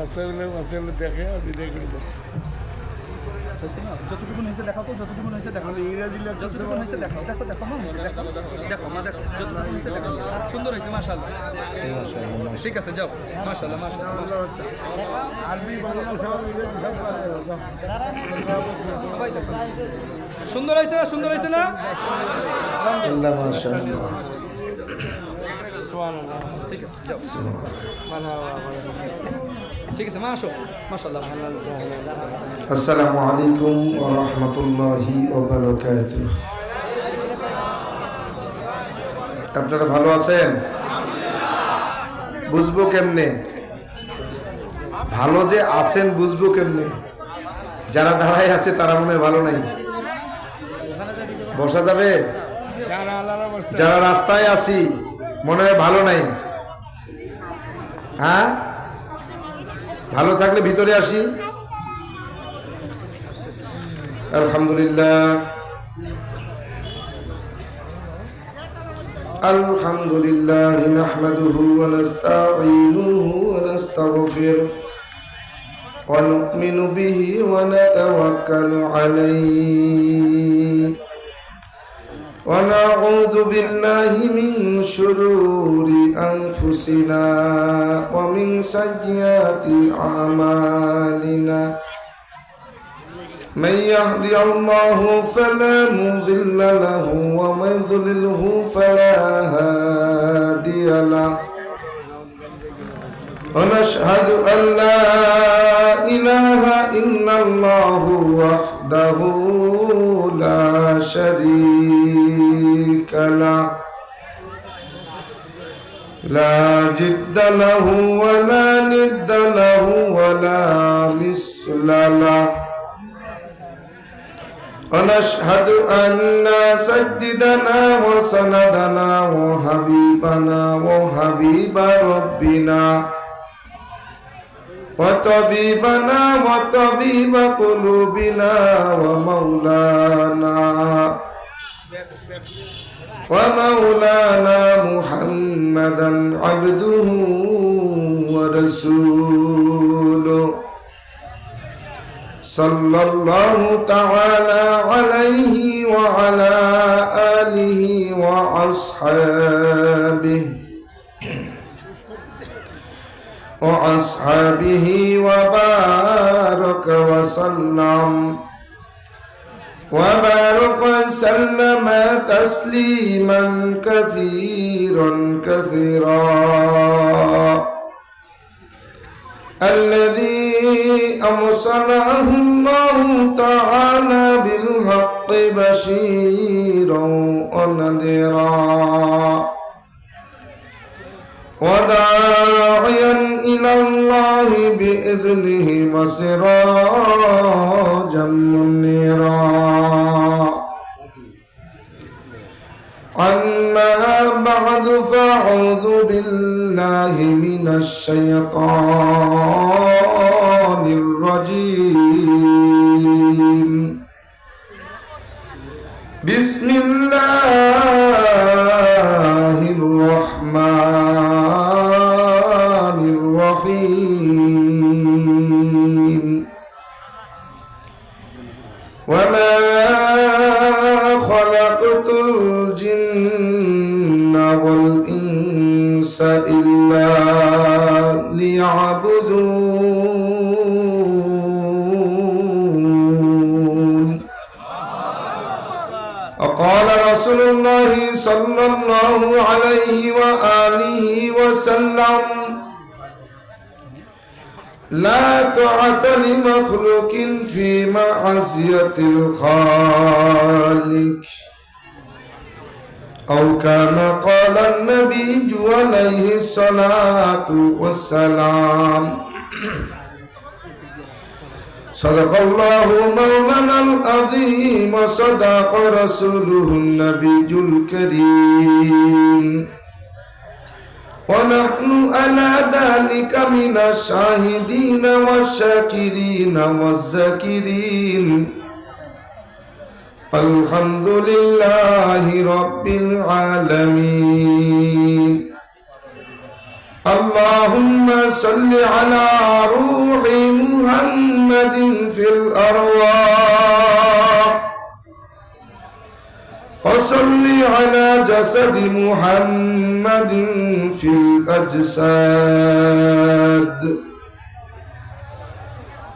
বাচ্চাগুলো দেখে আমি দেখে যতটুকু হয়েছে দেখাও তো, যতটুকু হয়েছে দেখাও, ইংরাজি যতটুকু হয়েছে দেখাও, দেখো দেখো মা হয়েছে দেখো, দেখো মা দেখো, যতটুকু হয়েছে দেখাও, সুন্দর হয়েছে মাশাআল্লাহ। ঠিক আছে যাও, মাশাআল্লাহ মাশাআল্লাহ। আরবি বাংলা সব সবাই দেখো সুন্দর হয়েছে না, সুন্দর হয়েছে না? আল্লাহ মাশাআল্লাহ। ঠিক আছে যাও, ঠিক আছে মা আসো, মাশাআল্লাহ। আসসালামু আলাইকুম ওয়া রাহমাতুল্লাহি ওয়া বারাকাতুহু। আপনারা ভালো আছেন? বুঝবো কেমনে ভালো যে আছেন? বুঝবো কেমনে? যারা দাঁড়ায় আছে তারা মনে হয় ভালো নাই। বসা যাবে? যারা রাস্তায় আছি মনে হয় ভালো নাই। হ্যাঁ, ভালো থাকলে ভিতরে আসি। আলহামদুলিল্লাহ আলহামদুলিল্লাহ নাহমাদুহু ওয়া নাস্তাঈনুহু ওয়া নাস্তাগফিরুহু ওয়া নু'মিনু বিহি ওয়া নাতাওয়াক্কালু আলাইহি ওয়া নাউযু বিল্লাহি মিন শুরুরি আনফুসিনা ওয়া মিন সাইয়্যাতি আমালিনা। من يهدي الله فلا مضل له ومن يضلله فلا هادي له ونشهد أن لا إله إلا الله وحده لا شريك له لا جد له ولا ند له ولا مثل له ونشهد أن سيدنا وسندنا وحبيبنا وحبيب ربنا وطبيبنا وطبيب قلوبنا ومولانا محمدا عبده ورسوله صلى الله تعالى عليه وعلى آله وأصحابه وبارك وسلم وسلم تسليما كثيرا الذي أرسله الله تعالى بالحق بشيرا ونذيرا وداعيا إلى الله بإذنه وسراجا منيرا. أما بعد فأعوذ بالله من الشيطان الرجيم. بسم الله الرحمن الرحيم. وما خلقت الجن والإنس إلا ليعبدون. وقال رسول الله صلى الله عليه وآله وسلم: لا طاعة لمخلوق في معصية الخالق، أو كما قال النبي عليه الصلاة والسلام. صدق الله مولانا العظيم وصدق رسوله النبي الكريم، ونحن على ذلك من الشاهدين والشاكرين والذاكرين. الحمد لله رب العالمين. اللهم صل على روح محمد في الأرواح وصل على جسد محمد في الأجساد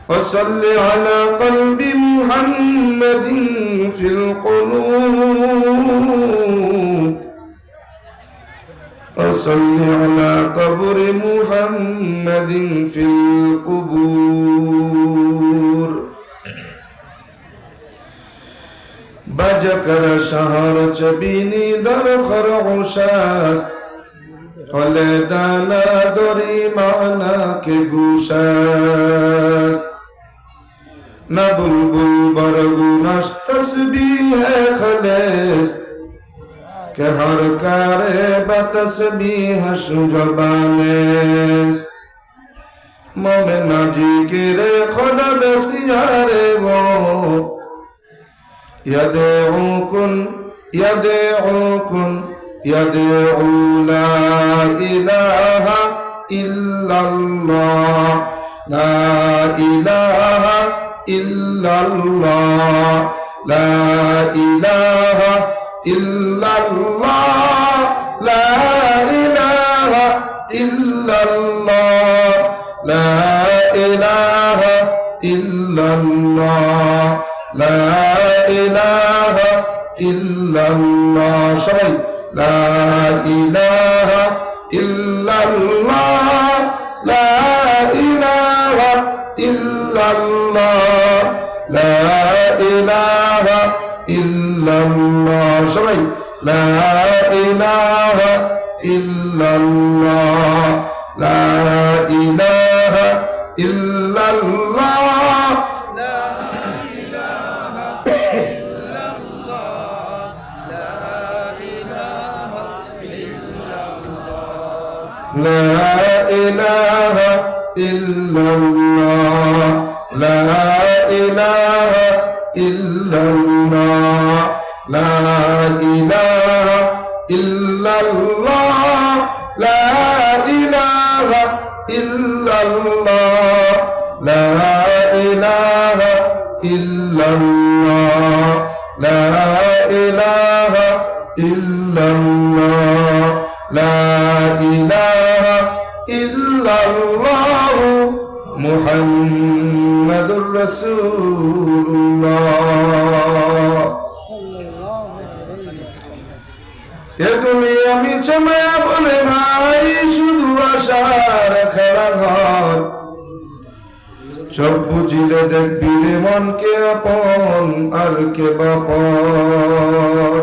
وصل على قلب محمد في القلوب وصل على قبر محمد في القبور بجكر شهر چبینی در خرعشاست ولدانا دری معنا کے گوشاست نہ بلبل برگو نش تسبیح خلیست کہ ہر کارے بتسبیح زبانست مومن جی کرے خدا بسیارے وہ يدعوكن يدعو لا إله إلا الله لا إله إلا الله لا إله إلا الله لا إله إلا الله لا إله إلا الله لا إله إلا الله شرعي لا إله إلا الله لا إله إلا الله لا إله إلا الله شرعي لا إله إلا الله لا إله إلا الله لا إله إلا الله لا إله إلا الله لا إله إلا الله لا إله إلا الله لا إله إلا الله لا إله إلا الله لا إله إلا الله محمد رسول الله এ দুনিয়া মিছে মায়া বলে ভাই শুধু আশার খেলা ঘর সব বুঝিলে দেখবি রে মনকে আপন আর কে বাপর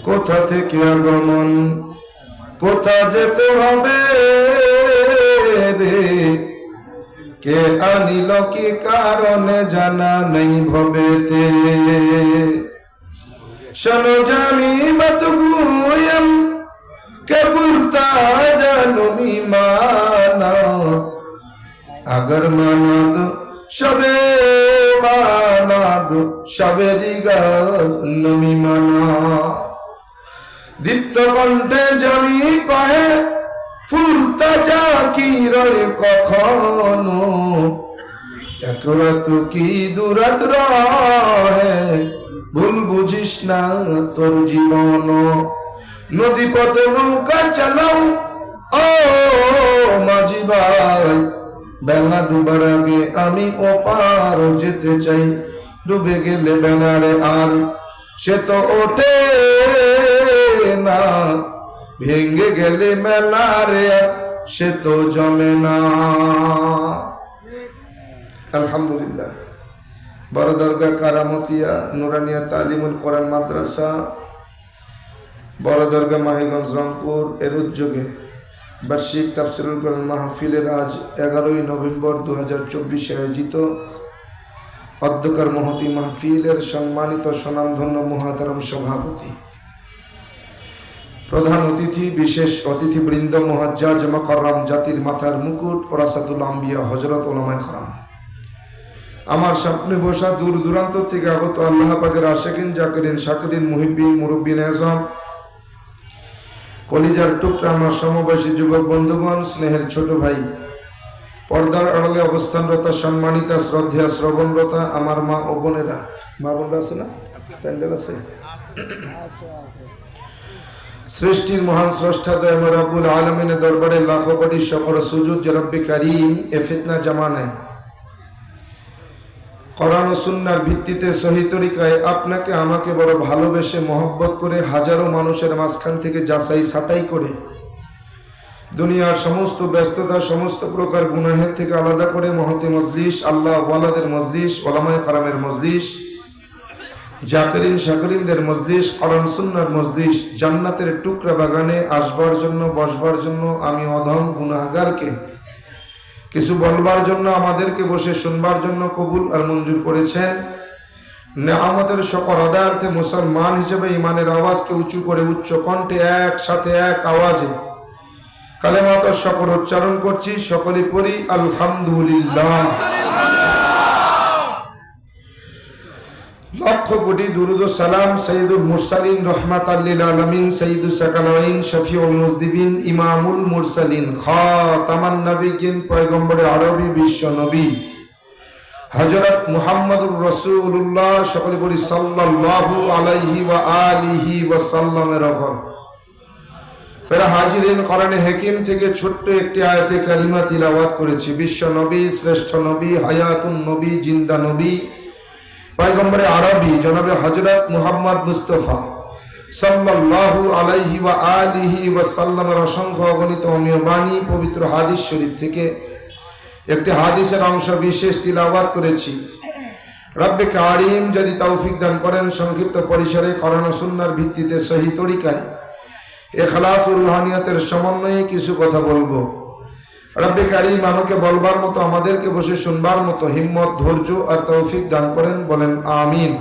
কোথা থেকে আগমন কোথা যেতে হবে রে কে আনিল কি কারণে জানা নেই ভবেতে শোনো জানি মত গুয়ম কে বলতা জানো মি মানা अगर मानद शबे दिगार नमी माना दीप्त कण्ठे जमी कहे ফুলতা যা কি রয়ে কখনো একরাত কি দুরাত রহে ভুল বুঝিস না তোর জীবন নদী পথে নৌকা চালাও ও মাঝি ভাই বেলা ডুবার আগে আমি ওপার যেতে চাই ডুবে গেলে বেলারে আর সে তো ওঠে না ভেঙে গেলে মেলারে সে তো জমে না। আলহামদুলিল্লাহ। বড় দরগা কারামতিয়া নুরানিয়া তালিমুল কোরআন মাদ্রাসা বড় দরগা মাহিগঞ্জ রংপুর এর উদ্যোগে বার্ষিক তাফসিরুল কোরআন মাহফিলের আজ 11ই নভেম্বর 2024 আয়োজিত অধ্যকার মহতি মাহফিলের সম্মানিত সুনামধন্য মুহাতারাম সভাপতি, প্রধান অতিথি, বিশেষ অতিথিবৃন্দ, মুহাজ্জাজ মুকাররম, জাতির মাথার মুকুট, ওরাসাতুল আম্বিয়া, হযরত উলামায়ে কেরাম, আমার সামনে বসা দূর দূরান্ত থেকে আগত আল্লাহ পাকের আশিকিন, জাকিরিন, শাকিরিন, মুহিব্বিন, মুরব্বিন আযম, কলিজার টুকরা আমার সমবয়সী যুবক বন্ধুগণ, স্নেহের ছোট ভাই, পর্দার আড়ালে অবস্থানরত সম্মানিতা শ্রদ্ধা শ্রবণরতা আমার মা ও বোনেরা, মা বোনরা আছে না? প্যান্ডেল আছে? সৃষ্টির মহান স্রষ্টা দয়াময় রব্বুল আলামিনের দরবারে লাখো কোটি শকর ও সুজুদ যে রব্বে কারীম এ ফিতনা জামানায় কোরআন ও সুন্নাহর ভিত্তিতে সহি তরিকায় আপনাকে আমাকে বড় ভালোবেসে মহব্বত করে হাজারো মানুষের মাঝখান থেকে যাচাই ছাঁটাই করে দুনিয়ার সমস্ত ব্যস্ততা, সমস্ত প্রকার গুনাহের থেকে আলাদা করে মহতি মজলিস, আল্লাহ ওয়ালাদের মজলিস, ওলামায়ে কেরামের মজলিস, জাকিরিন শাকিরিনদের মজলিস, কোরআন সুন্নাহর মজলিস, জান্নাতের টুকরা বাগানে আসবার জন্য, বসবার জন্য আমি অধম গুনাহগারকে কিছু বলবার জন্য, আমাদেরকে বসে শুনবার জন্য কবুল আর মঞ্জুর করেছেন। নেয়ামতের শকর আদায়ার্থে মুসলমান হিসেবে ইমানের আওয়াজকে উঁচু করে উচ্চ কণ্ঠে একসাথে এক আওয়াজে কালেমাতের শকর উচ্চারণ করছি। সকলে পড়ি আলহামদুলিল্লাহ। লক্ষ কোটি দুরুদ ও সালাম সৈয়দুল মুরসালিন রহমাতাল লিল আলামিন সৈয়দুস সাকালাইন শফিউল মুজদিবিন ইমামুল মুরসালিন খাতামান নবিয়িন পয়গম্বরে আরবি বিশ্ব নবী হযরত মুহাম্মদুর রাসূলুল্লাহ সকলে বলি সাল্লাল্লাহু আলাইহি ওয়া আলিহি ওয়া সাল্লামের ওপর। ফের হাজিরিন, কোরআনে হাকিম থেকে ছোট্ট একটি আয়াতে কারিমা তিলাওয়াত করেছি। বিশ্ব নবী, শ্রেষ্ঠ নবী, হায়াতুন নবী, জিন্দা নবী, পয়গম্বরে আরবি জনাবে হযরত মুহাম্মদ মুস্তাফা সাল্লাল্লাহু আলাইহি ওয়া আলিহি ওয়া সাল্লামের অসংখ্য অগণিত অমীয় বাণী পবিত্র হাদিস শরীফ থেকে একটি হাদিসের অংশ বিশেষ তিলাওয়াত করেছি। রব্বে কারীম যদি তৌফিক দান করেন সংক্ষিপ্ত পরিসরে কোরআন ও সুন্নাহর ভিত্তিতে সহি তরিকায় ইখলাস ও রুহানিয়তের সমন্বয়ে কিছু কথা বলবো। রব্বে কারীম আমাকে বলবার মতো, আমাদেরকে বসে শুনবার মতো হিম্মত, ধৈর্য আর তৌফিক দান করেন। বলেন আমিন।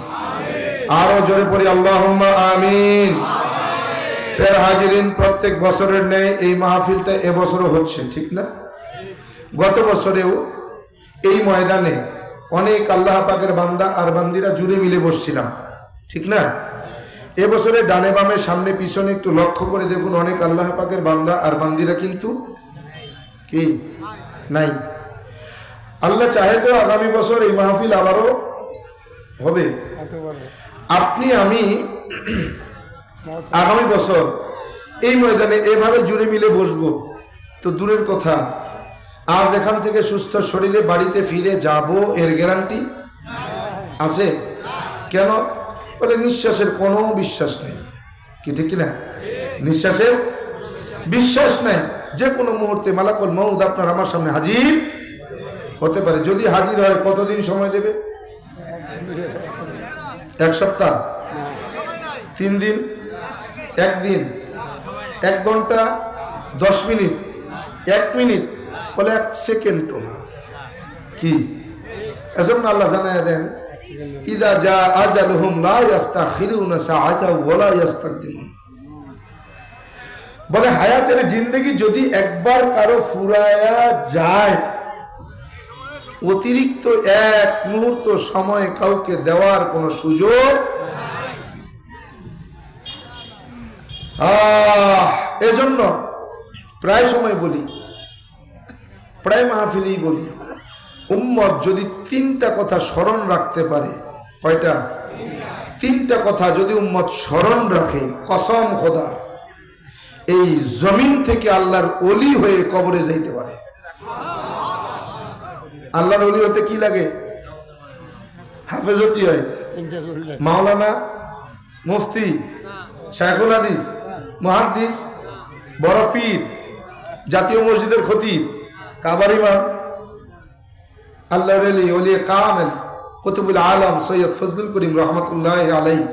আরো জোরে পড়ি আল্লাহুম্মা আমিন। ফের হাজিরিন, প্রত্যেক বছরের ন্যায় এই মাহফিলটা এবছরও হচ্ছে, ঠিক না? গত বছরেও এই ময়দানে অনেক আল্লাহ পাকের বান্দা আর বান্দিরা জুড়ে মিলে বসছিলাম, ঠিক না? এবছরে ডানে বামে সামনে পিছনে একটু লক্ষ্য করে দেখুন, অনেক আল্লাহ পাকের বান্দা আর বান্দিরা কিন্তু কি নাই। আল্লাহ চাহে তো আগামী বছর এই মাহফিল আবারও হবে। আপনি আমি আগামী বছর এই ময়দানে এভাবে জুড়ে মিলে বসবো তো দূরের কথা, আজ এখান থেকে সুস্থ শরীরে বাড়িতে ফিরে যাব এর গ্যারান্টি আছে? কেন? বলে নিঃশ্বাসের কোনো বিশ্বাস নেই, কি ঠিক কিনা? নিঃশ্বাসের বিশ্বাস নেই। যে কোনো মুহূর্তে মালাকুল মউত আপনার আমার সামনে হাজির হতে পারে। যদি হাজির হয় কতদিন সময় দেবে? এক সপ্তাহ, 3 দিন, 1 দিন, 1 ঘন্টা, 10 মিনিট, 1 মিনিট, বলে 1 সেকেন্ডও না। কি এজন্য আল্লাহ জানায় দেন, ইদা জা আজালুহুম লা ইস্তাখিরুনা সাআতা ওয়া লা ইস্তাকদিমুন। বলে হায়াতের জিন্দেগি যদি একবার কারো ফুরায়া যায়, অতিরিক্ত 1 মুহূর্ত সময় কাউকে দেওয়ার কোনো সুযোগ। এজন্য প্রায় সময় বলি, প্রায় মাহফিলেই বলি, উম্মত যদি 3টা কথা স্মরণ রাখতে পারে, কয়টা? 3টা কথা যদি উম্মত স্মরণ রাখে, কসম খোদা এই জমিন থেকে আল্লাহর ওলি হয়ে কবরে যাইতে পারে। আল্লাহর ওলি হতে কি লাগে? হাফেজতি হয়, মাওলানা, মুফতি, শায়খুল হাদিস, মুহাদ্দিস, বড় পীর, জাতীয় মসজিদের খতিব, কাবার ইমাম, আল্লাহর ওলি, ওলি কামেল, কুতুবুল আলম সৈয়দ ফজলুল করিম রহমতুল্লাহ আলাইহি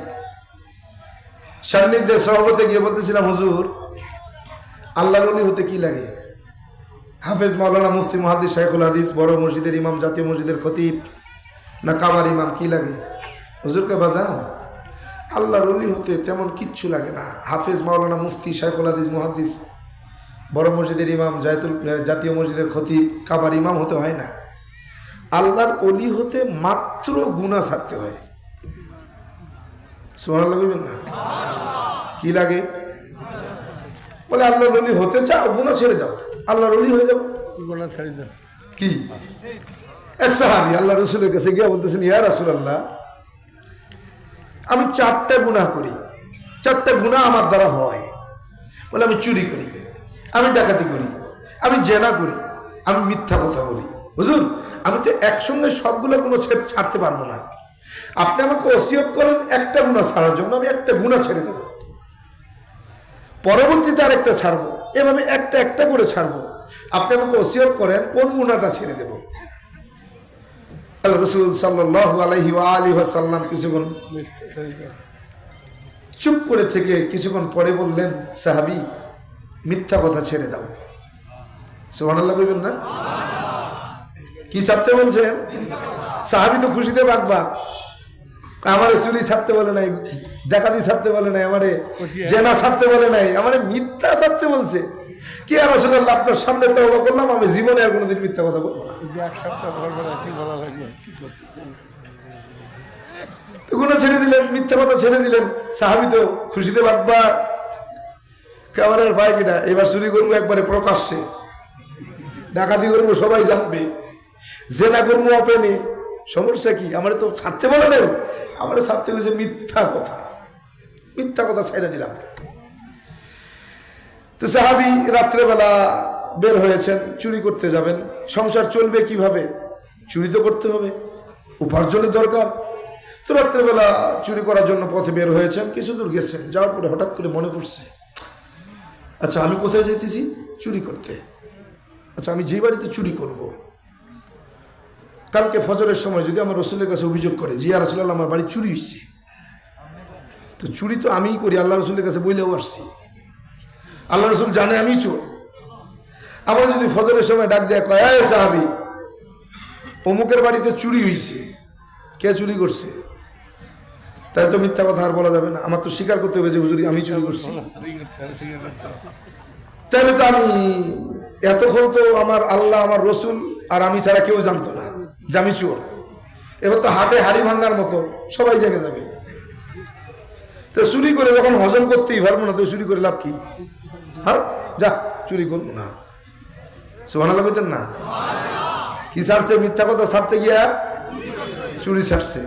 সান্নিধ্যে সহবতে গিয়ে বলতেছিলাম, হুজুর আল্লাহর ওলি হতে কি লাগে? হাফেজ, মাওলানা, মুফতি, মুহাদ্দিস, শায়খুল হাদিস, বড় মসজিদের ইমাম, জাতীয় মসজিদের খতিব, না কাবার ইমাম, কি লাগে? হুজুরকে বাজান, আল্লাহর ওলি হতে তেমন কিচ্ছু লাগে না। হাফেজ, মাওলানা, মুফতি, শায়খুল হাদিস, মুহাদ্দিস, বড় মসজিদের ইমাম, জাতীয় মসজিদের খতিব, কাবার ইমাম হতে হয় না। আল্লাহর ওলি হতে মাত্র গুনাহ ছাড়তে হয়। সুবহানাল্লাহ বলবেন না? কি লাগে? বলে আল্লাহর ওলি হতে চাও, গুনাহ ছেড়ে দাও, আল্লাহর ওলি হয়ে যাবো। গোনা ছাড়ি দাও। কি এক সাহাবী আল্লাহ রসুলের কাছে গিয়ে বলতেছেন, ইয়া রাসূলুল্লাহ, আমি 4টা গুনাহ করি, 4টা গুনাহ আমার দ্বারা হয়। বলে আমি চুরি করি, আমি ডাকাতি করি, আমি জেনা করি, আমি মিথ্যা কথা বলি। বুঝুন, আমি তো একসঙ্গে সবগুলো গুনাহ ছাড়তে পারবো না। আপনি আমাকে ওসিয়ত করেন একটা গুনাহ ছাড়ার জন্য, আমি একটা গুনাহ ছেড়ে দেবো, পরবর্তীতে আরেকটা ছাড়বো, এভাবে একটা একটা করে ছাড়বো। আপনি আমাকে ওসিয়ত করেন কোন গুনাহটা ছেড়ে দেব। আল্লাহ রাসূল সাল্লাল্লাহু আলাইহি ওয়া আলিহি ওয়াসাল্লাম কিছুক্ষণ চুপ করে থেকে কিছুক্ষণ পরে বললেন, সাহাবী, মিথ্যা কথা ছেড়ে দাও। সুবহানাল্লাহ বলবেন না? কি ছাড়তে বলছেন? সাহাবী তো খুশিতে বাগবাগ। আমারে চুরি ছাড়তে বলে নাই, ডাকাতি ছাড়তে বলে নাই, আমারে জেনা ছাড়তে বলে নাই, আমারে মিথ্যা ছাড়তে বলছে। কি আর রাসূলুল্লাহ, আপনার সামনে তওবা করলাম, আমি জীবনে আর কোনোদিন মিথ্যা কথা বলবো না। এক সপ্তাহ বলবো না, কি বলা লাগবে, কি করছে? তো গুনাহ ছেড়ে দিলেন, মিথ্যা কথা ছেড়ে দিলেন। সাহাবী তো খুশিতে বাগবাগ। ক্যামেরার ভাই কিনা, এবার চুরি করবো একবারে প্রকাশ্যে, ডাকাতি করবো সবাই জানবে, জেনা করবো ওপেনে, সমস্যা কি? আমার তো ছাড়তে বলে নাই, আমার ছাড়তে হয়েছে মিথ্যা কথা। মিথ্যা কথা ছেড়ে দিলাম। তো সাহাবী রাত্রেবেলা বের হয়েছেন, চুরি করতে যাবেন। সংসার চলবে কিভাবে? চুরি তো করতে হবে, উপার্জনের দরকার। তো রাত্রেবেলা চুরি করার জন্য পথে বের হয়েছেন, কিছু দূর গেছেন, যাওয়ার পরে হঠাৎ করে মনে পড়ছে, আচ্ছা আমি কোথায় যেতেছি? চুরি করতে। আচ্ছা আমি যে বাড়িতে চুরি করব, কালকে ফজরের সময় যদি আমার রসুলের কাছে অভিযোগ করে, জি ইয়া রাসূলুল্লাহ, আমার বাড়ি চুরি হয়েছে, তো চুরি তো আমিই করি, আল্লাহ রসুলের কাছে বইলেও আসছি, আল্লাহ রসুল জানে আমি চোর। আমার যদি ফজরের সময় ডাক দেয়া কয়, এই সাহাবী, অমুকের বাড়িতে চুরি হয়েছে, কে চুরি করছে? তাই তো মিথ্যা কথা আর বলা যাবে না, আমার তো স্বীকার করতে হবে যে হুজুর আমি চুরি করছি। তাহলে তো আমি এতক্ষণ তো আমার আল্লাহ, আমার রসুল আর আমি ছাড়া কেউ জানতো না যে আমি চোর। এবার তো হাটে হাড়ি ভাঙার মতো সবাই জেগে যাবে। তো চুরি করে যখন হজম করতেই পারবো না, তো চুরি করে লাভ কি? হ্যাঁ, যা চুরি করবো না। সুবহানাল্লাহ বলতেন না? কি ছাড়ছে? মিথ্যা কথা ছাড়তে গিয়া চুরি ছাড়ছে।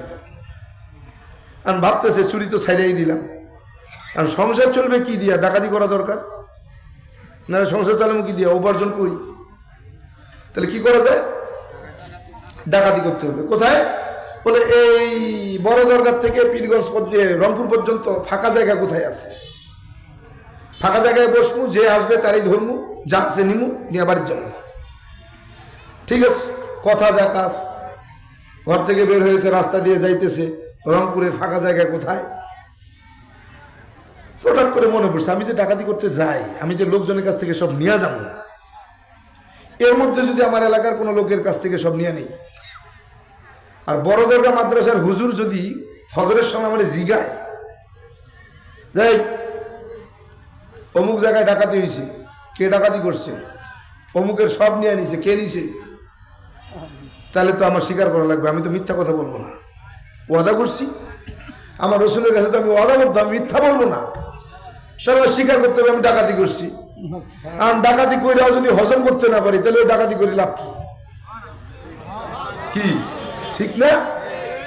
আর ভাবতেছে চুরি তো ছাইড়াই দিলাম, আর সংসার চলবে কি দিয়া? ডাকাতি করা দরকার না, সংসার চালাবো কি দিয়া? উপার্জন কই? তাহলে কি করা যায়? ডাকাতি করতে হবে। কোথায়? বলে এই বড় দরগার থেকে পীরগঞ্জ রংপুর পর্যন্ত ফাঁকা জায়গা কোথায় আছে? ফাঁকা জায়গায় বসবো, যে আসবে তারই ধরবো, যা আছে নিমু, নিয়ে বাড়ির জন্য। ঠিক আছে, কথা যা কাজ। ঘর থেকে বের হয়েছে, রাস্তা দিয়ে যাইতেছে, রংপুরের ফাঁকা জায়গায় কোথায়? তো হঠাৎ করে মনে পড়ছে, আমি যে ডাকাতি করতে যাই, আমি যে লোকজনের কাছ থেকে সব নিয়ে যাবো, এর মধ্যে যদি আমার এলাকার কোনো লোকের কাছ থেকে সব নিয়ে নিই, আর বড় দরগা মাদ্রাসার হুজুর যদি ফজরের সময় আমার জিগায়, যাই অমুক জায়গায় ডাকাতি হয়েছে, কে ডাকাতি করছে, অমুকের সব নিয়ে নিছে, কে নিছে, তাহলে তো আমার স্বীকার করা লাগবে। আমি তো মিথ্যা কথা বলবো না, ওয়াদা করছি আমার রসুলের কাছে, তো আমি ওয়াদাবদ্ধ, আমি মিথ্যা বলবো না। তাহলে স্বীকার করতে হবে আমি ডাকাতি করছি। আর ডাকাতি কইরাও যদি হজম করতে না পারি, তাহলে ডাকাতি করে লাভ কি? কি ঠিক না?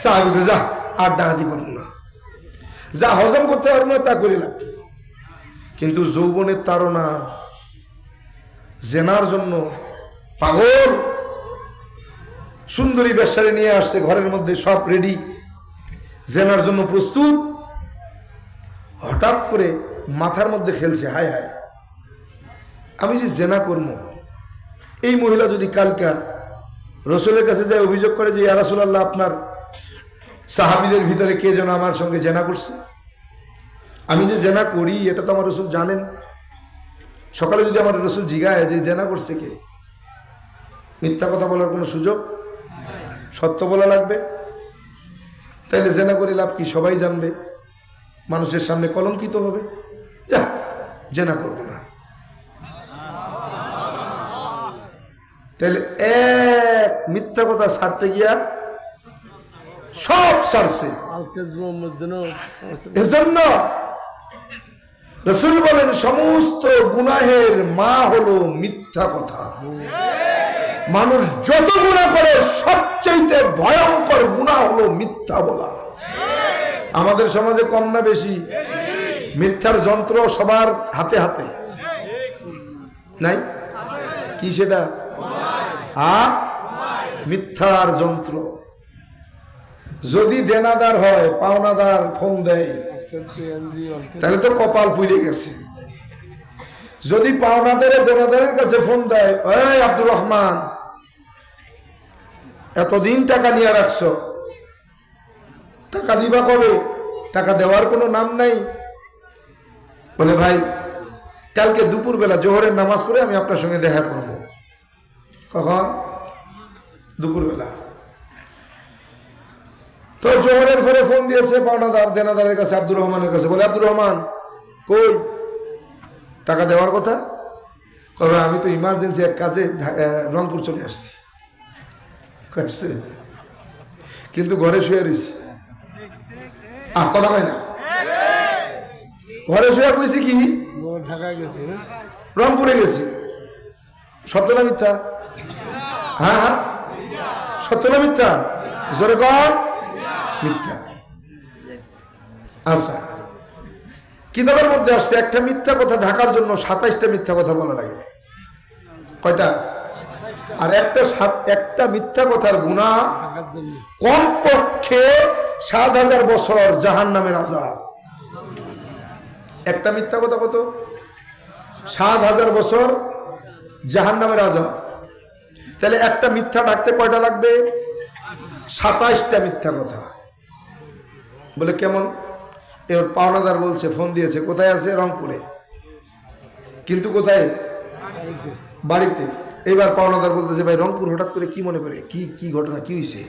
সাহাবী যা আর ডাকাতি করবো না, যা হজম করতে পারবো না তা করে লাভ কি? কিন্তু যৌবনের তাড়না, জেনার জন্য পাগল, সুন্দরী বেশ্যারে নিয়ে আসছে, ঘরের মধ্যে সব রেডি, জেনার জন্য প্রস্তুত। হঠাৎ করে মাথার মধ্যে খেলছে, হায় হায়, আমি যে জেনা করবো, এই মহিলা যদি কালকা রসুলের কাছে যায় অভিযোগ করে যে ইয়া রাসূলুল্লাহ, আপনার সাহাবীদের ভিতরে কে যেন আমার সঙ্গে জেনা করছে, আমি যে জেনা করি এটা তো আমার রসুল জানেন। সকালে যদি আমার রসুল জিগায় যে জেনা করছে কে, মিথ্যা কথা বলার কোনো সুযোগ, সত্য বলা লাগবে। তাইলে জেনা করে লাভ কি? সবাই জানবে, মানুষের সামনে কলঙ্কিত হবে। যা জেনা করবো না। তাহলে এক মিথ্যা কথা ছাড়তে গিয়া সব ছাড়ছে। এজন্য রাসূল বলেন সমস্ত গুনাহের মা হলো মিথ্যা কথা। মানুষ যত গুনাহ করে সবচাইতে ভয়ঙ্কর গুনাহ হলো মিথ্যা বলা। আমাদের সমাজে কম না বেশি? মিথ্যার যন্ত্র সবার হাতে হাতে নাই? কি সেটা? মিথ্যার যন্ত্র। যদি দেনাদার হয়, পাওনাদার ফোন দেয়, তাহলে তো কপাল পুড়ে গেছে। যদি পাওনাদারে দেনাদারের কাছে ফোন দেয়, এই আব্দুর রহমান, এতদিন টাকা নিয়ে রাখছো, টাকা দিবা কবে? টাকা দেওয়ার কোনো নাম নাই। বলে ভাই কালকে দুপুরবেলা জোহরের নামাজ পড়ে আমি আপনার সঙ্গে দেখা করব। কখন? দুপুরবেলা। তো জোহরের পরে ফোন দিয়েছে পাওনাদার দেনাদারের কাছে, আব্দুর রহমানের কাছে। বলে আব্দুর রহমান কই, টাকা দেওয়ার কথা? তবে আমি তো ইমার্জেন্সি এক কাজে রংপুর চলে আসছি। কিন্তু ঘরে শুয়ে রয়েছি। কথা হয় না, ঘরে শুয়ে কইছি কি ঢাকায় গেছি, রংপুরে গেছি। সত্য না মিথ্যা? হ্যাঁ, সত্য না মিথ্যা? জোরে কর। মিথ্যা। আচ্ছা, কিতাবের মধ্যে আসছে একটা মিথ্যা কথা ঢাকার জন্য 27টা মিথ্যা কথা বলা লাগে। কয়টা? আর একটা মিথ্যা কথার গুনাহ কমপক্ষে 7,000 বছর জাহান্নামের আযাব। একটা মিথ্যা কথা কত? 7,000 বছর জাহান্নামের আযাব। তাহলে একটা মিথ্যা ঢাকতে কয়টা লাগবে? 27টা মিথ্যা কথা। বলে কেমন? এর পাওনাদার বলছে, ফোন দিয়েছে, কোথায় আছে? রংপুরে। কিন্তু কোথায়? বাড়িতে। এবার পাওনাদার বলতেছে, ভাই রংপুর হঠাৎ করে কি মনে করে? কি ঘটনা, কি হয়েছে?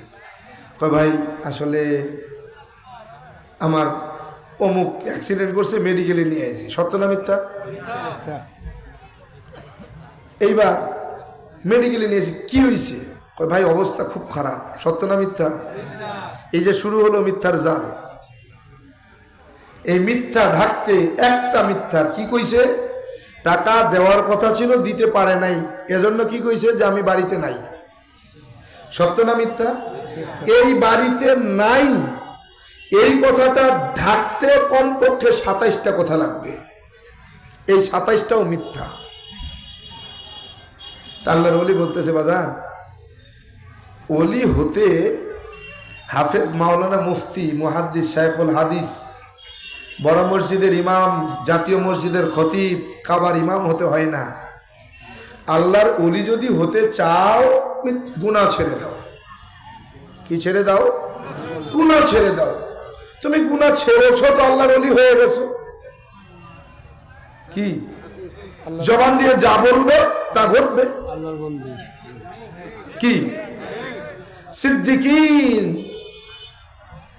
কয় ভাই আসলে আমার অমুক অ্যাক্সিডেন্ট করছে, মেডিকেলে নিয়ে আসি। সত্য না মিথ্যা? এইবার মেডিকেলে নিয়েছি, কি হয়েছে? কয় ভাই অবস্থা খুব খারাপ। সত্য না মিথ্যা? এই যে শুরু হলো মিথ্যার জাল। এই মিথ্যা ঢাকতে একটা মিথ্যা কি কইছে? টাকা দেওয়ার কথা ছিল, দিতে পারে নাই, এজন্য কি কইছে? যে আমি বাড়িতে নাই। সত্য না মিথ্যা? এই বাড়িতে নাই এই কথাটা ঢাকতে কমপক্ষে 27টা কথা লাগবে। এই 27টাও মিথ্যা। আল্লাহর ওলি বলতেছে, বাজান ওলি হতে হাফেজ, মাওলানা, মুফতি, মুহাদ্দিস, শাইখুল হাদিস, বড় মসজিদের ইমাম, জাতীয় মসজিদের খতিব, কাবার ইমাম হতে হয় না। আল্লাহর ওলি যদি হতে চাও, গুনাহ ছেড়ে দাও। কি ছেড়ে দাও? গুনাহ ছেড়ে দাও। তুমি গুনাহ ছেড়েছো তো আল্লাহর ওলি হয়ে গেছো। কি জবান দিয়ে যা বলবে তা ঘটবে। আল্লাহর বন্ধু। কি সিদ্দিকিন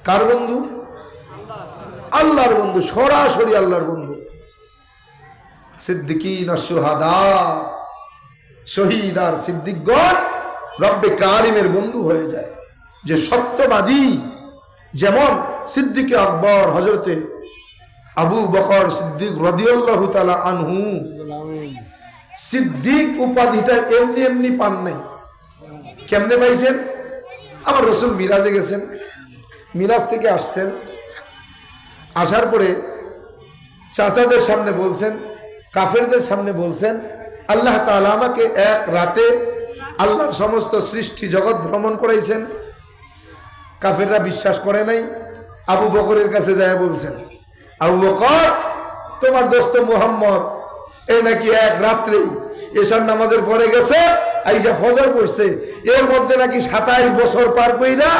কার বন্ধু? আল্লাহর বন্ধু, সরাসরি আল্লাহর বন্ধু। সিদ্দিকিন আর শুহাদা, শহীদ আর সিদ্দিকগণ রব্বে কারিমের বন্ধু হয়ে যায়। যে সত্যবাদী, যেমন সিদ্দিকে আকবর হযরতে আবু বকর সিদ্দিক রাদিয়াল্লাহু তাআলা আনহু, সিদ্দিক উপাধিটা এমনি এমনি পান নাই। কেমনে পাইছেন? আমার রাসূল মিরাজে গেছেন, মিরাজ থেকে আসছেন, আসার পরে চাচাদের সামনে বলছেন, কাফেরদের সামনে বলছেন, আল্লাহ তাআলা আমাকে এক রাতে আল্লাহর সমস্ত সৃষ্টি জগৎ ভ্রমণ করাইছেন। কাফেররা বিশ্বাস করে নাই। আবু বকরের কাছে যায় বলছেন, আবু বকর তোমার দোস্ত মুহাম্মদ এই নাকি এক রাত্রেই এশার নামাজের পরে গেছে, আইসা ফজর করছে, এর মধ্যে নাকি 27 বছর পার কইরা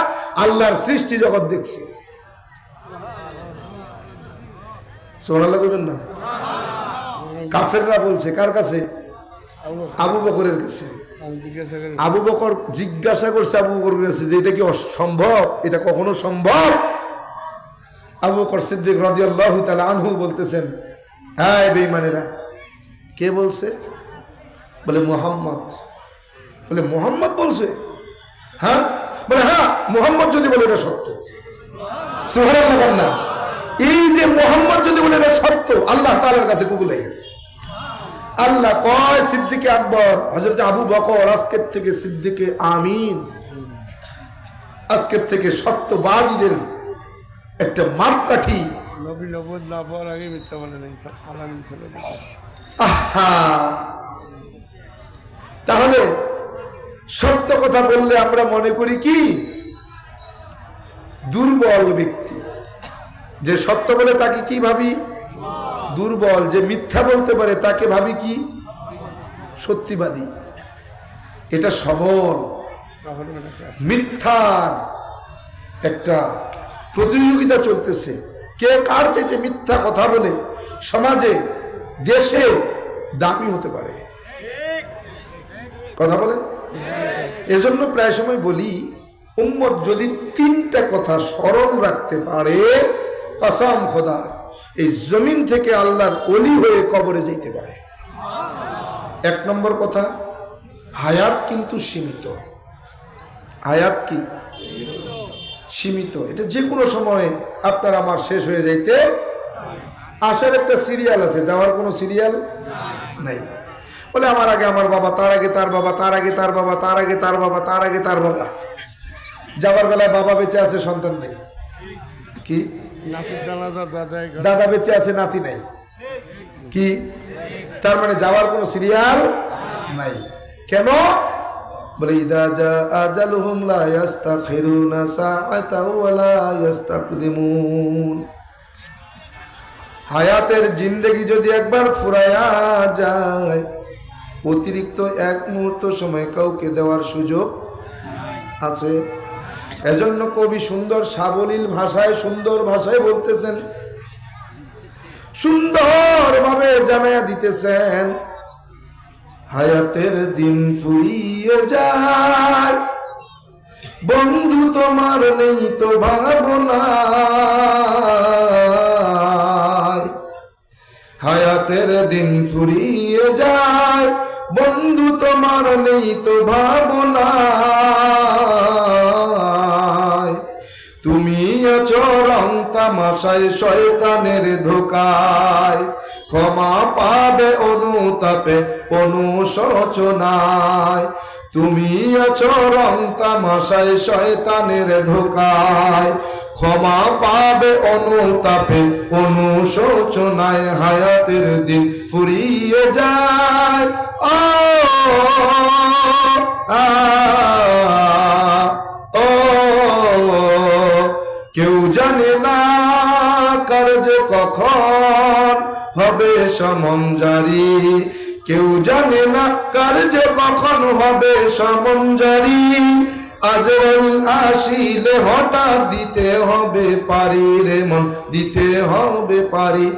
আল্লাহর সৃষ্টি জগৎ দেখছে। সুবহানাল্লাহ বলবেন না? কাফেররা বলছে কার কাছে? আবু বকরের কাছে। আবু বকর জিজ্ঞাসা করছে আবু বকরের কাছে যে এটা কি সম্ভব? এটা কখনো সম্ভব? আবু বকর সিদ্দিক রাদিয়াল্লাহু তাআলা আনহু বলতেছেন, হ্যাঁ বেঈমানেরা। কে বলছে? বলে মুহাম্মদ। বলে মুহাম্মদ বলছে? হ্যাঁ। বলে হ্যাঁ, মুহাম্মদ যদি বলে এটা সত্য। সুবহানাল্লাহ। না এই যে মোহাম্মদ যদি বলে এটা সত্য, আল্লাহ তাআলার কাছে কবুল হয়ে গেছে। আল্লাহ কয় সিদ্দিকে আকবর, হযরত আবু বকর, আজকের থেকে সিদ্দিকে আমিন, আজকের থেকে সত্যবাদীদের একটা মাপকাঠি। নবী নবুয়ত না পাওয়ার আগে মিথ্যা বলে নাই, আলামিন ছিল। আহা, তাহলে সত্য কথা বললে আমরা মনে করি কি দুর্বল ব্যক্তি, যে সত্য বলে তাকে কি ভাবি দুর্বল, যে মিথ্যা বলতে পারে তাকে ভাবি কি সত্যিবাদী। এটা সবল। মিথ্যার একটা প্রতিযোগিতা চলতেছে, কে কার চাইতে মিথ্যা কথা বলে সমাজে দেশে দামি হতে পারে। কথা বলেন। এজন্য প্রায় সময় বলি, উম্মত যদি তিনটা কথা স্মরণ রাখতে পারে, কসম খোদার, এই জমিন থেকে আল্লাহর ওলি হয়ে কবরে যেতে পারে। এক নম্বর কথা, হায়াত কিন্তু সীমিত। হায়াত কি সীমিত, এটা যে কোনো সময় আপনার আমার শেষ হয়ে যাইতে আসার একটা সিরিয়াল আছে, যাওয়ার কোনো সিরিয়াল নাই। বলে আমার আগে আমার বাবা, তার আগে তার বাবা, তার আগে তার বাবা, তার আগে তার বাবা, তার আগে তার বাবা। যাবার বেলায় বাবা বেঁচে আছে, সন্তান নেই। কি দাদা বেঁচে আছে, নাতি নাই। কি তার মানে যাওয়ার কোনো সিরিয়াল নাই। কেন? বলে ইদা জা আজালুহুম লা ইস্তাখিরুনা সাআতাও ওয়া লা ইস্তাকদিমুন। হায়াতের জিন্দেগি যদি একবার ফুরায়া যায়, অতিরিক্ত এক মুহূর্ত সময় কাউকে দেওয়ার সুযোগ আছে। এজন্য কবি সুন্দর সাবলীল ভাষায়, সুন্দর ভাষায় বলতেছেন, সুন্দরভাবে জানায়া দিতেছেন, হায়াতের দিন ফুরিয়ে যায়, বন্ধু তোমার নেই তো ভাবনা। হায়াতের দিন ফুরিয়ে যায়, বন্ধু তোমার নেই তো ভাবনা। তুমি আছো রং তামাশায় শয়তানের ধোকায়, ক্ষমা পাবে অনুতাপে অনুশোচনায়। তুমি আছো রং তামাশায় শয়তানের ধোকায়, ক্ষমা পাবে অনুতাপে অনুশোচনায়। হায়াতের দিন ফুরিয়ে যায়, ও ও কেউ জানে না কার যে কখন হবে সমন জারি। কেউ জানে না কার যে কখন হবে সমন জারি। আজরাইল আসিলে হঠাৎ দিতে হবে পারি রে মন, দিতে হবে পারি।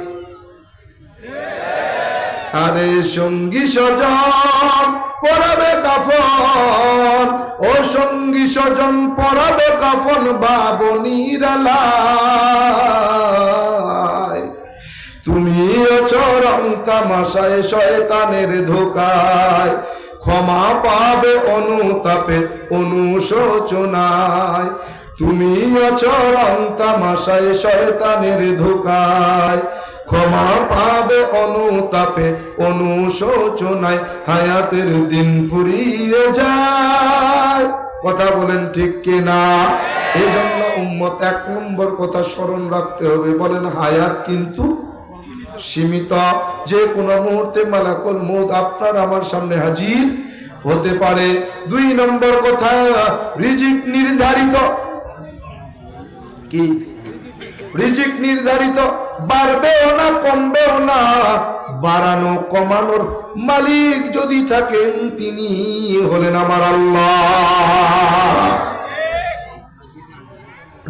আরে সঙ্গী স্বজন পরাবে কাফন, ও সঙ্গী স্বজন পরাবে কাফন বাবনির আলায়। তুমি আছো রং তামাশায় শয়তানের ধোকায়, ক্ষমা পাবে অনুতাপে অনুশোচনায়। তুমি আছো রং তামাশায় শয়তানের ধোকায়, ক্ষমা পাবে অনুতাপে অনুশোচনায়। হায়াতের দিন ফুরিয়ে যায়। কথা বলেন ঠিক কিনা? এই জন্য উম্মত এক নম্বর কথা স্মরণ রাখতে হবে, বলেন হায়াত কিন্তু সীমিত। যে কোনো মুহূর্তে মালাকুল মউত আপনার আমার সামনে হাজির হতে পারে। দুই নম্বর কথা, রিজিক নির্ধারিত। কি রিজিক নির্ধারিত, বাড়বেও না কমবেও না। বাড়ানো কমানোর মালিক যদি থাকেন, তিনি হলেন আমার আল্লাহ।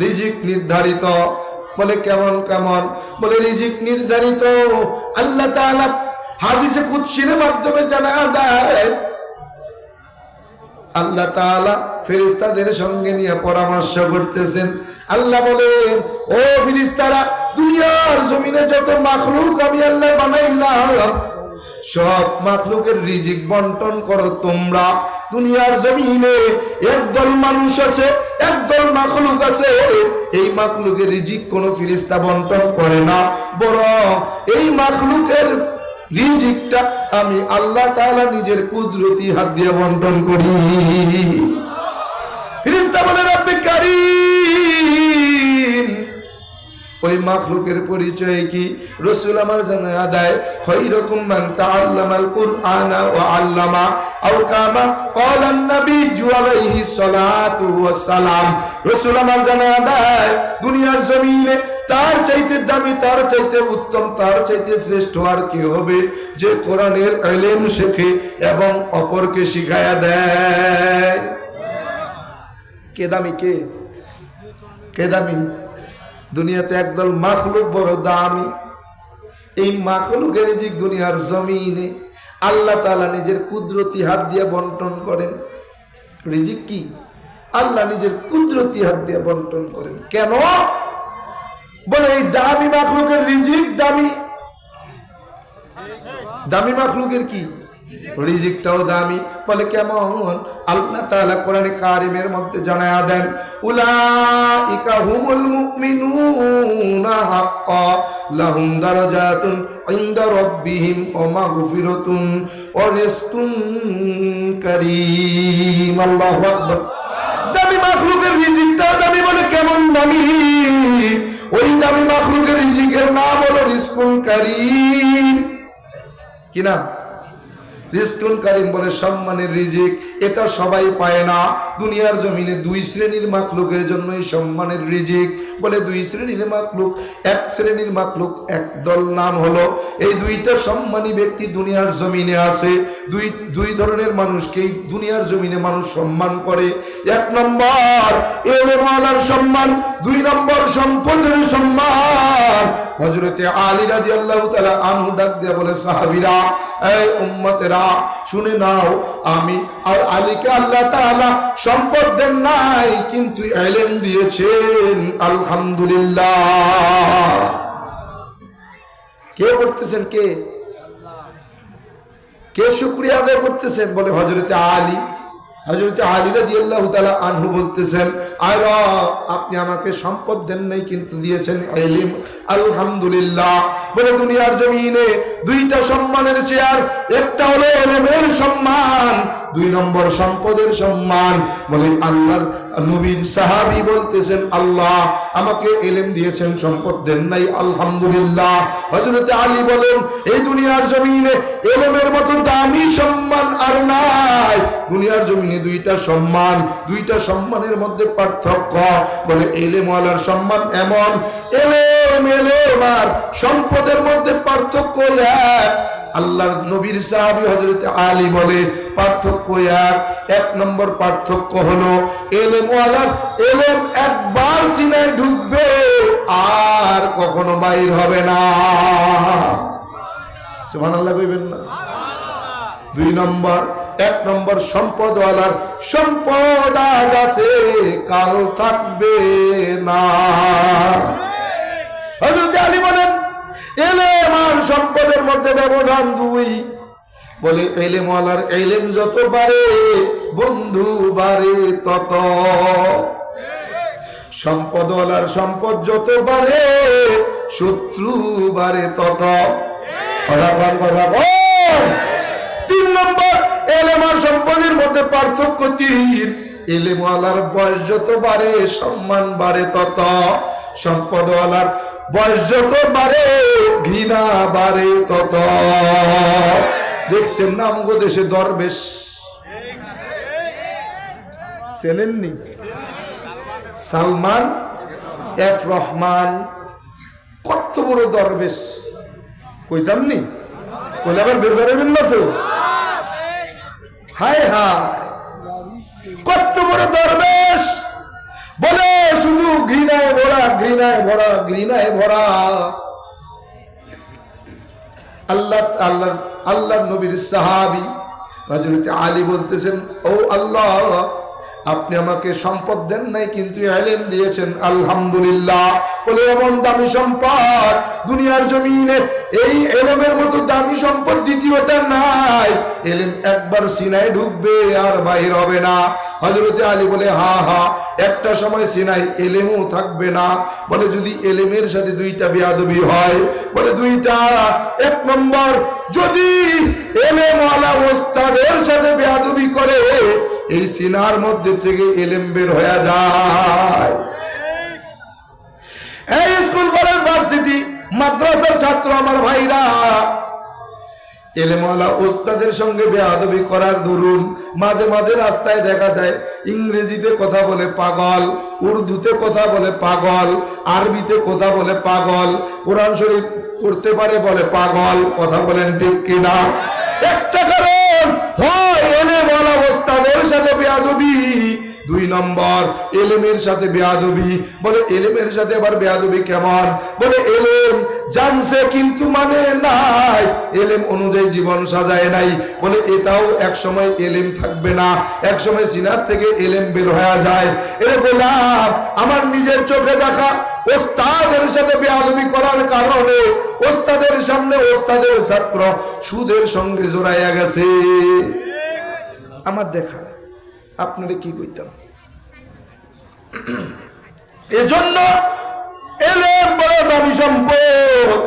রিজিক নির্ধারিত। বলে কেমন কেমন? বলে রিজিক নির্ধারিত আল্লাহ তাআলা হাদিসে কুদসির মাধ্যমে জানা দেয়। আল্লাহ তাআলা ফেরেশতাদের সঙ্গে নিয়ে পরামর্শ করতেছেন। আল্লাহ বলেন, ও ফেরেশতারা, দুনিয়ার জমিনে যত মাখলুক আমি আল্লাহ বানাইলাম, সব মাখলুকের রিজিক বন্টন করো তোমরা। দুনিয়ার জমিনে একদল মানুষ আছে, একদল মাখলুক আছে, এই মাখলুকের রিজিক কোনো ফেরেশতা বন্টন করে না, বরং এই মাখলুকের রিজিকটা আমি আল্লাহ তাআলা নিজের কুদরতি হাত দিয়ে বন্টন করি। ফেরেশতা বলে রব্বে কারীম, ওই মাখলুকের পরিচয় কি? রাসূল আমার জানায়া দেয়, খায়রুকুম মান তাআল্লামাল কুরআনা ওয়া আল্লামা আও কামা ক্বালান নবিয়্যু আলাইহিস সালাতু ওয়াস সালাম। রাসূল আমার জানায়া দেয়, দুনিয়ার জমিনে তার চাইতে দামি, তার চাইতে উত্তম, তার চাইতে শ্রেষ্ঠ আর কি হবে যে কোরআনের ইলম শেখে এবং অপরকে শিখায়া দেয়। কে দামি? কে দামি? দুনিয়াতে একদল মাখলুক বড় দামি। এই মাখলুকের রিজিক দুনিয়ার জমিনে আল্লাহ তাআলা নিজের কুদরতি হাত দিয়ে বন্টন করেন। রিজিক কি? আল্লাহ নিজের কুদরতি হাত দিয়ে বন্টন করেন। কেন? বলে এই দামি মাখলুকের রিজিক দামি। দামি মাখলুকের কি? রিজিকটাও দামি। বলে কেমন? আল্লাহ তাআলা কোরআনে কারিমের মধ্যে জানায়া দেন, উলাইকা হুমুল মুমিনুনা হাক্কা লাহুম দারাজাতুন ইনদা রাব্বিহিম ওয়া মাগফিরাতুন ওয়া রিজকুন কারীম। আল্লাহু আকবার। দামি মাখলুকের রিজিকটাও দামি। বলে কেমন দামি? ওই দামি মাখলুকের রিজিকের নাম হলো রিজকুন কারীম। কি নাম? রিজকুন কারীম। বলে সম্মানের রিজিক। এটা সবাই পায় না। দুনিয়ার জমিনে দুই শ্রেণীর মাখলুকের জন্যই সম্মানের রিজিক। বলে দুই শ্রেণীর মাখলুক। এক শ্রেণীর মাখলুক একদল, নাম হলো, এই দুইটা সম্মানী ব্যক্তি দুনিয়ার জমিনে আছে। দুই ধরনের মানুষকেই দুনিয়ার জমিনে মানুষ সম্মান করে। এক নম্বর ইলমওয়ালার সম্মান, দুই নম্বর সম্পদের সম্মান। হযরতে আলী রাদিয়াল্লাহু তাআলা আনহু ডাক দিয়া বলে, সাহাবীরা, এই উম্মতেরা শুনে নাও, আমি আর আলীকে আল্লাহ তাআলা সম্পদ দেন নাই, কিন্তু ইলম দিয়েছেন। আলহামদুলিল্লাহ। কে করতেছেন? কে শুকরিয়া আদায় করতেছেন? বলে হযরতে আলী। হযরতে আলী রাদিয়াল্লাহু তাআলা আনহু বলতেছেন, আর আপনি আমাকে সম্পদ দেন নাই, কিন্তু দিয়েছেন ইলম। আলহামদুলিল্লাহ। বলে দুনিয়ার জমিনে দুইটা সম্মানের চেয়ার, একটা হলো ইলমের সম্মান, দুই নম্বর সম্পদের সম্মান। বলে আল্লাহর নবীর সাহাবী বলতেছেন, আল্লাহ আমাকে ইলম দিয়েছেন, সম্পদ দেন নাই, আলহামদুলিল্লাহ। হযরতে আলী বলেন, এই দুনিয়ার জমিনে ইলমের মতো দামি সম্মান আর নাই। দুনিয়ার জমিনে দুইটা সম্মান, দুইটা সম্মানের মধ্যে পার্থক্য। বলে ইলমওয়ালার সম্মান এমন, ইলম আর সম্পদের মধ্যে পার্থক্য এক। আল্লাহর নবীর সাহাবী হযরতে আলী বলে, পার্থক্য এক নম্বর পার্থক্য হলো ইলমওয়ালার ইলম একবার সিনায় ঢুকবে আর কখনো বাইর হবে না। সুবহানাল্লাহ কইবেন না? দুই নম্বর, এক নম্বর সম্পদওয়ালার সম্পদ আজ আছে, কাল থাকবে না। হযরত আলী বলেন, ইলম আর সম্পদের মধ্যে ব্যবধান দুই। বলে ইলমওয়ালার ইলম যত বাড়ে, বন্ধু বাড়ে তত। সম্পদওয়ালার সম্পদ যত বাড়ে, শত্রু বাড়ে তত। তিন নম্বর, ইলম আর সম্পদের মধ্যে পার্থক্য তিন। ইলমওয়ালার বয়স যত বাড়ে, সম্মান বাড়ে তত। সম্পদওয়ালার বয়স যত বাড়ে, ঘৃণা বাড়ে তত। দেখছেন না আমগো দেশে দরবেশ? চেনেননি? সালমান এফ রহমান কত বড় দরবেশ, কইতাম নি? কইলে আবার বেজার হইবেন না তো? হায় হায়, কত বড় দরবেশ! বলে শুধু ঘৃণায় ভরা, ঘৃণায় ভরা, ঘৃণায় ভরা। আল্লাহর নবীর সাহাবী হযরত আলী বলতেছেন, ও আল্লাহ, আপনি আমাকে সম্পদ দেন নাই কিন্তু ইলম দিয়েছেন, আলহামদুলিল্লাহ। বলে এমন দামি সম্পদ দুনিয়ার জমিনে এই ইলমের মতো দামি সম্পদ দ্বিতীয়টা নাই। ইলম একবার সিনায় ঢুকবে আর বাহির হবে না। হযরত আলী বলে হা একটা সময় সিনায় ইলমও থাকবে না। বলে যদি ইলমের সাথে দুইটা বেয়াদবি হয়, বলে দুইটা, এক নম্বর যদি ইলমওয়ালা ওস্তাদের সাথে বেয়াদবি করে এই সিনার মধ্যে থেকে ইলম বের হয়ে যায়। এই স্কুল কলেজ ভার্সিটি মাদ্রাসার ছাত্র আমার ভাইরা, ইলমওয়ালা ওস্তাদের সঙ্গে বেয়াদবি করার দরুন মাঝে মাঝে রাস্তায় দেখা যায় ইংরেজিতে কথা বলে পাগল, উর্দুতে কথা বলে পাগল, আরবিতে কথা বলে পাগল, কোরআন শরীফ পড়তে পারে বলে পাগল। কথা বলেন ঠিক কিনা? একটা কারণ হয় ইলমওয়ালা ওস্তাদের সাথে বেয়াদবি, দুই নম্বর ইলমের সাথে বেয়াদবি। বলে ইলমের সাথে আবার বেয়াদবি কেমন? বলে ইলম জানছে কিন্তু মানে নাই, ইলম অনুযায়ী জীবন সাজায় নাই। বলে এটাও এক সময় ইলম থাকবে না, এক সময় সিনার থেকে ইলম বের হয়ে যায়। এর গোলাম আমার নিজের চোখে দেখা ওস্তাদের সাথে বেয়াদবি করার কারণে ওস্তাদের সামনে ওস্তাদের ছাত্র সুদের সঙ্গে জড়াইয়া গেছে। আমার দেখা, আপনারা কি কইতাম? এজন্য ইলম বড় দামি সম্পদ।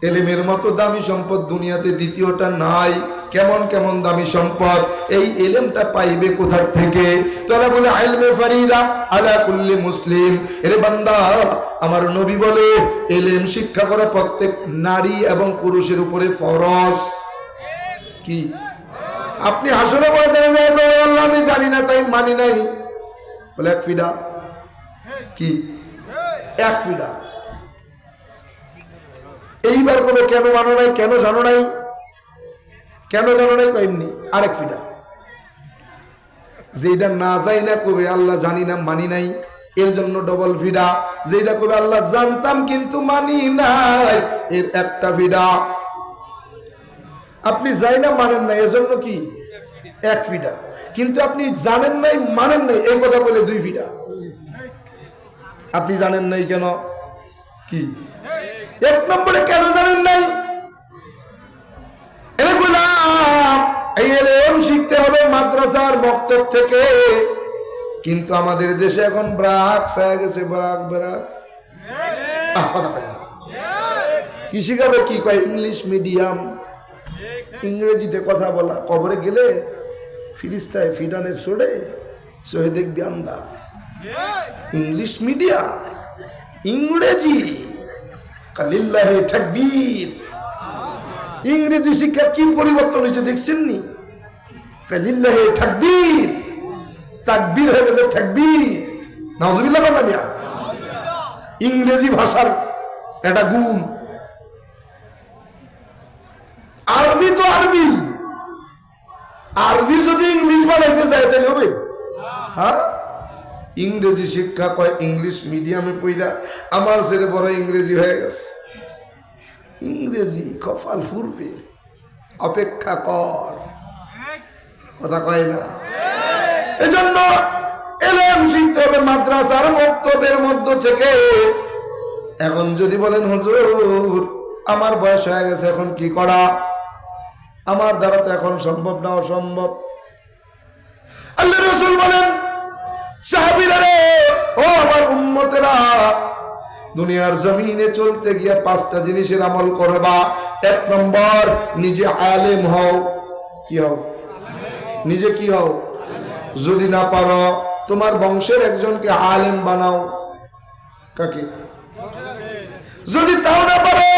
ইলমের মতো দামি সম্পদ দুনিয়াতে দ্বিতীয়টা নাই। কেমন কেমন দামি সম্পদ? এই ইলমটা পাইবে কোথা থেকে? তাহলে বলে ইলমে ফরিদা আলা কুল্লি মুসলিম। এরে বান্দা, আমার নবী বলে ইলম শিক্ষা করা প্রত্যেক নারী এবং পুরুষের উপরে ফরজ। কি আপনি হাসরে ময়দানে যায় বললেন আমি জানি না তাই মানি নাই, বলে এক ফিডা। কি এক ফিডা? এইবার কবে কেন মানো নাই, কেন জানো নাই, কেন জানো নাই, এমনি আরেক ফিডা। যেটা না যাই না কবে আল্লাহ জানি না মানি নাই, এর জন্য ডবল ফিডা। যেটা কবে আল্লাহ জানতাম কিন্তু মানি নাই, এর একটা ফিডা। আপনি যাই না মানেন নাই এজন্য কি এক ফিডা, কিন্তু আপনি জানেন নাই মানেন নাই এই কথা বলে দুই ফিডা। আপনি জানেন নাই কেন? কি এক নম্বরে কেন জানেন নাই? এই ইলম শিখতে হবে মাদ্রাসার মক্তব থেকে, কিন্তু আমাদের দেশে এখন ব্রাক ছায়া গেছে, ব্রাক ব্রাক কথা কয় না। কি শিখাবে? কি কয়? ইংলিশ মিডিয়াম, ইংরেজিতে কথা বলা। কবরে গেলে ফিরিস্তায় ফিডানের ছোড়ে শহীদ জ্ঞানদার। ইংলিশ মিডিয়াম, ইংরেজি, কালিল্লাহে তাকবীর। ইংরেজি শিক্ষার কি পরিবর্তন হয়েছে দেখছেন নি? কালিল্লাহে তাকবীর, তাকবীর হয়ে গেছে তাকবীর। নাউজুবিল্লাহ বলেন না। ইংরেজি ভাষার একটা গুণ। আরবি তো আরবি, আরবি যদি ইংলিশ বানাইতে চায় তাহলে হবে? হ্যাঁ, ইংরেজি শিক্ষা কয় ইংলিশ মিডিয়ামে পড়া আমার ছেলে বড় ইংরেজি হয়ে গেছে। ইংরেজি কপাল ফুরবে, অপেক্ষা কর। কথা কয় না? এজন্য ইলম শিখতে হবে মাদ্রাসার মক্তবের মধ্য থেকে। এখন যদি বলেন হুজুর আমার বয়স হয়ে গেছে, এখন কি করা? আমার দ্বারা তো এখন সম্ভব না, অসম্ভব। আল্লাহর রাসূল বলেন সাহাবীরা রে, ও আমার উম্মতেরা, দুনিয়ার জমিনে চলতে গিয়ে পাঁচটা জিনিসের আমল করবা। এক নম্বর, নিজে আলেম হও। কি হও? নিজে কি হও? যদি না পারো তোমার বংশের একজনকে আলেম বানাও। কাকে? যদি তাও না পারো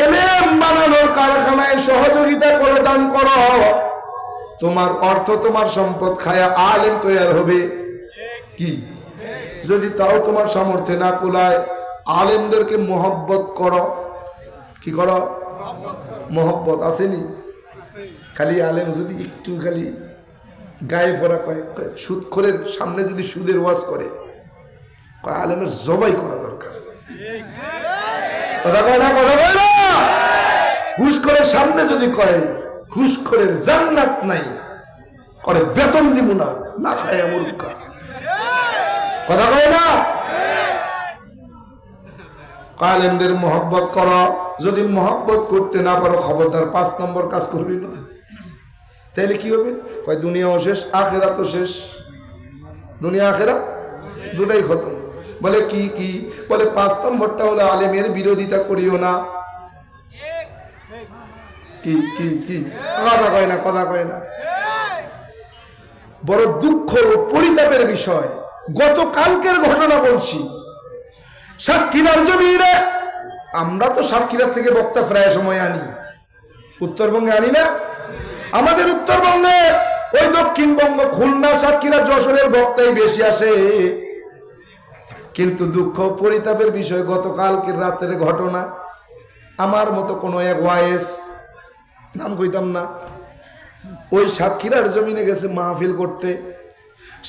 ইলম বানানোর কারখানায় সহযোগিতা করে দান করো। তোমার অর্থ তোমার সম্পদ খায়া আলেম তৈরি হবে। কি? যদি তাও তোমার সামর্থ্যে না কুলায় আলেমদেরকে মোহব্বত করো। কি করো? মোহব্বত আসেনি? খালি আলেম যদি একটু খালি গায়ে ভরা কয়, সুদখোরের সামনে যদি সুদের ওয়াজ করে, আলেমের জবাই করা দরকার। কথা কয় না? কথা কয় না? ঘুষখোরের সামনে যদি কয় ঘুষখোরের জান্নাত নাই, করে বেতন দিব না, না খায় মুরুক্কা। কথা কয় না? আলেমদের মহব্বত করো, যদি মহব্বত করতে না পারো খবরদার 5 নম্বর কাজ করবি না। তাইলে কি হবে? কয় দুনিয়াও শেষ, আখেরাতও শেষ। দুনিয়া আখেরাত দুটাই খতম। বলে কি কি? বলে 5 নম্বরটা হলো আলেমের বিরোধিতা করিও না। কি কি কি? কথা কয় না, কথা কয় না। বড় দুঃখ ও পরিতাপের বিষয়, গতকালকের ঘটনা বলছি। সাতক্ষীরার জমিনে, আমরা তো সাতক্ষীরা থেকে বক্তা প্রায় সময় আনি, উত্তরবঙ্গে আনি না। আমাদের উত্তরবঙ্গে ওই দক্ষিণবঙ্গ, খুলনা, সাতক্ষীরা, যশোরের বক্তাই বেশি আসে। কিন্তু দুঃখ পরিতাপের বিষয়, গতকালকের রাতের ঘটনা, আমার মতো কোনো এক ওয়াইস, নাম কইতাম না, ওই সাতক্ষীরার জমিনে গেছে মাহফিল করতে।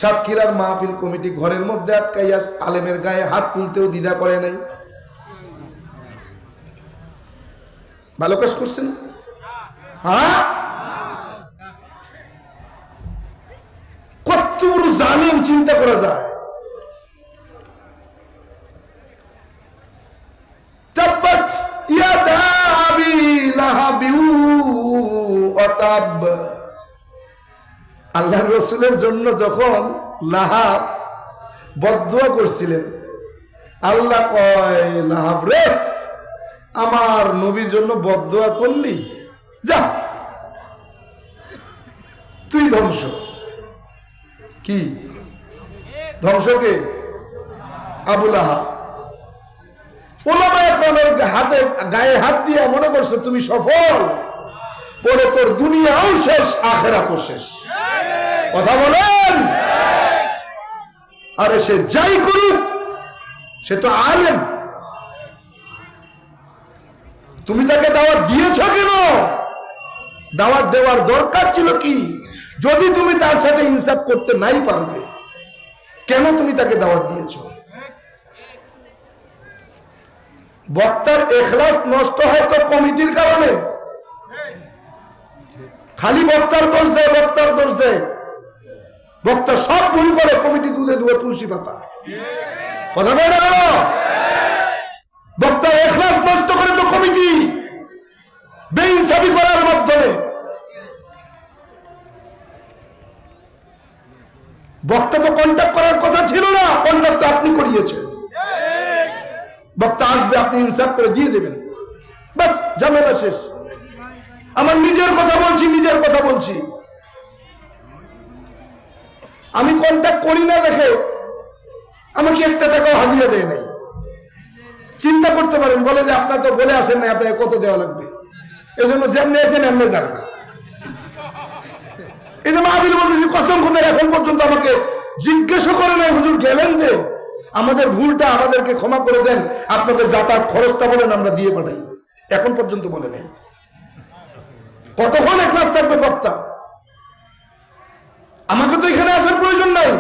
সাতক্ষীরার মাহফিল কমিটি ঘরের মধ্যে আটকাইয়া আলেমের গায়ে হাত তুলতেও দ্বিধা করে নাই। ভালো কাজ করছে না? হ্যাঁ, কত বড় জালিম চিন্তা করা যায়। তাব্বাত ইয়াদা আবি লাহাবিউ ওয়া তাব। আল্লাহর রাসূলের জন্য যখন লাহাব বদদুয়া করছিলেন, আল্লাহ কয় লাহাব রে, আমার নবীর জন্য বদদুয়া করলি, যা তুই ধ্বংস। কি ধ্বংসকে? আবু লাহাব। ওলামায়ে কেরামের হাতে গায়ে হাত দিয়ে মনে করছো তুমি সফল, পরে তোর দুনিয়াও শেষ, আখিরাতও শেষ। কথা বলেন? আরে সে যাই করুক, সে তো আলেম। তুমি তাকে দাওয়াত দিয়েছ কেন? দাওয়াত দেওয়ার দরকার ছিল কি? যদি তুমি তার সাথে ইনসাফ করতে নাই পারবে, কেন তুমি তাকে দাওয়াত দিয়েছ? বক্তার ইখলাস নষ্ট হয় তো কমিটির কারণে। খালি বক্তার দোষ দেয়, বক্তার দোষ দেয়। বক্তা সব ভুল করে, কমিটি দুধে দুধে তুলসী পাতা। কথা বলে না কেন? বক্তার ইখলাস নষ্ট করে তো কমিটি, বেইনসাফি করার মাধ্যমে। বক্তা তো কন্ট্যাক্ট করার কথা ছিল না, কন্ট্যাক্ট তো আপনি করিয়েছেন। বক্তা আসবে, আপনি ইনসাফ করে দিয়ে দেবেন, বাস ঝামেলা শেষ। আমার নিজের কথা বলছি, নিজের কথা বলছি। আমি কন্ট্যাক্ট করি না দেখে আমাকে 1 টাকাও হাদিয়া দেয় নাই। চিন্তা করতে পারেন, বলে যে আপনার তো বলে আসেন না, আপনাকে কত দেওয়া লাগবে, এই জন্য যেমনি আছেন এমনি যান না। এই যে মাহফিল বলতেছি, কসম খোদার এখন পর্যন্ত আমাকে জিজ্ঞেস করে নাই, হুজুর গেলেন যে, আমাদের ভুলটা আমাদেরকে ক্ষমা করে দেন, আপনাদের যাতায়াত খরচটা বলেন আমরা দিয়ে পাঠাই, এখন পর্যন্ত বলে নাই। কতক্ষণ ইখলাস থাকবে বক্তা? আমাকে তো এখানে আসার প্রয়োজন নাই।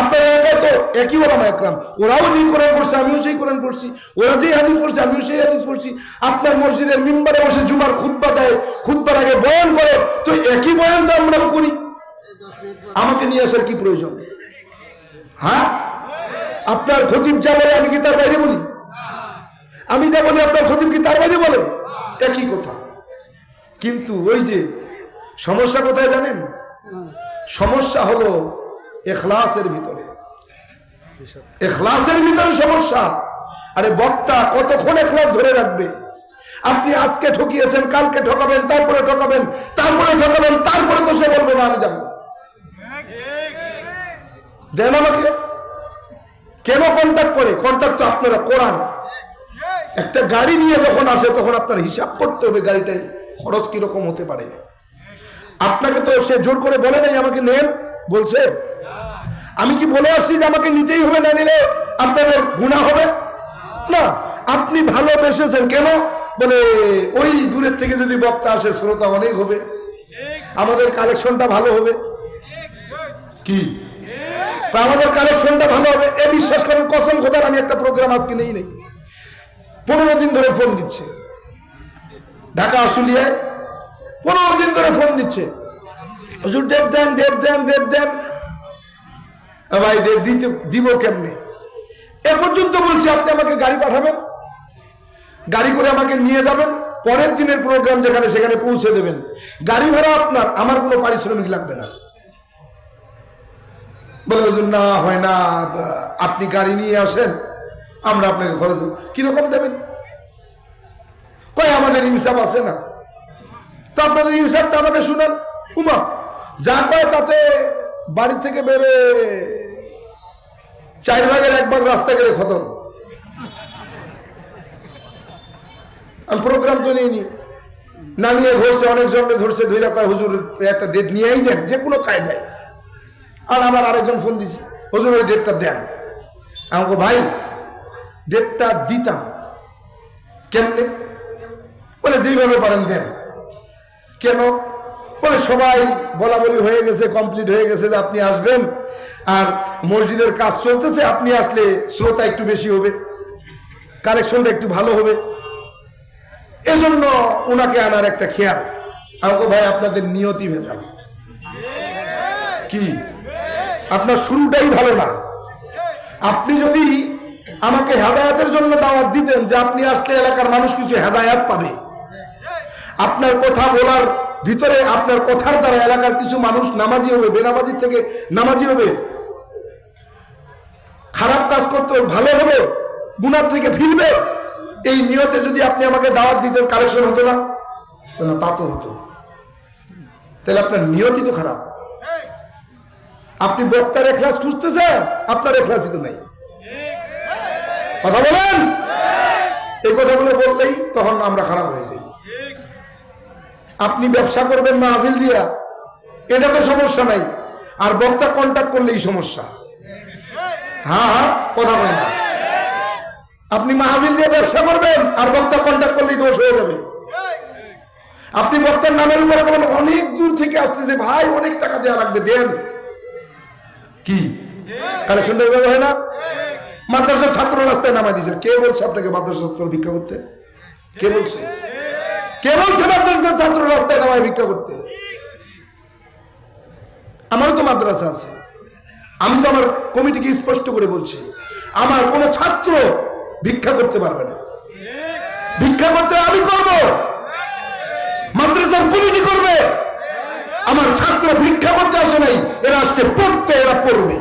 আপনারা একা তো একই ওলামায়ে কেরাম, ওরাও যেই কোরআন পড়ছে আমিও সেই কোরআন পড়ছি, ওরা যেই হাদিস পড়ছে আমিও সেই হাদিস পড়ছি। আপনার মসজিদের মিম্বারে বসে জুমার খুতবা দেয়, খুতবার আগে বয়ান করে, তো একই বয়ান তো আমরাও করি। আমাকে নিয়ে আসার কি প্রয়োজন? হ্যাঁ, আপনার খতিব যা বলে আমি কি তার বাইরে বলি? আমি যা বলি আপনার খতিব কি তার বাইরে বলে? একই কথা। কিন্তু ওই যে সমস্যা কোথায় জানেন? সমস্যা হলো ইখলাসের ভিতরে। ইখলাসের ভিতরে সমস্যা। আরে বক্তা কতক্ষণ ইখলাস ধরে রাখবে? আপনি আজকে ঠকিয়েছেন, কালকে ঠকাবেন, তারপরে ঠকাবেন, তারপরে ঠকাবেন, তারপরে তো সে বলবে না আমি যাব না। দেন আমাকে কেন কন্ট্যাক্ট করে? কন্ট্যাক্ট তো আপনারা কোরআন। একটা গাড়ি নিয়ে যখন আসে তখন আপনার হিসাব করতে হবে গাড়িটায় খরচ কিরকম হতে পারে। আপনাকে তো সে জোর করে বলে নাই আমাকে নেন, বলছে? আমি কি বলে আসছি যে আমাকে নিতেই হবে, না নিলে আপনাদের গুনাহ হবে? না, আপনি ভালোবেসেছেন কেন? বলে ওই দূরের থেকে যদি বক্তা আসে শ্রোতা অনেক হবে, আমাদের কালেকশনটা ভালো হবে। কি আমাদের কালেকশনটা ভালো হবে এ বিশ্বাস করেন, কসম খোদার আমি একটা প্রোগ্রাম আজকে নেই 15 দিন ধরে ফোন দিচ্ছে, ঢাকা আশুলিয়ায় 15 দিন ধরে ফোন দিচ্ছে, হুজুর ডেট দেন, ডেট দেন, ডেট দেন। ভাই দিতে দিব কেমনে? এ পর্যন্ত বলছি আপনি আমাকে গাড়ি পাঠাবেন, গাড়ি করে আমাকে নিয়ে যাবেন, পরের দিনের প্রোগ্রাম যেখানে সেখানে পৌঁছে দেবেন, গাড়ি ভাড়া আপনার, আমার কোনো পারিশ্রমিক লাগবে না। বলে হুজুর না হয় না, আপনি গাড়ি নিয়ে আসেন, আমরা আপনাকে খরচ দেব। কিরকম দেবেন? কয় আমাদের ইনসাফ আছে না। তো আপনাদের ইনসাফটা আমাকে শুনেন। উমা যা কয় তাতে বাড়ি থেকে বেরোয় 4 ভাগের 1 ভাগ রাস্তা গেলে খতম। আমি প্রোগ্রাম তো নিইনি, না নিয়ে ধরছে, অনেকজনকে ধরছে, ধৈরা কয় হুজুর একটা ডেট নিয়েই দেন যে কোনো কায়দায়। আর আমার আরেকজন ফোন দিছে, হুজুর ওই ডেটটা দেন। আমাকে ভাই ডেটটা দিতাম, কেমনে? বলে যেইভাবে পারেন দেন। কেন? বলে সবাই বলা বলি হয়ে গেছে, কমপ্লিট হয়ে গেছে যে আপনি আসবেন, আর মসজিদের কাজ চলতেছে, আপনি আসলে শ্রোতা একটু বেশি হবে, কালেকশনটা একটু ভালো হবে, এজন্য ওনাকে আনার একটা খেয়াল। আমাকে ভাই আপনাদের নিয়তি ভেজাল। কি আপনার শুরুটাই ভালো না। আপনি যদি আমাকে হেদায়েতের জন্য দাওয়াত দিতেন যে আপনি আসলে এলাকার মানুষ কিছু হেদায়েত পাবে, আপনার কথা বলার ভিতরে, আপনার কথার দ্বারা এলাকার কিছু মানুষ নামাজি হবে, বেনামাজির থেকে নামাজি হবে, খারাপ কাজ করতে ভালো হবে, গুনাহ থেকে ফিরবে, এই নিয়তে যদি আপনি আমাকে দাওয়াত দিতেন, কালেকশন হতো না? তা তো হতো। তাহলে আপনার নিয়তই তো খারাপ। আপনি বক্তার ইখলাস খুঁজতেছেন, আপনার ইখলাসই তো নাই। কথা বলেন। এই কথাগুলো বললেই তখন আমরা খারাপ হয়ে যাই। আপনি ব্যবসা করবেন মাহফিল দিয়া, এটা তো সমস্যা নাই, আর বক্তা কন্ট্যাক্ট করলেই সমস্যা। হ্যাঁ হ্যাঁ, কথা বলেন না। আপনি মাহফিল দিয়ে ব্যবসা করবেন, আর বক্তা কন্ট্যাক্ট করলেই দোষ হয়ে যাবে। আপনি বক্তার নামের উপরে বলেন, অনেক দূর থেকে আসতেছে ভাই, অনেক টাকা দেওয়া লাগবে, দেন। কি কালেকশনটা এভাবে হয় না? মাদ্রাসার ছাত্র রাস্তায় নামাই দিয়েছেন। কে বলছে আপনাকে মাদ্রাসার ছাত্র ভিক্ষা করতে? কে বলছে? কে বলছে মাদ্রাসার ছাত্র রাস্তায় নামাই ভিক্ষা করতে? আমারও তো মাদ্রাসা আছে, আমি তো আমার কমিটিকে স্পষ্ট করে বলছি, আমার কোনো ছাত্র ভিক্ষা করতে পারবে না। ভিক্ষা করতে আমি করব, মাদ্রাসার কমিটি করবে। আমার ছাত্র ভিক্ষা করতে আসে নাই, এরা আসছে পড়তে, এরা পড়বে।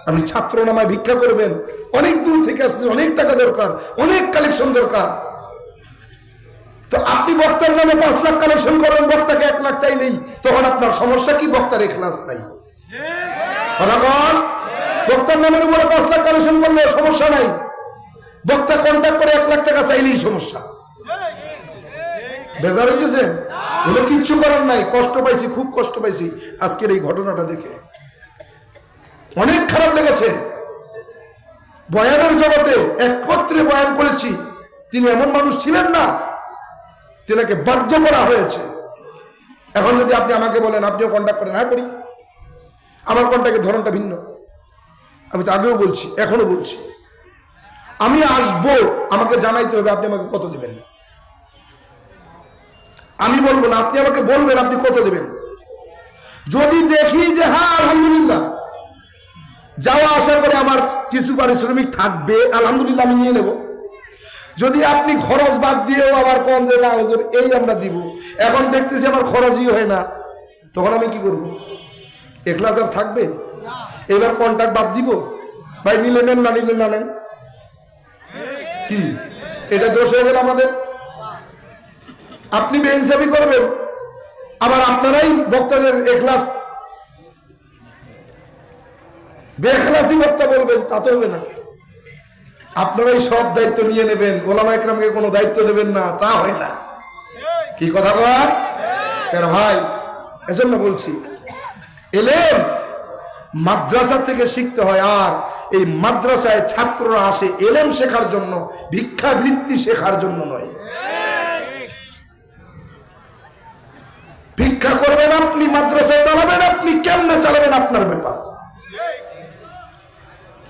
আপনি ছাত্র নামায় ভিক্ষা করবেন, অনেক দূর থেকে আসছে, অনেক টাকা দরকার, অনেক কালেকশন দরকার। তো আপনি বক্তার নামে 5 লাখ কালেকশন করেন, বক্তাকে 1 লাখ চাইলেই, তখন আপনার সমস্যা কি? বক্তার ইখলাস নাই। বক্তার নামের উপরে 5 লাখ কালেকশন করলে সমস্যা নাই, বক্তা কন্ট্যাক্ট করে 1 লাখ টাকা চাইলেই সমস্যা। বেজার হয়ে গেছে, বলে কিচ্ছু করার নাই। কষ্ট পাইছি, খুব কষ্ট পাইছি আজকের এই ঘটনাটা দেখে, অনেক খারাপ লেগেছে। বয়ানের জগতে একত্রে বয়ান করেছি, তিনি এমন মানুষ ছিলেন না, তিনাকে বাধ্য করা হয়েছে। এখন যদি আপনি আমাকে বলেন আপনিও কন্ট্যাক্ট করেন, হ্যাঁ করি, আমার কন্ট্যাক্টের ধরনটা ভিন্ন। আমি তো আগেও বলছি, এখনো বলছি, আমি আসবো, আমাকে জানাইতে হবে আপনি আমাকে কত দেবেন। আমি বলবো না, আপনি আমাকে বলবেন আপনি কত দেবেন। যদি দেখি যে হ্যাঁ আলহামদুলিল্লাহ যাওয়া আসা করে আমার কিছু পারিশ্রমিক থাকবে, আলহামদুলিল্লাহ আমি নিয়ে নেব। যদি আপনি খরচ বাদ দিয়েও আবার কম যে না হুজুর এই আমরা দিব, এখন দেখতেছি আমার খরচই হয় না, তখন আমি কি করব? ইখলাস আর থাকবে? এবার কন্ট্যাক্ট বাদ দিব, ভাই নিলে নেন, না নিলে না নেন। কি এটা দোষ হয়ে গেল আমাদের? আপনি বেইনসাফি করবেন, আবার আপনারাই বক্তাদের ইখলাস বেখলাসি বক্তা বলবেন, তা তো হবে না। আপনারাই সব দায়িত্ব নিয়ে নেবেন, ওলামা ইকরামকে কোনো দায়িত্ব দেবেন না, তা হয় না। কি কথা বল কেন ভাই? এজন্য বলছি, এলেম মাদ্রাসা থেকে শিখতে হয়, আর এই মাদ্রাসায় ছাত্ররা আসে এলেম শেখার জন্য, ভিক্ষাবৃত্তি শেখার জন্য নয়। ভিক্ষা করবেন আপনি, মাদ্রাসা চালাবেন আপনি, কেমনে চালাবেন আপনার ব্যাপার।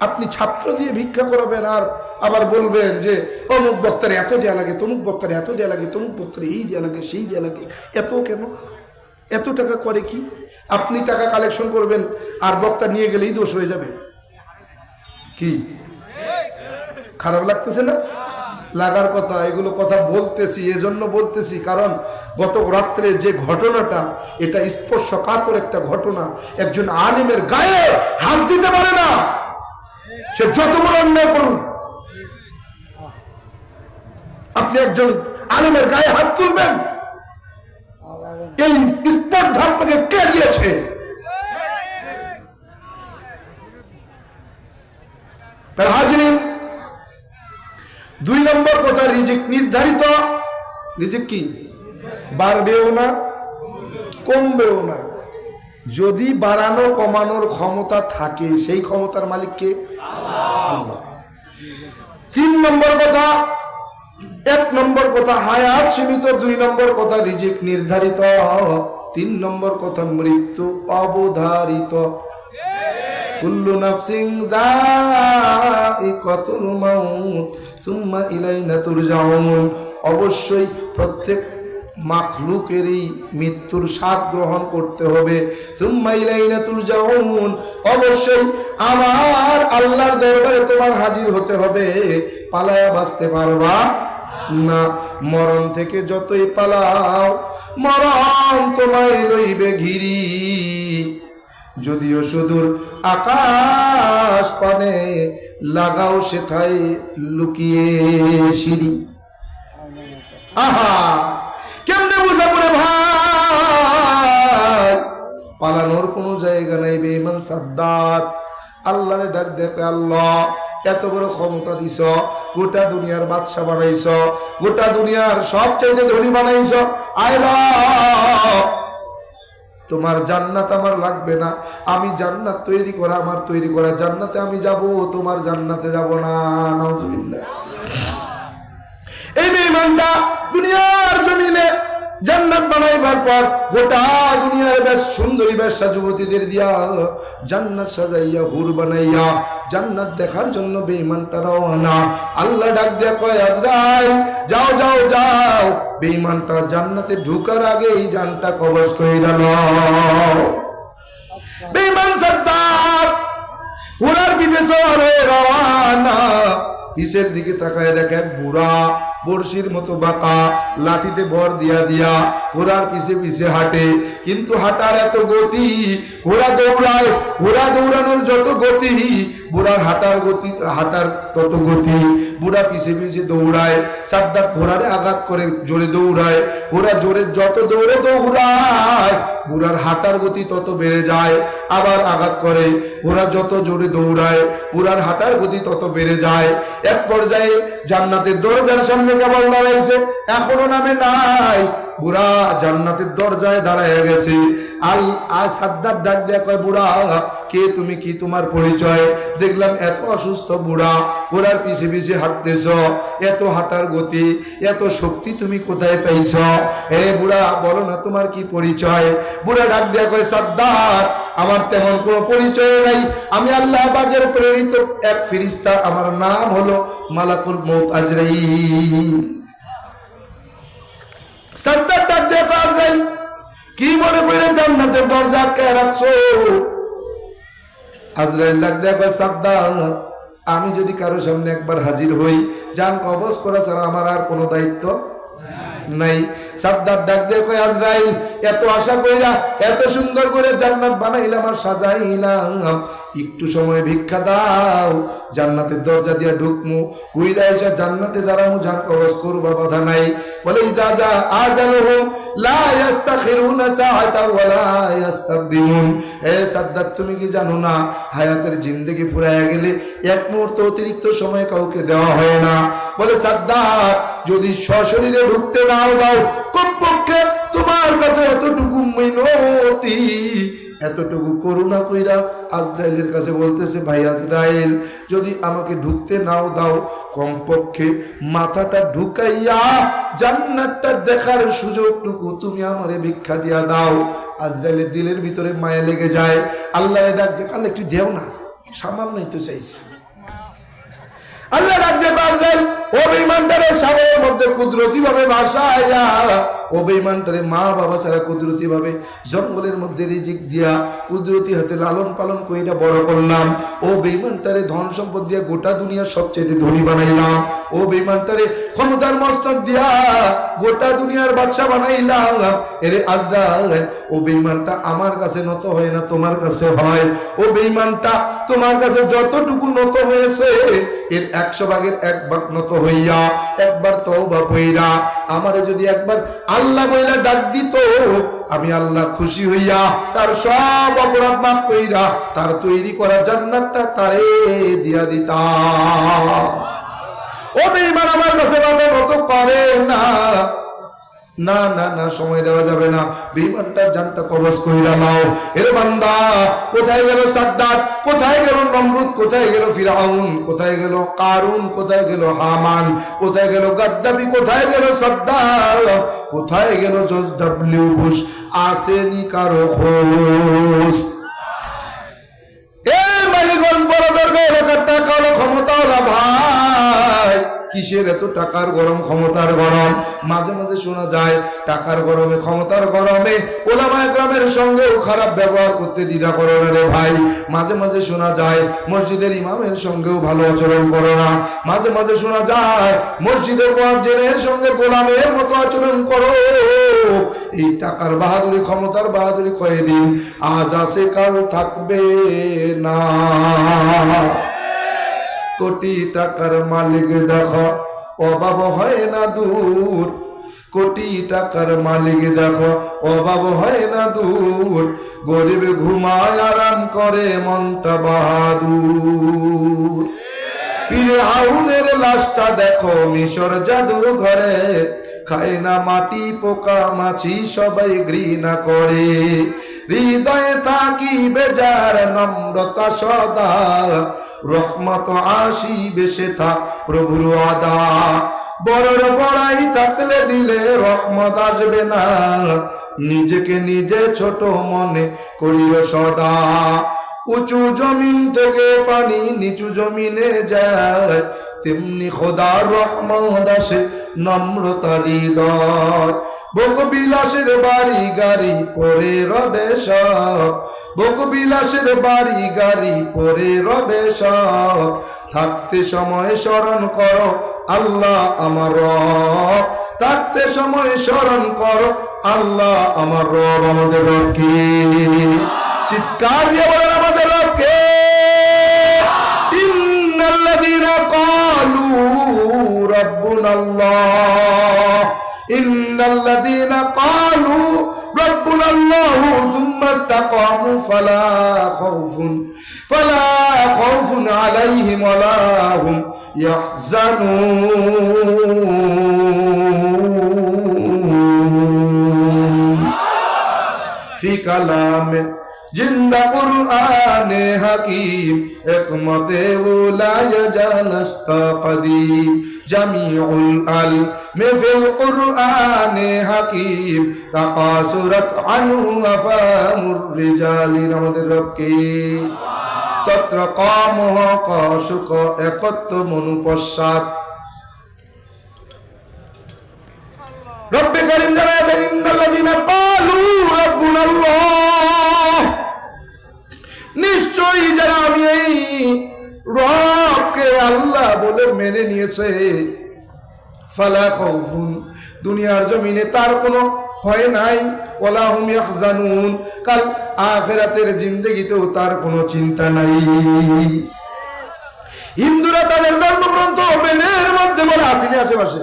আপনি ছাত্র দিয়ে ভিক্ষা করাবেন, আর আবার বলবেন যে অমুক বক্তারে এত দেওয়া লাগে, তমুক বক্তারে এত দেওয়া লাগে, তমুক বক্তারে এই দেওয়া লাগে, সেই দেওয়া লাগে, এত কেন? এত টাকা করে কি? আপনি টাকা কালেকশন করবেন আর বক্তা নিয়ে গেলেই দোষ হয়ে যাবে। কি খারাপ লাগতেছে না? লাগার কথা। এগুলো কথা বলতেছি এজন্য বলতেছি, কারণ গত রাত্রে যে ঘটনাটা, এটা স্পর্শকাতর একটা ঘটনা। একজন আলেমের গায়ে হাত দিতে পারে না, সে যত বড় অন্যায় করুন। আপনি একজন আলেমের গায়ে হাত তুলবেন, এই স্পর্ধা আপনাকে কে দিয়েছে? হাজিরিন, 2 নম্বর কথা, রিজিক নির্ধারিত। রিজিক কি? বাড়বেও না, কমবেও না। যদি বাড়ানো কমানোর ক্ষমতা থাকে, সেই ক্ষমতার মালিক কে? আল্লাহ। 3 নম্বর কথা, 1 নম্বর কথা হায়াত সীমিত, 2 নম্বর কথা রিজিক নির্ধারিত, 3 নম্বর কথা মৃত্যু অবধারিত। কুল্লু নাফসিন যায়িকাতুল মাউত সুম্মা ইলাইনা তুরজাউন। অবশ্যই প্রত্যেক মাখলুকেরই মৃত্যুর স্বাদ গ্রহণ করতে হবে। সুম্মা ইলাইনা তুরজাউন, অবশ্যই আমার আল্লাহর দরবারে তোমার হাজির হতে হবে। পালায়া বাঁচতে পারবা না। মরণ থেকে যতই পালাও, মরণ তোমায় লইবে ঘিরি। যদিও সুদূর আকাশ পানে, লাগাও সেথায় লুকিয়ে সিঁড়ি। আহা, কেমনে বুঝাবো রে ভাই? পালানোর কোনো জায়গা নাই। বেঈমান সাদ্দাত আল্লাহরে ডাক দেখে, আল্লাহ এত বড় ক্ষমতা দিছ, গোটা দুনিয়ার বাদশা বানাইছ, গোটা দুনিয়ার সবচাইতে ধনী বানাইছ। আয়রা, তোমার জান্নাত আমার লাগবে না। আমি জান্নাত তৈরি করা, আমার তৈরি করা জান্নাতে আমি যাব, তোমার জান্নাতে যাব না। নাউজুবিল্লাহ। এই বেঈমানটা দুনিয়ার জমিনে জান্নাত বানাইবার পর গোটা দুনিয়ার বেশ সুন্দরী বেশ্যা যুবতীদের দিয়া জান্নাত সাজাইয়া হুর বানাইয়া জান্নাত দেখার জন্য বেঈমানটা রওনা। আল্লাহ ডাক দিয়া কয়, আজরাইল যাও যাও যাও, বেঈমানটা জান্নাতে ঢোকার আগেই জানটা কবজ কইরা লও। বেঈমান সাদ্দাত ঘোড়ার পিঠে সওয়ার হয়ে রওনা। পিছের দিকে তাকায় দেখে বুড়া বর্ষির মতো বাঁকা, লাঠিতে ভর দিয়া দিয়া ঘোড়ার পিছে পিছে হাঁটে। কিন্তু হাঁটার এত গতি, ঘোড়া দৌড়ায়, ঘোড়া দৌড়ানোর যত গতি, বুড়ার হাঁটার গতি, হাঁটার তত গতি। বুড়া পিছে পিছে দৌড়ায়, সাদ্দাত ঘোড়ারে আঘাত করে জোরে দৌড়ায়। ঘোড়া জোরে যত দৌড়ে দৌড়ায়, বুড়ার হাঁটার গতি তত বেড়ে যায়। আবার আঘাত করে, ঘোড়া যত জোরে দৌড়ায়, বুড়ার হাঁটার গতি তত বেড়ে যায়। এক পর্যায়ে জান্নাতের দরজার সামনে কেবল দাঁড়াইছে, এখনো নামে নাই। বুড়া জান্নাতের দরজায় দাঁড়ায় গেছে। সাদ্দাত ডাক দেয়া কয়, বুড়া কে তুমি, কি তোমার পরিচয়? দেখলাম এত অসুস্থ বুড়া, ঘোড়ার পিছে পিছে হাঁটতেছ, এত হাঁটার গতি, এত শক্তি তুমি কোথায় পাইছ? হে বুড়া, বলো না তোমার কি পরিচয়? বুড়া ডাক দেয়া কয়, সাদ্দাত আমার তেমন কোনো পরিচয় নাই, আমি আল্লাহ পাকের প্রেরিত এক ফেরেশতা, আমার নাম হলো মালাকুল মউত আজরাইল। সাদ্দাত ডাক দেয়া কয়, আজরাইল কি মনে করে জান্নাতের দরজা আটকায় রাখছো? আজরাইল ডাক দেয়া কয়, সাদ্দাত আমি যদি কারো সামনে একবার হাজির হই, জান কবজ করা ছাড়া আমার আর কোনো দায়িত্ব নাই। সাদ্দাত ডাক দিয়ে কয়, আজরাইল এত আশা কইরা এত সুন্দর করে জান্নাত বানাইলাম আর সাজাইলাম, একটু সময় ভিক্ষা দাও, জান্নাতের দরজা দিয়া ঢুকমু, কইরা এসে জান্নাতে দাঁড়ামু, জান কবজ করবা, বাধা নাই। বলে ইদা যা আজালুহুম লা ইস্তাখিরুনা সাআতা ওয়া লা ইস্তাকদিমুন। হে সাদ্দাত তুমি কি জানো না, হায়াতের জিন্দেগি ফুরায় গেলে এক মুহূর্ত অতিরিক্ত সময় কাউকে দেওয়া হয় না। বলে সাদ্দাত যদি সশরীরে ঢুকতে নাও দাও, কমপক্ষে তোমার কাছে এতটুকু মিনতি, এতটুকু করুণা কইরা আজরাইলের কাছে বলতেছে, ভাই আজরাইল যদি আমাকে ঢুকতে নাও দাও, কমপক্ষে মাথাটা ঢুকাইয়া জান্নাতটা দেখার সুযোগটুকু তুমি আমারে ভিক্ষা দিয়া দাও। আজরাইলের দিলের ভিতরে মায়া লেগে যায়। আল্লাহরে ডাক দিয়ে, আল্লাহ একটু দেও না, সামান্যই তো চাইছি। আল্লাহ ডাক দিয়ে, আজরাইল ও বেঈমানটারে সাগরের মধ্যে কুদরতি ভাবে ভাসাইয়া ও বেঈমানটারে মা বাবা ছাড়া কুদরতি ভাবে জঙ্গলের মধ্যে রিজিক দিয়া কুদরতি হাতে লালন পালন কইরা বড় করলাম। ও বেঈমানটারে ধন সম্পদ দিয়া গোটা দুনিয়ার সবচেয়ে ধনী বানাইলাম। ও বেঈমানটারে ক্ষমতার মস্তক দিয়া গোটা দুনিয়ার বাদশা বানাইলাম। এরে আজরাইল, ও বেঈমানটা আমার কাছে নত হয় না, তোমার কাছে হয়। ও বেঈমানটা তোমার কাছে যতটুকু নত হয়েছে এর 100 ভাগের 1 ভাগ নত হইয়া একবার তওবা কইরা আমারে যদি একবার আল্লাহ বইলা ডাক দিত, আমি আল্লাহ খুশি হইয়া তার সব অপরাধ মাফ কইরা তার তৈরি করা জান্নাতটা তারে দিয়া দিতাম। ও বেঈমান আমার কাছে মাথা নত করে না, না না না, সময় দেওয়া যাবে না। বেঈমানটার জানটা কবজ কইরা নাও। এর বান্দা, কোথায় গেল সাদ্দাত, কোথায় গেল নমরুদ, কোথায় গেল ফিরাউন, কোথায় গেল কারুন, কোথায় গেল হামান, কোথায় গেল গাদ্দাফি, কোথায় গেল সাদ্দাম, কোথায় গেল জর্জ ডব্লিউ বুশ? আসেনি কারো খোঁজ। এই মালিগঞ্জ বড় এলাকার টাকা হলো ক্ষমতাওয়ালা ভাই, কিসের এত টাকার গরম, ক্ষমতার গরম? মাঝে মাঝে শোনা যায় টাকার গরমে, ক্ষমতার গরমে ওলামা একরামের সঙ্গেও খারাপ ব্যবহার করতে দ্বিধা করো না রে ভাই। মাঝে মাঝে শোনা যায় মসজিদের ইমামের সঙ্গেও ভালো আচরণ করো না। মাঝে মাঝে শোনা যায় মসজিদের মুয়াজ্জিনের সঙ্গে গোলামের মতো আচরণ করো। এই টাকার বাহাদুরি, ক্ষমতার বাহাদুরি কয়েকদিন, আজ আছে কাল থাকবে না। কোটি টাকার মালিক দেখো অভাব হয় না দূর, কোটি টাকার মালিক দেখো অভাব হয় না দূর, গরিব ঘুমায় আরাম করে মনটা বাহাদুর। ফিরআউনের লাশটা দেখো মিশর জাদু ঘরে, খায় না মাটি পোকা মাছি সবাই ঘৃণা করে। হৃদয়ে থাকি বেজার নম্রতা সদা, রহমত আসিবে সেথা প্রভুর আদা। বড়র বড়াই থাকলে দিলে রহমত আসবে না, নিজেকে নিজে ছোট মনে করিও সদা। উঁচু জমিন থেকে পানি নিচু জমিনে যায়, তেমনি খোদার রহমত আসে নম্রতার হৃদয়। ভোগবিলাসের বাড়ি গাড়ি পরে রবে সব, ভোগবিলাসের বাড়ি গাড়ি পরে রবে সব, থাকতে সময় স্মরণ করো আল্লাহ আমার রব, থাকতে সময় স্মরণ করো আল্লাহ আমার রব। আমাদের রব কি? চিৎকার দিয়ে বলেন আমাদের রব কে? ইন্নাল্লাযীনা ক্বালু রাব্বুনাল্লাহ, ইন্নাল্লাযীনা ক্বালু রাব্বুনাল্লাহু সুম্মা ইসতাকামু ফালা খাউফুন আলাইহিম ওয়ালা হুম ইয়াহজানুন। ফি কালামে জিন্দা কুরআনে হাকিম, হিকমতে উলায় জালস্তা কদিম, জামিউল আলম ফিল কুরআনে হাকিম, তাকাসুরাত আনহু আফামুর রিজালিন। আমাদের রব কে? তত্র কামহ কাশুক একত্ব মনুপশ্চাৎ। রব্বে কারীম জানায় দেন ইন্নাল্লাযীনা ক্বালু রাব্বুনাল্লাহ, নিশ্চয়ই যারা আমি এই রবকে আল্লাহ বলে মেনে নিয়েছে, ফালা খাউফুন, দুনিয়ার জমিনে তার কোনো ভয় নাই, ওয়ালা হুম ইয়াহজানুন, কাল আখিরাতের জিন্দেগিতেও তার কোনো চিন্তা নাই। হিন্দুরা তাদের ধর্মগ্রন্থ বেদের মধ্যে বলে আসেনি আশেপাশে,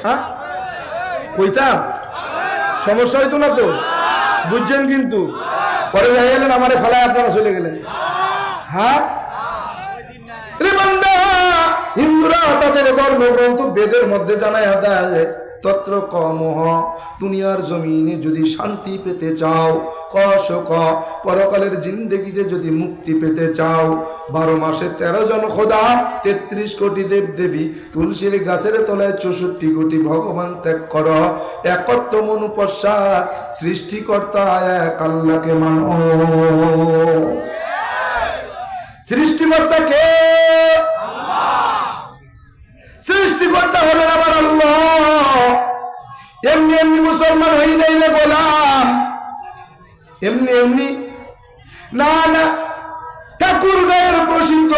হ্যাঁ কইতাম সমস্যা হইতো না তো, বুঝছেন? কিন্তু পরে দেখা গেলেন আমারে ফালায় আপনারা চলে গেলেন। হ্যাঁ রে বান্দা, হিন্দুরা তাদের ধর্মগ্রন্থ বেদের মধ্যে জানায় দেয় তত্র কমহ, দুনিয়ার জমিনে যদি শান্তি পেতে চাও, কশক পরকালের জিন্দেগিতে যদি মুক্তি পেতে চাও, 12 মাসে 13 জন খোদা, 33 কোটি দেব দেবী, তুলসীর গাছের তলায় 64 কোটি ভগবান ত্যাগ কর, একত্ব মনুপশ্চাৎ, সৃষ্টিকর্তা এক আল্লাহকে মানো। সৃষ্টিকর্তা কে? সৃষ্টিকর্তা হলেন আমার আল্লাহ। এ এমনি মুসলমান হই নাই রে গোলাম, এমনি এমনি না না। ঠাকুর গায়ের প্রসিদ্ধ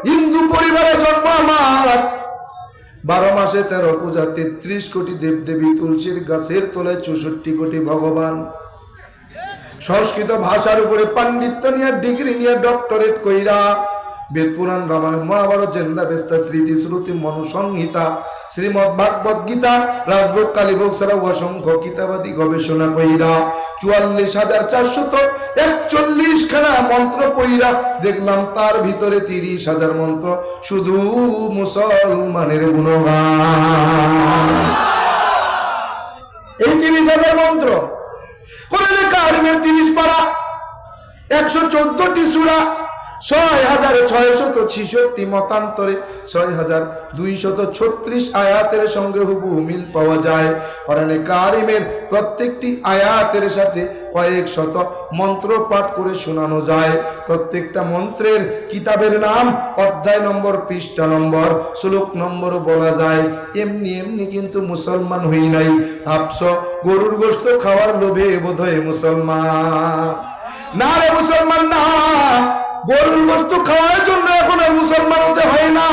হিন্দু পরিবারে জন্ম আমার। 12 মাসে 13 পূজা, 33 কোটি দেবদেবী, তুলসীর গাছের তলায় 64 কোটি ভগবান। সংস্কৃত ভাষার উপরে পাণ্ডিত্য নিয়ে, ডিগ্রি নিয়ে, ডক্টরেট কইরা বেদ পুরাণ, রামায়ণ, মহাভারত, জেন্দাবেস্তা, স্মৃতি, শ্রুতি, মনুসংহিতা, শ্রীমদ ভাগবত গীতা, রাজভোগ, কালীভোগ ছাড়া অসংখ্য কিতাবাদি গবেষণা কইরা 44,441 খানা মন্ত্র পইরা দেখলাম তার ভিতরে 30,000 মন্ত্র শুধু মুসলমানের গুণগান। এই 30,000 মন্ত্র কোরআনে কারিমের 30 পারা, 114টি সূরা, 6,666 মতান্তরে 6,236 আয়াতের সঙ্গে হুবহু মিল পাওয়া যায়। কোরআনে কারিমের প্রত্যেকটি আয়াতের সাথে কয়েক শত মন্ত্র পাঠ করে শোনানো যায়। প্রত্যেকটা মন্ত্রের কিতাবের নাম, অধ্যায় নম্বর, পৃষ্ঠা নম্বর, শ্লোক নম্বরও বলা যায়। এমনি এমনি কিন্তু মুসলমান হই নাই। ভাবছ গরুর গোশত খাওয়ার লোভে বোধহয় মুসলমান? না রে মুসলমান না। গরুর গোশত খাওয়ার জন্য এখন আর মুসলমান হতে হয় না।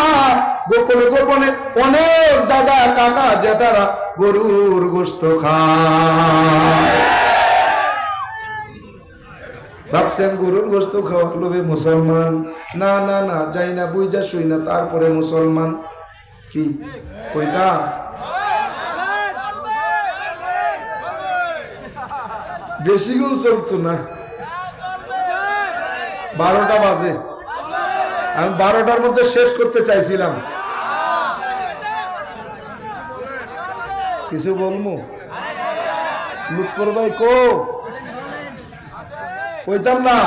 গোপনে গোপনে অনেক দাদা, কাকা, জেঠারা গরুর গোশত খায়। ভাবছেন গরুর গোশত খাওয়ার লোভে মুসলমান? না না না, যাই না, বুঝা শুই না, তারপরে মুসলমান। কি কইতা? বেশি গুণ চলতো না। 12টা বাজে, আমি 12টার মধ্যে শেষ করতে চাইছিলাম। কিছু বলবো? লুৎফর ভাই কইতাম না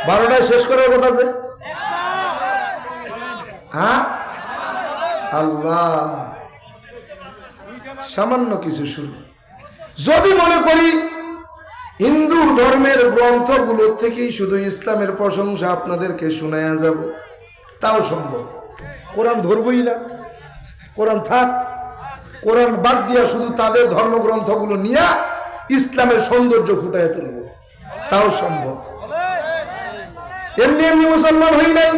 12টায় শেষ করার কথা আছে। হ্যাঁ আল্লাহ, সামান্য কিছু শুরু। যদি মনে করি হিন্দু ধর্মের গ্রন্থগুলো থেকেই শুধু ইসলামের প্রশংসা আপনাদেরকে শোনায়া যাব, তাও সম্ভব। কোরআন ধরবই না, কোরআন থাক, কোরআন বাদ দিয়া শুধু তাদের ধর্মগ্রন্থগুলো নিয়ে ইসলামের সৌন্দর্য ফুটাইয়া তুলব, তাও সম্ভব। এমনি এমনি মুসলমান হই নাই।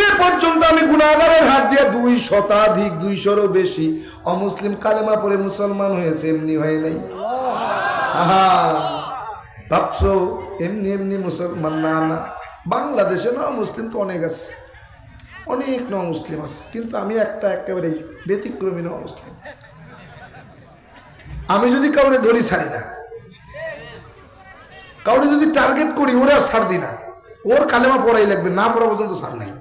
এ পর্যন্ত আমি গুনাহগারের হাত দিয়ে 2 শতাধিক, 200-রও বেশি অমুসলিম কালেমা পড়ে মুসলমান হয়েছে, এমনি হয় নাই। ভাবছো এমনি এমনি মুসলমান? না না, বাংলাদেশে ন মুসলিম তো অনেক আছে, অনেক ন মুসলিম আছে, কিন্তু আমি একেবারে ব্যতিক্রমী ন মুসলিম। আমি যদি কাউরে ধরি ছাড়ি না, কাউরে যদি টার্গেট করি ওরে আর ছাড় দিই না। ওর কালেমা পড়াই লাগবে, না পড়া পর্যন্ত ছাড় নাই।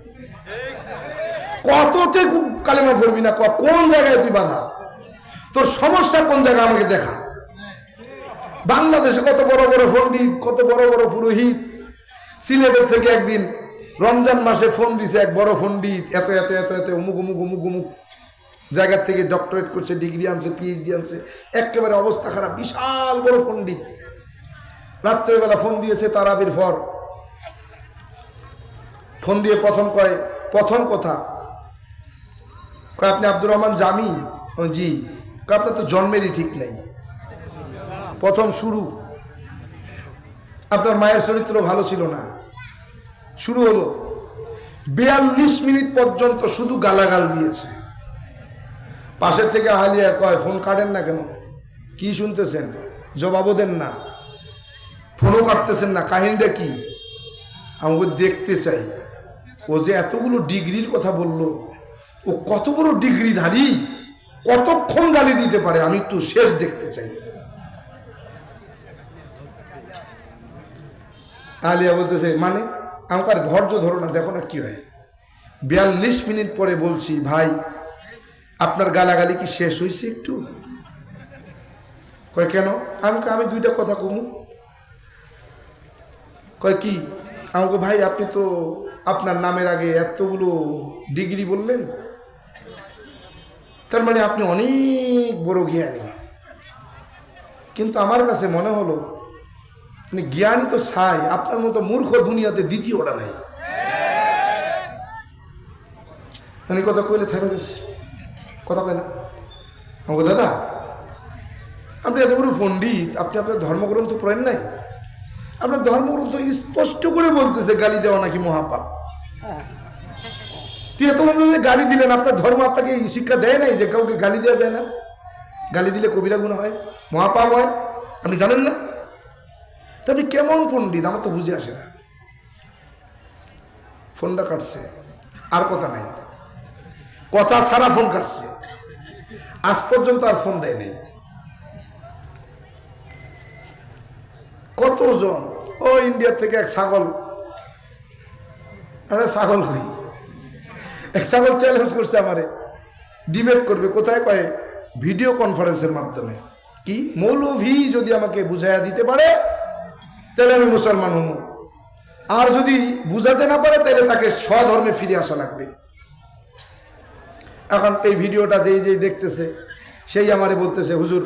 কততে কালেমা পড়বি না, কোন জায়গায় তুই বাধা, তোর সমস্যা কোন জায়গায় আমাকে দেখা। বাংলাদেশে কত বড় বড় পণ্ডিত, কত বড় বড় পুরোহিত। সিলেটের থেকে একদিন রমজান মাসে ফোন দিছে এক বড় পণ্ডিত, এত এত এত এত অমুক অমুক অমুক অমুক জায়গার থেকে ডক্টরেট করছে, ডিগ্রি আনছে, পিএইচডি আনছে, একেবারে অবস্থা খারাপ, বিশাল বড় পণ্ডিত। রাত্রেবেলা ফোন দিয়েছে তারাবির পর, ফোন দিয়ে প্রথম কথা কয় আপনি আব্দুর রহমান জামি? জি। আপনার তো জন্মেরই ঠিক নাই। প্রথম শুরু, আপনার মায়ের চরিত্র ভালো ছিল না। শুরু হলো, 42 মিনিট পর্যন্ত শুধু গালাগাল দিয়েছে। পাশের থেকে হালিয়া কয় ফোন কাটেন না কেন, কি শুনতেছেন? জবাবও দেন না, ফোনও কাটতেছেন না, কাহিনীটা কি? আমাকে দেখতে চাই। ও যে এতগুলো ডিগ্রির কথা বললো, ও কত বড় ডিগ্রিধারী, কতক্ষণ গালি দিতে পারে, আমি একটু শেষ দেখতে চাই। আলিয়া বলতেছে মানে? আমাকে ধৈর্য ধরো না, দেখো না কি হয়। 42 মিনিট পরে বলছি ভাই আপনার গালাগালি কি শেষ হয়েছে একটু? কয় কেন? আমি 2টা কথা কমু। কয় কি? আমাকে ভাই আপনি তো আপনার নামের আগে এতগুলো ডিগ্রি বললেন, তার মানে আপনি অনেক বড় জ্ঞানী। কিন্তু আমার কাছে মনে হলো মানে জ্ঞানী তো ছাই, আপনার মতো মূর্খ দুনিয়াতে দ্বিতীয়টা নাই। আমি কথা কইলে থেমে গেছি, কথা কয় না। আমাকে দাদা আপনি এত বড় পণ্ডিত, আপনি আপনার ধর্মগ্রন্থ পড়েন নাই? আপনার ধর্মগ্রন্থ স্পষ্ট করে বলতেছে গালি দেওয়া নাকি মহাপাপ। তুই এত গালি দিলেন, আপনার ধর্ম আপনাকে এই শিক্ষা দেয় নাই যে কাউকে গালি দেওয়া যায় না, গালি দিলে কবিরা গুনাহ হয়, মহাপাপ হয়, আপনি জানেন না? তা আপনি কেমন পণ্ডিত আমার তো বুঝে আসে না। ফোনটা কাটছে, আর কথা নাই, কথা ছাড়া ফোন কাটছে, আজ পর্যন্ত আর ফোন দেয় নাই। কতজন ও ইন্ডিয়া থেকে এক ছাগল, ছাগল করি, এক ছাগল চ্যালেঞ্জ করছে আমারে, ডিবেট করবে কোথায়, কয় ভিডিও কনফারেন্সের মাধ্যমে। কি মৌলভী যদি আমাকে বুঝাইয়া দিতে পারে তাহলে আমি মুসলমান হব, আর যদি বুঝাতে না পারে তাহলে তাকে স্বধর্মে ফিরে আসা লাগবে। এখন এই ভিডিওটা যেই দেখতেছে সেই আমারে বলতেছে, হুজুর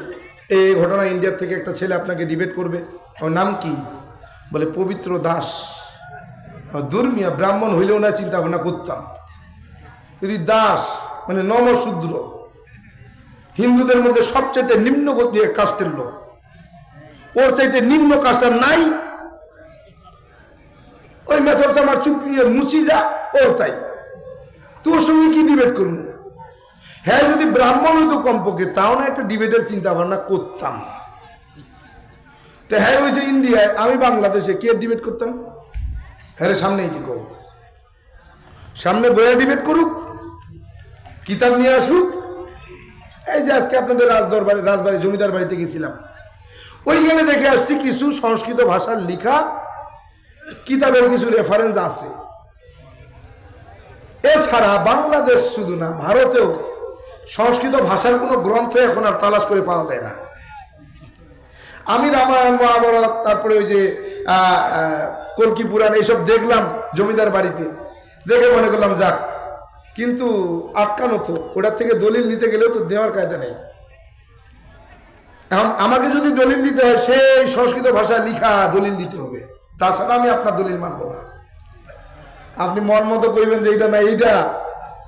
এই ঘটনা, ইন্ডিয়ার থেকে একটা ছেলে আপনাকে ডিবেট করবে, ওর নাম কি? বলে পবিত্র দাস। দুর্মিয়া, ব্রাহ্মণ হইলেও না চিন্তা ভাবনা করতাম, যদি দাস মানে নমশূদ্র, হিন্দুদের মধ্যে সবচাইতে নিম্ন কাস্টের লোক, ওর চাইতে নিম্ন কাস্টার নাই, ওই মেথর আমার চুপিয়ে মুছি যা, ওর তাই তোর সঙ্গে কি ডিবেট করবো? হ্যাঁ যদি ব্রাহ্মণ হইতো কমপক্ষে তাও না একটা ডিবেটের চিন্তা ভাবনা করতাম। তো হ্যাঁ হয়েছে ইন্ডিয়ায়, আমি বাংলাদেশে, কে ডিবেট করতাম? হ্যাঁ রে সামনেই কি করব, সামনে বইয়া ডিবেট করুক, কিতাব নিয়ে আসুক। এই যে আজকে আপনাদের রাজবাড়ি জমিদার বাড়িতে গেছিলাম, ওইখানে দেখে আসছি কিছু সংস্কৃত ভাষার লেখা কিতাবের কিছু রেফারেন্স আছে। এছাড়া বাংলাদেশ শুধু না, ভারতেও সংস্কৃত ভাষার কোনো গ্রন্থ এখন আর তালাশ করে পাওয়া যায় না। আমি রামায়ণ, মহাভারত, তারপরে ওই যে কল্কি পুরাণ এইসব দেখলাম জমিদার বাড়িতে, দেখে মনে করলাম যাক, কিন্তু আটকানো তো, ওটার থেকে দলিল নিতে গেলেও তো দেওয়ার কায়দা নেই। এখন আমাকে যদি দলিল দিতে হয় সেই সংস্কৃত ভাষায় লিখা দলিল দিতে হবে, তাছাড়া আমি আপনার দলিল মানব না। আপনি মন মতো কইবেন যে এইটা না এইটা,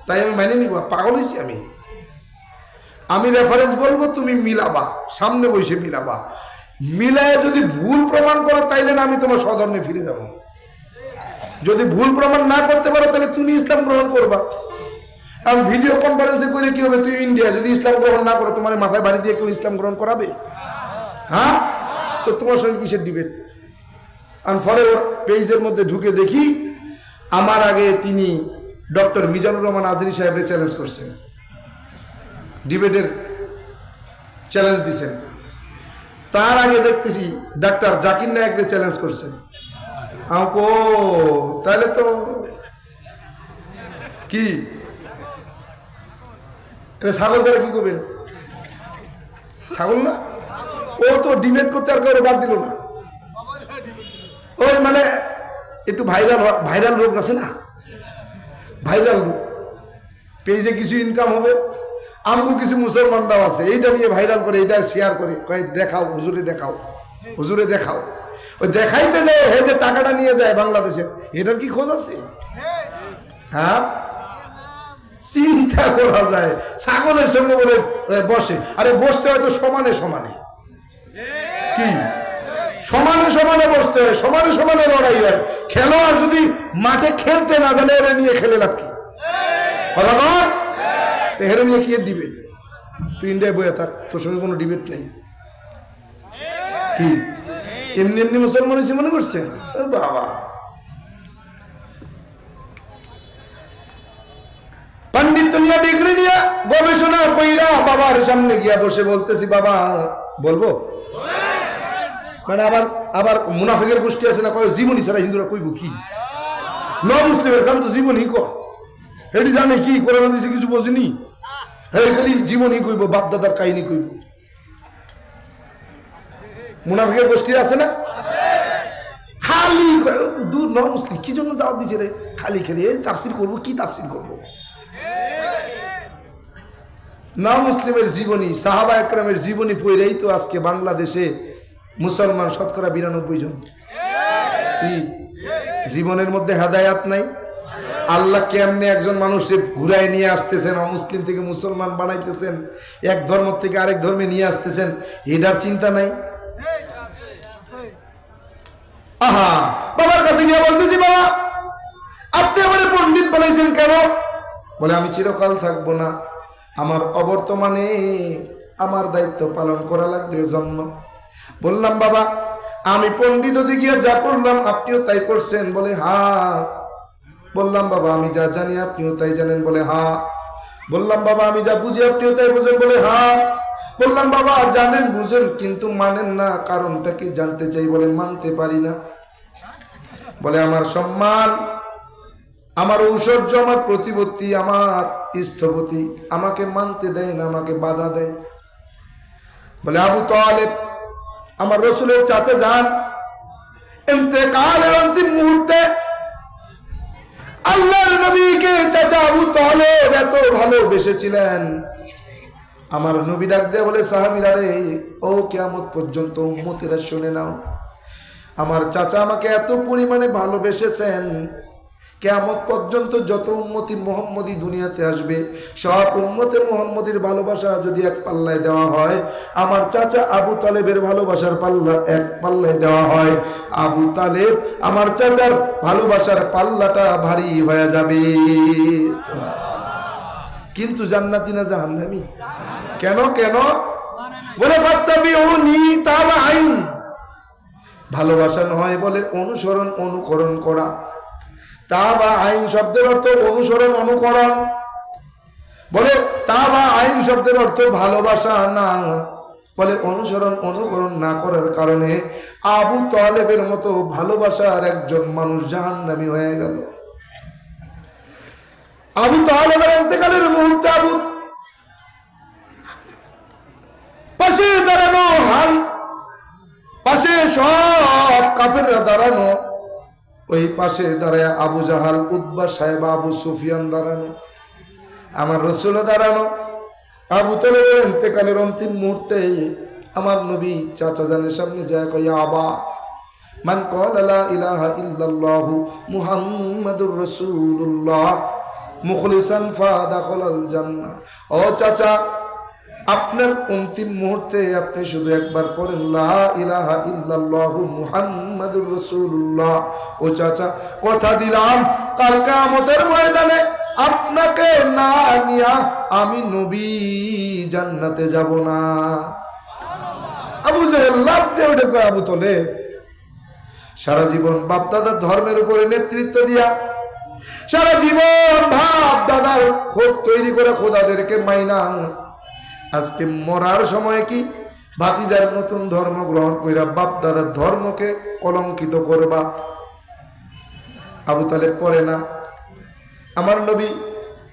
তাই আমি মেনে নিব? পাগল হয়েছি আমি রেফারেন্স বলবো, তুমি মিলাবা, সামনে বসে মিলাবা, মিলায় যদি ভুল প্রমাণ করো তাইলে না আমি তোমার স্বধর্মে ফিরে যাব। যদি ভুল প্রমাণ না করতে পারো তাহলে তুমি ইসলাম গ্রহণ করবা। আমি ভিডিও কনফারেন্সে করে কি হবে? তুই ইন্ডিয়া যদি ইসলাম গ্রহণ না করো, তোমার মাথায় বাড়ি দিয়ে কেউ ইসলাম গ্রহণ করাবে? হ্যাঁ, তো তোমার সঙ্গে কিসের ডিবেট? আমি পরে ওর পেজের মধ্যে ঢুকে দেখি আমার আগে তিনি ডক্টর মিজানুর রহমান আজরি সাহেবের চ্যালেঞ্জ করছেন, ডিবেটের চ্যালেঞ্জ দিচ্ছেন। তার আগে দেখতেছি ডাক্তার জাকির নায়েককে চ্যালেঞ্জ করছেন। আমাকে তাহলে তো কি ছাগল ছাড়া কি করবেন? ছাগল না, ও তো ডিবেট করতে আর কারো বাদ দিল না। ওই মানে একটু ভাইরাল রোগ আছে না, ভাইরাল রোগ, পেজে কিছু ইনকাম হবে, আমগো কিছু মুসলমানরাও আছে এইটা নিয়ে ভাইরাল করে, এইটা শেয়ার করে, কয় দেখাও হুজুরে, দেখাও হুজুরে, দেখাও। ওই দেখাইতে যায় হে যে টাকাটা নিয়ে যায় বাংলাদেশে, এটার কি খোঁজ আছে? হ্যাঁ, চিন্তা করা যায়। ছাগলের সঙ্গে বলে বসে, আরে বসতে হয়তো সমানে সমানে, কি সমানে সমানে বসতে হয়, সমানে সমানে লড়াই হয়। খেলোয়াড় যদি মাঠে খেলতে না জানে, এরা নিয়ে খেলে লাভ কি? কথা বল, হেরে নিয়ে কি দিবে? তুই ইন্ডিয়ায় বইয়া থাক, তোর সঙ্গে কোনো ডিবেট নেই। কি এমনি এমনি মুসলমান হয়েছে মনে করছে? বাবা, পাণ্ডিত্য নিয়ে, ডিগ্রি নিয়ে, গবেষণা কইরা বাবার সামনে গিয়া বসে বলতেছি, বাবা বলবো মানে আবার মুনাফিকের গোষ্ঠী আছে না, কয় জীবনী ছাড়া হিন্দুরা কইব কি? ন মুসলিমের কাম তো জীবনী ক, এটি জানে কি কোরআন হাদিসে কিছু বোঝেনি, এই খালি জীবনী কইব, বাপ দাদার কাহিনী কইব। মুনাফিকের গোষ্ঠী আছে না, খালি দূর ন মুসলিম কি জন্য দাওয়াত দিছে রে, খালি খালি এই তাফসির করবো, কি তাফসির করবো? না মুসলিমের জীবনী, সাহাবা একরামের জীবনী পড়েই তো আজকে বাংলাদেশে মুসলমান শতকরা 92 জন। কি জীবনের মধ্যে হেদায়াত নাই? আল্লাহ কেমনে একজন মানুষকে ঘুরাই নিয়ে আসতেছেন, অমুসলিম থেকে মুসলমান বানাইতেছেন, এক ধর্ম থেকে আরেক ধর্মে নিয়ে আসতেছেন, এটার চিন্তা নাই? আহা, বাবার কাছে গিয়ে বলতেছি, বাবা আপনি আমারে পণ্ডিত বানাইছেন কেন? বলে আমি চিরকাল থাকবো না, আমার অবর্তমানে আমার দায়িত্ব পালন করা লাগবে জন্ম। বললাম বাবা আমি পণ্ডিত গিয়ে যা পড়লাম আপনিও তাই পড়ছেন? বলে হ্যাঁ। বললাম বাবা আমি যা জানি আপনিও তাই জানেন? বলে হ্যাঁ। বললাম বাবা আমি যা বুঝি আপনিও তাই বুঝেন? বলে হ্যাঁ। বললাম বাবা জানেন বুঝেন কিন্তু মানেন না, কারণটা কি জানতে চাই? বলে মানতে পারি না। বলে আমার সম্মান, আমার ঐশ্বর্য, আমার প্রতিপত্তি, আমার স্থপতি আমাকে মানতে দেয় না, আমাকে বাধা দেয়। বলে আবু তালেব আমার রসুলের চাচা যান, ইন্তেকালের অন্তিম মুহূর্তে আল্লাহর নবীকে চাচা আবু তালেব এত ভালোবেসেছিলেন। আমার নবী ডাক দিয়ে বলে সাহাবীরা রে, ও কিয়ামত পর্যন্ত উম্মতেরা শুনে নাও, আমার চাচা আমাকে এত পরিমাণে ভালোবেসেছেন, কিয়ামত পর্যন্ত যত উম্মতি মুহাম্মদী দুনিয়াতে আসবে সব উম্মতে মুহাম্মদীর ভালোবাসা যদি এক পাল্লায় দেওয়া হয়, আমার চাচা আবু তালেবের ভালোবাসার পাল্লা এক পাল্লায় দেওয়া হয়, আবু তালেব আমার চাচার ভালোবাসার পাল্লাটা ভারী হয়ে যাবে। কিন্তু জান্নাতি না জাহান্নামী? কেন কেন? বলে ফাত্তাবিউনি তাবাইন, ভালোবাসা নয় বলে অনুসরণ অনুকরণ করা। তাবা আইন শব্দের অর্থ অনুসরণ অনুকরণ, বলে তাবা আইন শব্দের অর্থ ভালোবাসা না, বলে অনুসরণ অনুকরণ না করার কারণে আবু তালেবের মতো ভালোবাসার একজন মানুষ জাহান্নামী হয়ে গেল। আবু তালেবের ইন্তেকালের মুহূর্তে আবু পাশে দাঁড়ানো, হাল পাশে সব কাফেররা দাঁড়ানো, ওই পাশে দাঁড়ায় আবু জাহাল, উতবা সাহেব, আবু সুফিয়ান দাঁড়ানো, আমার রসুলও দাঁড়ানো। আবু তালেবের ইন্তেকালের অন্তিম মুহূর্তে আমার নবী চাচা জানের সামনে যায় কয় আবা মান ক্বালা লা ইলাহা ইল্লাল্লাহু মুহাম্মাদুর রাসূলুল্লাহ মুখলিসান ফাদাখালাল জান্নাহ। ও চাচা আপনার অন্তিম মুহূর্তে আপনি শুধু একবার পড়েন লা ইলাহা ইল্লাল্লাহু মুহাম্মাদুর রাসূলুল্লাহ। ও চাচা কথা দিলাম কাল কিয়ামতের ময়দানে আপনাকে না নিয়া আমি নবী জান্নাতে যাব না। আবু জাহেল লাফ দিয়ে উঠে কয় আবু তলে সারা জীবন বাপ দাদার ধর্মের উপরে নেতৃত্ব দিয়া, সারা জীবন বাপ দাদার খোদ তৈরি করে খোদাদেরকে মাইনা, আজকে মরার সময় কি ভাতিজার নতুন ধর্ম গ্রহণ কইরা বাপ দাদার ধর্মকে কলঙ্কিত করবা? আবু তালেব পড়ে না। আমার নবী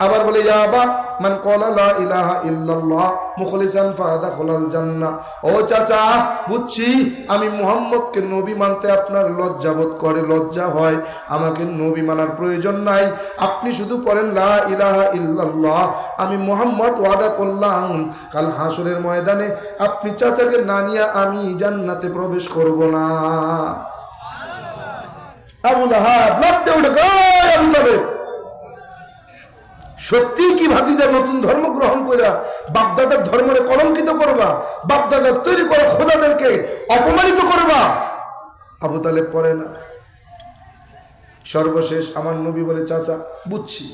আবার বলে ইয়া আবা মান ক্বালা লা ইলাহা ইল্লাল্লাহ মুখলিসান ফাদাখালাল জান্নাহ। ও চাচা বুঝছি আমি মুহাম্মদকে নবী মানতে আপনার লজ্জাবোধ করে, লজ্জা হয়, আমাকে নবী মানার প্রয়োজন নাই, আপনি শুধু পড়েন লা ইলাহা ইল্লাল্লাহ। আমি মুহাম্মদ ওয়াদা করলাম কাল হাসরের ময়দানে আপনি চাচাকে না নিয়ে আমি জান্নাতে প্রবেশ করব না। আবু লাহাব লাফ দিয়ে উঠে কয় আবু তালেব সত্যি কি ভাতিজা নতুন ধর্ম গ্রহণ কইরা বাপদাদার ধর্মরে কলঙ্কিত করবা, বাপদাদার তৈরি করা খোদাদেরকে অপমানিত করবা? আবু তালেব পড়ে না। সর্বশেষ আমার নবী বলে চাচা বুঝছি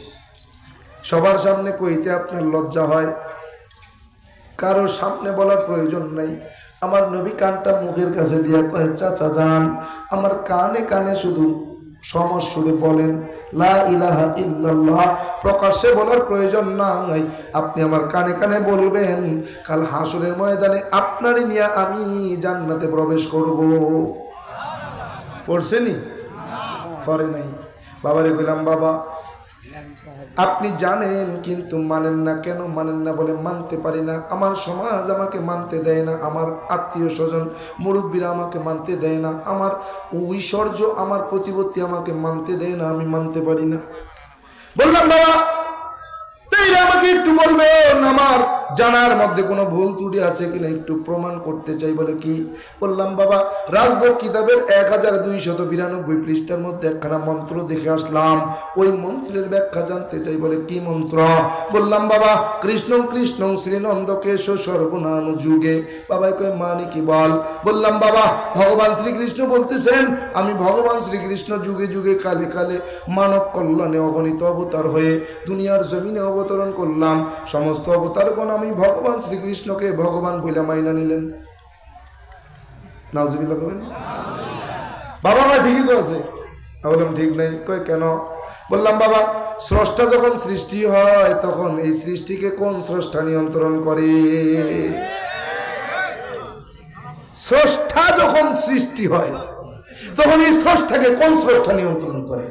সবার সামনে কইতে আপনার লজ্জা হয়, কারো সামনে বলার প্রয়োজন নাই। আমার নবী কানটা মুখের কাছে দিয়া কয় চাচা যান আমার কানে কানে শুধু সমস্যরে বলেন লা ইলাহা ইল্লাল্লাহ, প্রকাশ্যে বলার প্রয়োজন নাই, আপনি আমার কানে কানে বলবেন, কাল হাসরের ময়দানে আপনারই নিয়ে আমি জান্নাতে প্রবেশ করব। পড়ছেনি? পড়ে নাই। বাবারে কইলাম বাবা আপনি জানেন কিন্তু মানেন না, কেন মানেন না? বলে মানতে পারি না, আমার সমাজ আমাকে মানতে দেয় না, আমার আত্মীয় স্বজন মুরব্বীরা আমাকে মানতে দেয় না, আমার ঐশ্বর্য আমার প্রতিপত্তি আমাকে মানতে দেয় না, আমি মানতে পারি না। বললাম বাবা তাইলে আমাকে একটু বলবেন আমার জানার মধ্যে কোনো ভুল ত্রুটি আছে কিনা একটু প্রমাণ করতে চাই। বলে কি? বললাম বাবা রাজভোগ কিতাবের 1292 পৃষ্ঠার মধ্যে একখানা মন্ত্র দেখে আসলাম, ওই মন্ত্রের ব্যাখ্যা জানতে চাই। বলে কি মন্ত্র? বললাম বাবা কৃষ্ণ কৃষ্ণ শ্রীনন্দকেশ সর্বনাম যুগে। বাবাই কয় মানে কি বল? বললাম বাবা ভগবান শ্রীকৃষ্ণ বলতেছেন আমি ভগবান শ্রীকৃষ্ণ যুগে যুগে কালে কালে মানব কল্যাণে অগণিত অবতার হয়ে দুনিয়ার জমিনে অবতরণ করলাম। সমস্ত অবতারগণ আমি ভগবান শ্রীকৃষ্ণকে ভগবান বইলা মাইনা নিলেন। নাউজুবিল্লাহ বলেন। বাবা মা ঠিকই তো আছে। বললাম ঠিক নাই। কয় কেন? বললাম বাবা স্রষ্টা যখন সৃষ্টি হয় তখন এই সৃষ্টিকে কোন স্রষ্টা নিয়ন্ত্রণ করে? স্রষ্টা যখন সৃষ্টি হয় তখন এই স্রষ্টাকে কোন স্রষ্টা নিয়ন্ত্রণ করে?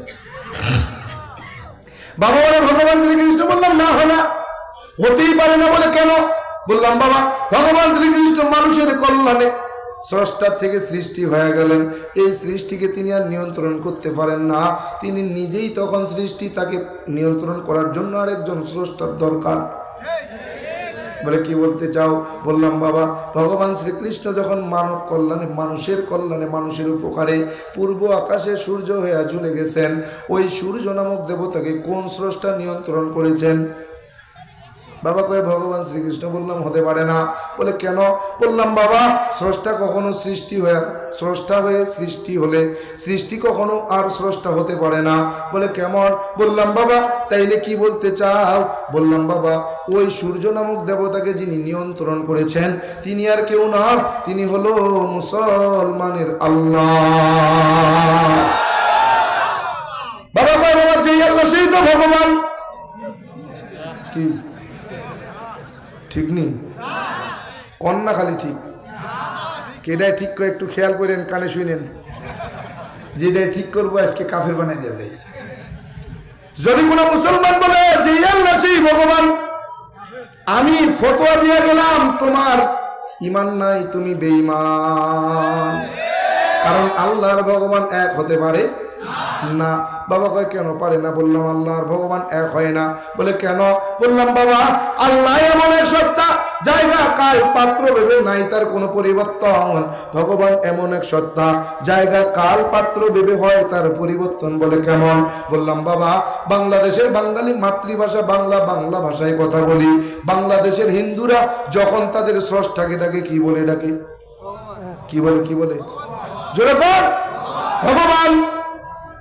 বাবা বলে ভগবান শ্রীকৃষ্ণ। বললাম না হয় না, হতেই পারে না। বলে কেন? বললাম বাবা ভগবান শ্রীকৃষ্ণ মানুষের কল্যাণে স্রষ্টার থেকে সৃষ্টি হয়ে গেলেন, এই সৃষ্টিকে তিনি আর নিয়ন্ত্রণ করতে পারেন না, তিনি নিজেই তখন সৃষ্টি, তাকে নিয়ন্ত্রণ করার জন্য আরেকজন স্রষ্টার দরকার। বলে কি বলতে চাও? বললাম বাবা ভগবান শ্রীকৃষ্ণ যখন মানব কল্যাণে মানুষের উপকারে পূর্ব আকাশে সূর্য হয়ে ঝুলে গেছেন, ওই সূর্য নামক দেবতাকে কোন স্রষ্টা নিয়ন্ত্রণ করেছেন? বাবা কয় ভগবান শ্রীকৃষ্ণ। বললাম হতে পারে না। বলে কেন? বললাম বাবা স্রষ্টা কখনো স্রষ্টা হয়ে সৃষ্টি হলে সৃষ্টি কখনো আর স্রষ্টা হতে পারে না। বলে কেমন? বললাম বাবা তাইলে কি বলতে চাও? বললাম বাবা ওই সূর্য নামক দেবতাকে যিনি নিয়ন্ত্রণ করেছেন তিনি আর কেউ না, তিনি হলো মুসলমানের আল্লাহ। বাবা কয় বাবা যেই আল্লাহ সেই তো ভগবান। কি ঠিক নেই? কন্যা খালি ঠিক, কেডায় ঠিক করে একটু খেয়াল করেন, কানে শুনেন। যেটাই ঠিক করবো আজকে কাফের বানাই দেওয়া যায়। যদি কোনো মুসলমান বলে যে আল্লাহ সেই ভগবান, আমি ফতোয়া দিয়ে গেলাম তোমার ইমান নাই, তুমি বেঈমান। কারণ আল্লাহর ভগবান এক হতে পারে না। বাবা কয় কেন পারে না? বললাম আল্লাহর ভগবান এক হয় না। বলে কেন? বললাম বাবা আল্লাহ এমন এক সত্তা, জায়গা কাল পাত্র ভেবে নাই তার কোনো পরিবর্তন। ভগবান এমন এক সত্তা, জায়গা কাল পাত্র ভেবে হয় তার পরিবর্তন। বলে কেমন? বললাম বাবা বাংলাদেশের বাঙালি মাতৃভাষা বাংলা, বাংলা ভাষায় কথা বলি। বাংলাদেশের হিন্দুরা যখন তাদের স্রষ্টাকে ডাকে কি বলে ডাকে? কি বলে? কি বলে? জোরে কর ভগবান।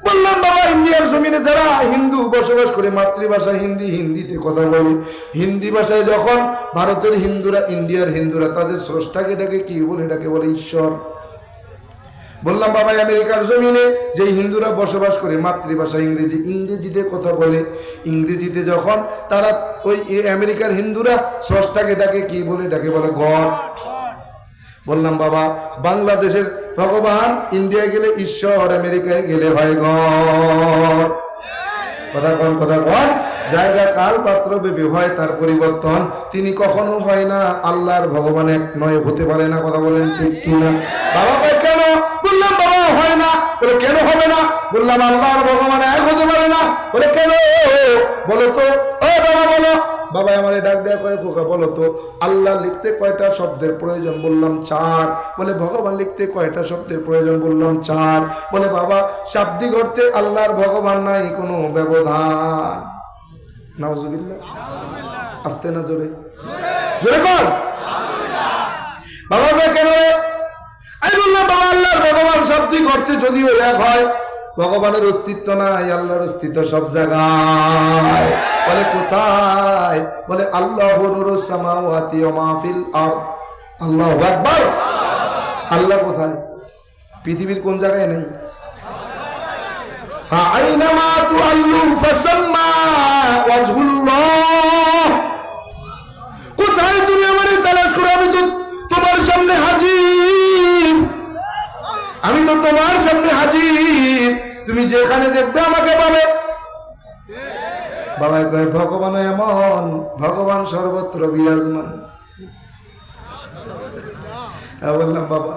বললাম বাবা ইন্ডিয়ার জমিনে যারা হিন্দু বসবাস করে মাতৃভাষা হিন্দি, হিন্দিতে কথা বলে, হিন্দি ভাষায় যখন ভারতের হিন্দুরা, ইন্ডিয়ার হিন্দুরা তাদের স্রষ্টাকে ডাকে কি বলে ডাকে? বলে ঈশ্বর। বললাম বাবা আমেরিকার জমিনে যে হিন্দুরা বসবাস করে মাতৃভাষা ইংরেজি, ইংরেজিতে কথা বলে, ইংরেজিতে যখন তারা ওই আমেরিকার হিন্দুরা স্রষ্টাকে ডাকে কি বলে ডাকে? বলে গড। বললাম বাবা বাংলাদেশের ভগবান, ইন্ডিয়া গেলে ঈশ্বর, আমেরিকায় গেলে হয় গড। কথা কন, কথা কন। জায়গা কাল পাত্র ভেবে হয় তার পরিবর্তন, তিনি কখনো হয় না। আল্লাহর ভগবান এক নয়, হতে পারে না। কথা বলেন ঠিক কিনা? বাবা ভাই কেন? বললাম বাবা হয় না। বলে কেন হবে না? বললাম আল্লাহর ভগবান এক হতে পারে না। বলে কেন? বলো তো ও বাবা বলো। বাবা আমার ডাক দেয়া কয় খোকা বলো তো আল্লাহ লিখতে কয়টা শব্দের প্রয়োজন? বললাম 4। বলে ভগবান লিখতে কয়টা শব্দের প্রয়োজন? বললাম 4। বলে বাবা শাব্দিক অর্থে আল্লাহর ভগবান নাই কোনো ব্যবধান। নাউজুবিল্লাহ। আস্তে না জোরে? জোরে কর। বাবা কেন? আমি বললাম বাবা আল্লাহর ভগবান শাব্দিক অর্থে যদিও এক হয়, ভগবানের অস্তিত্ব নাই, আল্লাহর অস্তিত্ব সব জায়গায়। বলে কোথায়? বলে আল্লাহু নূরুস সামাওয়াতি ওয়া মা ফিল আরদ। আল্লাহু আকবার। আল্লাহ কোথায়? পৃথিবীর কোন জায়গায় নেই? ফাআইনামা তুআল্লু ফাসাম্মা ওয়াজহুল্লাহ। কোথায় তুমি আমারে তালাশ করো? আমি তো তোমার সামনে হাজির, আমি তো তোমার সামনে হাজির, তুমি যেখানে দেখবে আমাকে পাবে। বাবা কয় ভগবান এমন, ভগবান সর্বত্র বিরাজমান। বললাম বাবা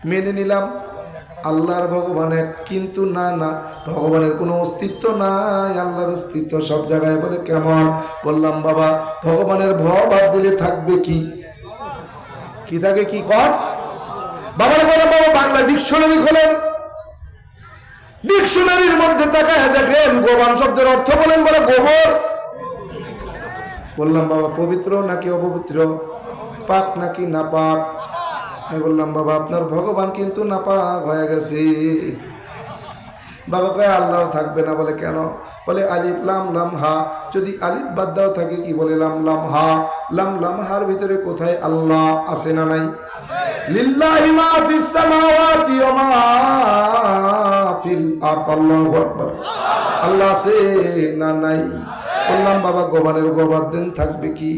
মেনে নিলাম, আল্লাহর ভগবান এক, কিন্তু না না, ভগবানের কোনো অস্তিত্ব নাই, আল্লাহর অস্তিত্ব সব জায়গায়। বলে কেমন? বললাম বাবা ভগবানের ভ বাদ দিলে থাকবে কি? কি থাকে? কি কর বাবা? বললাম বাবা বাংলা ডিকশনারি খোলেন, ডিকশনারির মধ্যে তাকায় দেখেন গোবান শব্দের অর্থ বলেন, বলে গোবর। বললাম বাবা পবিত্র নাকি অপবিত্র, পাক নাকি না পাক? আমি বললাম বাবা আপনার ভগবান কিন্তু নাপাক হয়ে গেছে। বাবা কয় আল্লাহ থাকবে না। বলে কেন? বলে আলিফ লাম লাম হা, যদি আলিফ বাদ দাও থাকে কি বলে লাম লাম হা, লাম লাম হার ভিতরে কোথায় আল্লাহ আছে না নাই? লিল্লাহি মা ফিস সামাওয়াতি ওয়া মা ফিল আরদ, আল্লাহু আকবার। আল্লাহ আছে না নাই? বললাম বাবা গোবানের গোবার দিন থাকবে কি?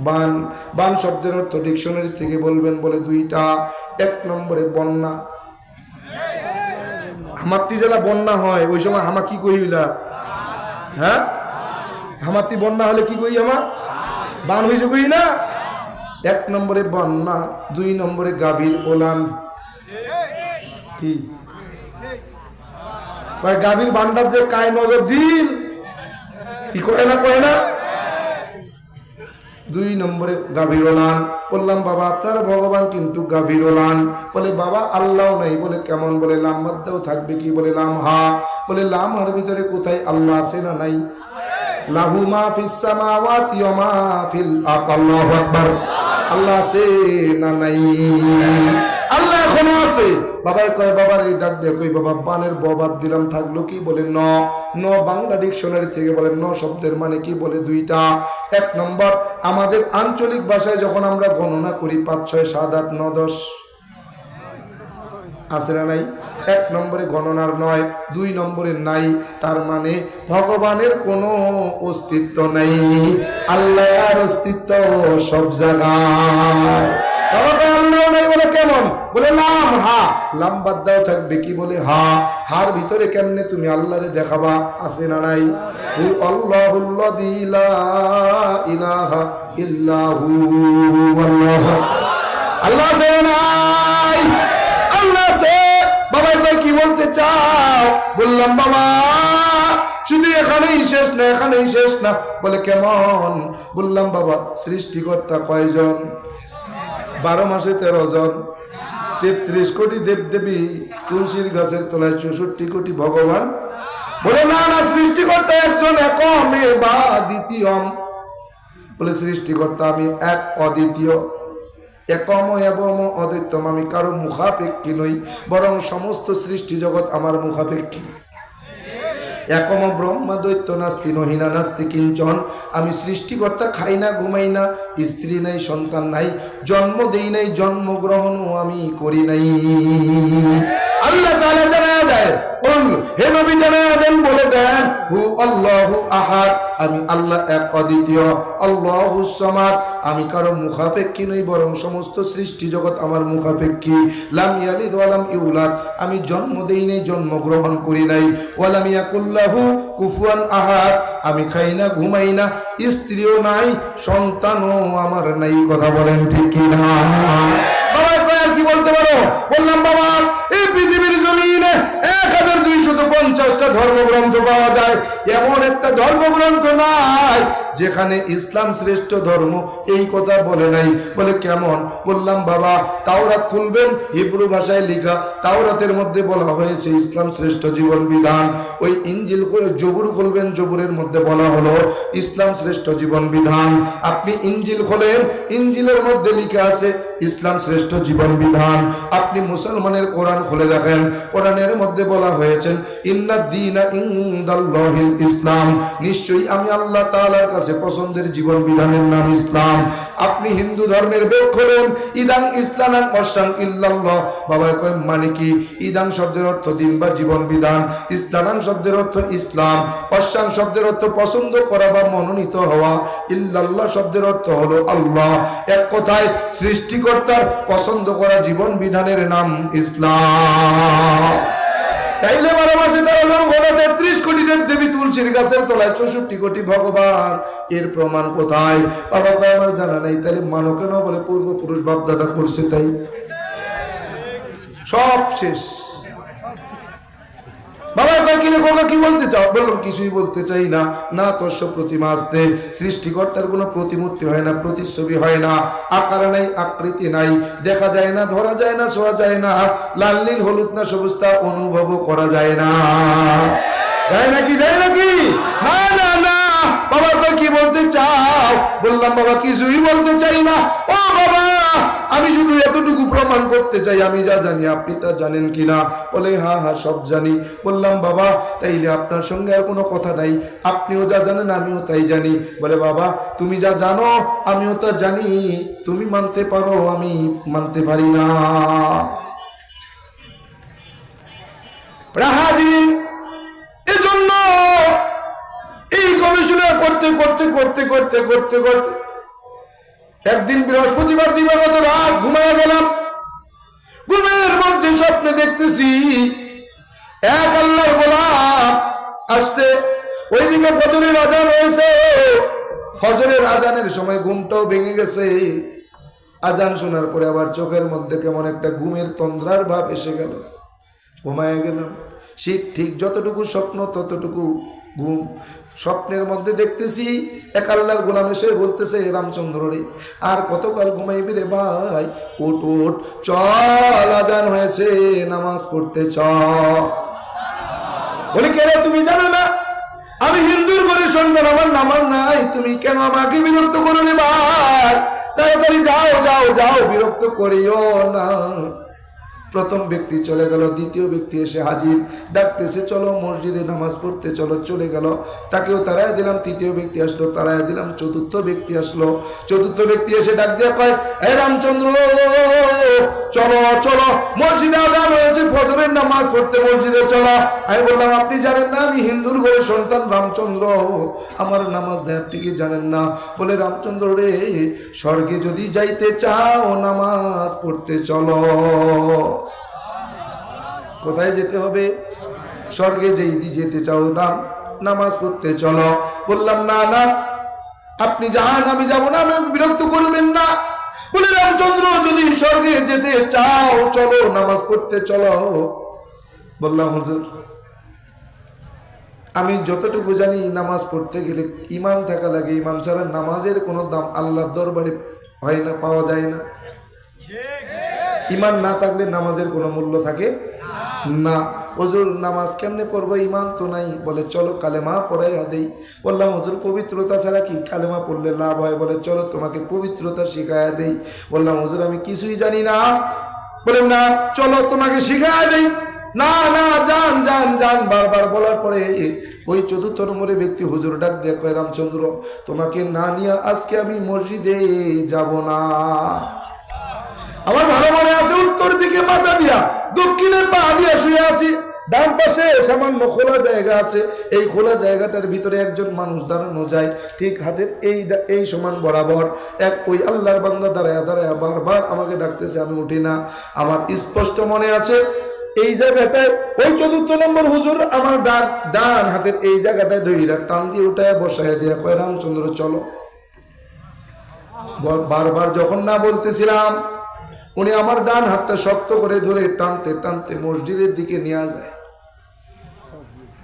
বান, বান শব্দের অর্থ ডিকশনারি থেকে বলবেন, বলে দুইটা। এক নম্বরে বন্যা, হামাতি জেলা বন্যা হয় ওই সময় হামা কি কইলা? হ্যাঁ হামাতি বন্যা হলে কি কই? আমা বান হয়েছে কই না? এক নম্বরে বন্যা, দুই নম্বরে গাভীর ওলান। কি গাভীর বান্ডার যে কায় নজর দিন, কি কয় না কয় না? দুই নম্বরে গাভীর ওলান। বললাম বাবা আপনার ভগবান কিন্তু গাভীর ওলান। বলে বাবা আল্লাহ নাই। বলে কেমন? বলে লাম মধ্যেও থাকবে কি? বলে লাম হা। বলে লাম হার ভিতরে কোথায় আল্লাহ আছে না নাই? লাহু মা ফিস সামাওয়াতি ওয়া মা ফিল আরদ, আল্লাহু আকবার। আল্লাহ আছে না নাই? আল্লাহ এখনো আছে। বাবাই কয় বাবার এই ডাক দিয়ে কই বাবা বানের বাদ দিলাম থাকলো কি? বলে ন। ন বাংলা ডিকশনারি থেকে বলে ন শব্দের মানে কি? বলে দুইটা। এক নম্বর আমাদের আঞ্চলিক ভাষায় যখন আমরা গণনা করি 5 6 7 8 9 10 আছে না নাই? এক নম্বরে গণনার নয়, দুই নম্বরে নাই, তার মানে ভগবানের কোনো অস্তিত্ব নাই, আল্লাহর অস্তিত্ব সব জায়গায়। আল্লাহ নাই। বলে কেমন? বলে লাম হা, লাম বাদ দাও থাকবে কি? বলে হা। হার ভিতরে কেমনে তুমি আল্লাহরে দেখাবা? আছে না নাই? হু আল্লাহুল্লাযী লা ইলাহা ইল্লা হু, আল্লাহ আছে নাই? আল্লাহ আছে। বাবা কই কি বলতে চাও? বললাম বাবা শুধু এখানেই শেষ না, এখানেই শেষ না। বলে কেমন? বললাম বাবা সৃষ্টিকর্তা কয়জন? 12 মাসে 13 জন, 33 কোটি দেবদেবী, তুলসীর গাছের তলায় 64 কোটি ভগবান। বলে না না সৃষ্টিকর্তা একজন, একমে বা দ্বিতীয়ম। বলে সৃষ্টিকর্তা আমি এক, অদ্বিতীয়, একম এবং অদ্বৈতম, আমি কারো মুখাপেক্ষী নই, বরং সমস্ত সৃষ্টি জগৎ আমার মুখাপেক্ষী। একম ব্রহ্মা দৈত্য নাস্তি নহিনা নাস্তি কিঞ্চন, আমি সৃষ্টিকর্তা, খাই না ঘুমাই না, স্ত্রী নাই সন্তান নাই, জন্ম দেই নাই, জন্মগ্রহণও আমি করি নাই। আল্লাহ তাআলা জানায়া দেয়, হে নবী জানায়া দেন, বলে দেন হু আল্লাহু আহাদ, আমি আল্লাহ এক অদ্বিতীয়, আল্লাহুস সামাদ, আমি কারো মুখাপেক্ষী নই, বরং সমস্ত সৃষ্টি জগৎ আমার মুখাপেক্ষী। লাম ইয়ালিদ ওয়া লাম ইউলাদ, আমি জন্ম দেই নাই, জন্মগ্রহণ করি নাই। ওয়া লাম ইয়াকুল লাহু কুফুয়ান আহাদ, আমি খাই না ঘুমাই না, স্ত্রীও নাই, সন্তানও আমার নাই। কথা বলেন ঠিক কি না? বাবা কয় আর কি বলতে পারো? বললাম বাবা এই পৃথিবীর জমিনে 1250টা ধর্মগ্রন্থ পাওয়া যায়, এমন একটা ধর্মগ্রন্থ নাই যেখানে ইসলাম শ্রেষ্ঠ ধর্ম এই কথা বলে নাই। বলে কেমন? বললাম বাবা তাওরাত খুলবেন, হিব্রু ভাষায় লেখা, তাওরাতের মধ্যে বলা হয়েছে ইসলাম শ্রেষ্ঠ জীবন বিধান। ওই ইনজিল জবুর খুলবেন, জবুরের মধ্যে বলা হলো ইসলাম শ্রেষ্ঠ জীবন বিধান। আপনি ইনজিল খোলেন, ইনজিলের মধ্যে লেখা আছে ইসলাম শ্রেষ্ঠ জীবন বিধান। আপনি মুসলমানের কোরআন খুলে দেখেন, কোরআনের মধ্যে বলা হয়েছে ইন্নাদ দীনা ইনদাল্লাহিল ইসলাম, নিশ্চয়ই আমি আল্লাহ তাআলার কাছে পছন্দের জীবন বিধানের নাম ইসলাম। আপনি হিন্দু ধর্মের বেদ খোলেন, ইদাং ইসলানাং অসাং ইল্লাল্লাহ, বাবা কয় মানে কি? ইদাং শব্দের অর্থ দিন বা জীবন বিধান, ইসলানাং শব্দের অর্থ ইসলাম, অসাং শব্দের অর্থ পছন্দ করা বা মনোনীত হওয়া, ইল্লাল্লাহ শব্দের অর্থ হলো আল্লাহ। এক কথায় সৃষ্টিকর্তার পছন্দ করা জীবন বিধানের নাম ইসলাম। তাইলে 12 মাসে 13 জন, 33 কোটি দেবদেবী, তুলসীর গাছের তলায় 64 কোটি ভগবান, এর প্রমাণ কোথায়? বাবা কয় আমার জানা নাই। তাহলে মানো কেন? বলে পূর্বপুরুষ বাপদাদা করছে তাই। সব শেষ। বাবা কয় কি রে খোকা, কি বলতে চাও? বললাম কিছুই বলতে চাই না। না তস্য প্রতিমা আসতে, সৃষ্টিকর্তার কোনো প্রতিমূর্তি হয় না, প্রতিচ্ছবি হয় না, আকার নাই, আকৃতি নাই, দেখা যায় না, ধরা যায় না, ছোঁয়া যায় না, লাল নীল হলুদ না সবুজ তা অনুভবও করা যায় না। যায় নাকি? যায় নাকি? না না না। বাবা কয় কি বলতে চাও? বললাম বাবা কিছুই বলতে চাই না। ও বাবা আমি শুধু এতটুকু প্রমাণ করতে চাই আমি যা জানি আপনি তা জানেন কিনা? বলে হ্যাঁ হ্যাঁ সব জানি। বললাম বাবা তাইলে আপনার সঙ্গে আর কোনো কথা নাই, আপনিও যা জানেন আমিও তাই জানি। বলে বাবা তুমি যা জানো আমিও তা জানি, তুমি মানতে পারো আমি মানতে পারি না। এজন্য এই গবেষণা করতে করতে করতে করতে করতে করতে একদিন বৃহস্পতিবার দিবাগত রাত ঘুমায় গেলাম। ঘুমের মধ্যে স্বপ্নে দেখতেছি এক আল্লাহর গোলাম আসছে, ওইদিকে ফজরের আজান হয়েছে। ফজরের আজানের সময় ঘুমটাও ভেঙে গেছে। আজান শোনার পরে আবার চোখের মধ্যে কেমন একটা ঘুমের তন্দ্রার ভাব এসে গেল। ঘুমায় গেলাম। ঠিক যতটুকু স্বপ্ন ততটুকু ঘুম। স্বপ্নের মধ্যে দেখতেছি এক আল্লাহর গোলাম এসে বলতেছে রামচন্দ্র রে আর কতকাল ঘুমাইবি রে ভাই, উঠ উঠ চল আজান হয়েছে নামাজ পড়তে চল। বলি কে রে, তুমি জানো না আমি হিন্দুর ঘরে সন্তান, আমার নামাজ নাই, তুমি কেন আমাকে বিরক্ত করো রে ভাই? তাড়াতাড়ি যাও যাও যাও, বিরক্ত করিও না। প্রথম ব্যক্তি চলে গেল, দ্বিতীয় ব্যক্তি এসে হাজির, ডাকতেছে চলো মসজিদে নামাজ পড়তে চলো। চলে গেল, তাকেও তাড়ায় দিলাম। তৃতীয় ব্যক্তি আসলো, তাড়ায় দিলাম। চতুর্থ ব্যক্তি আসলো। চতুর্থ ব্যক্তি এসে ডাক দিয়ে কয় হে রামচন্দ্র চলো চলো, মসজিদে আজান হয়েছে, ফজরের নামাজ পড়তে মসজিদে চলো। আমি বললাম আপনি জানেন না আমি হিন্দুর ঘরে সন্তান রামচন্দ্র, আমার নামাজ নেই, আপনি কি জানেন না? বলে রামচন্দ্র রে স্বর্গে যদি যাইতে চাও নামাজ পড়তে চলো। কোথায় যেতে হবে? স্বর্গে যদি যেতে চাও নামাজ পড়তে চলো। বললাম না না আপনি যান, আমি যাব না, আমি বিরক্ত করবেন না। বলে রামচন্দ্র যদি স্বর্গে যেতে চাও চলো নামাজ পড়তে চলো। বললাম হুজুর আমি যতটুকু জানি নামাজ পড়তে গেলে ইমান থাকা লাগে, ইমান ছাড়া নামাজের কোনো দাম আল্লাহর দরবারে হয় না, পাওয়া যায় না। ইমান না থাকলে নামাজের কোনো মূল্য থাকে না। হুজুর নামাজ কেমনে পড়বো, ইমান তো নাই। বলে চলো কালেমা পড়াইয়া দেই। বললাম হুজুর পবিত্রতা ছাড়া কি কালেমা পড়লে লাভ হয়? বলে চলো তোমাকে পবিত্রতা শিখাইয়া দেই। বললাম হুজুর আমি কিছুই জানি না। বলেন না চলো তোমাকে শিখাইয়া দেই। না না যান যান যান, বারবার বলার পরে ওই চতুর্থ নম্বরের ব্যক্তি হুজুর ডাক দিয়ে কয় রামচন্দ্র তোমাকে না নিয়ে আজকে আমি মসজিদে যাব না। আমার ভালো মনে আছে উত্তর দিকে মাথা দিয়া দক্ষিণে পা দিয়া শুয়ে আছি, ডান পাশে সামান্য খোলা জায়গা আছে। এই খোলা জায়গাটার ভিতরে একজন মানুষ দাঁড়ানো যায়, ঠিক হাতের এই সমান বরাবর এক ওই আল্লাহর বান্দা দাঁড়ায়া দাঁড়ায়া বারবার আমাকে ডাকতেছে, আমি উঠি না। আমার স্পষ্ট মনে আছে এই জায়গাটায় ওই চতুর্থ নম্বর হুজুর আমার ডান হাতের এই জায়গাটায় ধইরা টান দিয়ে উঠায় বসায় দিয়া কয় রামচন্দ্র চলো। বারবার যখন না বলতেছিলাম উনি আমার ডান হাতটা শক্ত করে ধরে টানতে টানতে মসজিদের দিকে নিয়ে যায়।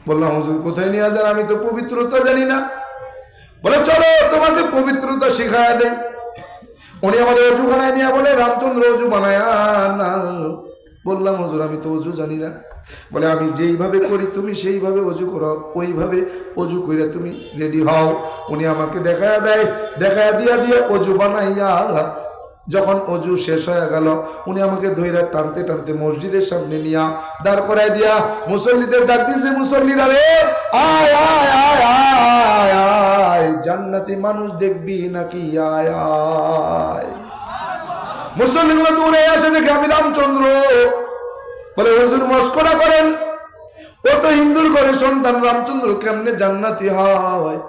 বললাম হুজুর কোথায় নিয়ে যান, আমি তো পবিত্রতা জানি না। বলে চলো তোমাকে পবিত্রতা শিখায় দেয়। উনি আমাদের অজু বানায় নিয়ে বলে রামচন্দ্র অজু বানায় না। বললাম হুজুর আমি তো অজু জানি না। বলে আমি যেইভাবে করি তুমি সেইভাবে অজু করো, ওইভাবে অজু করে তুমি রেডি হও। উনি আমাকে দেখায় দেয়, দেখায় দিয়া দিয়ে অজু বানাইয়া যখন অজু শেষ হয়ে গেল উনি আমাকে ধইরা টানতে টানতে মসজিদের সামনে নিয়া দাঁড় করায় দিয়া মুসল্লিদের ডাক দিয়েছে, মুসল্লিরা রে আয় আয় আয় আয় আয়, জান্নাতি মানুষ দেখবি নাকি আয় আয়। মুসল্লিগুলো দূরে আসে দেখে আমি রামচন্দ্র। বলে হুজুর মস্করা করেন, ও তো হিন্দুর ঘরে সন্তান, রামচন্দ্র কেমনে জান্নাতি হয়?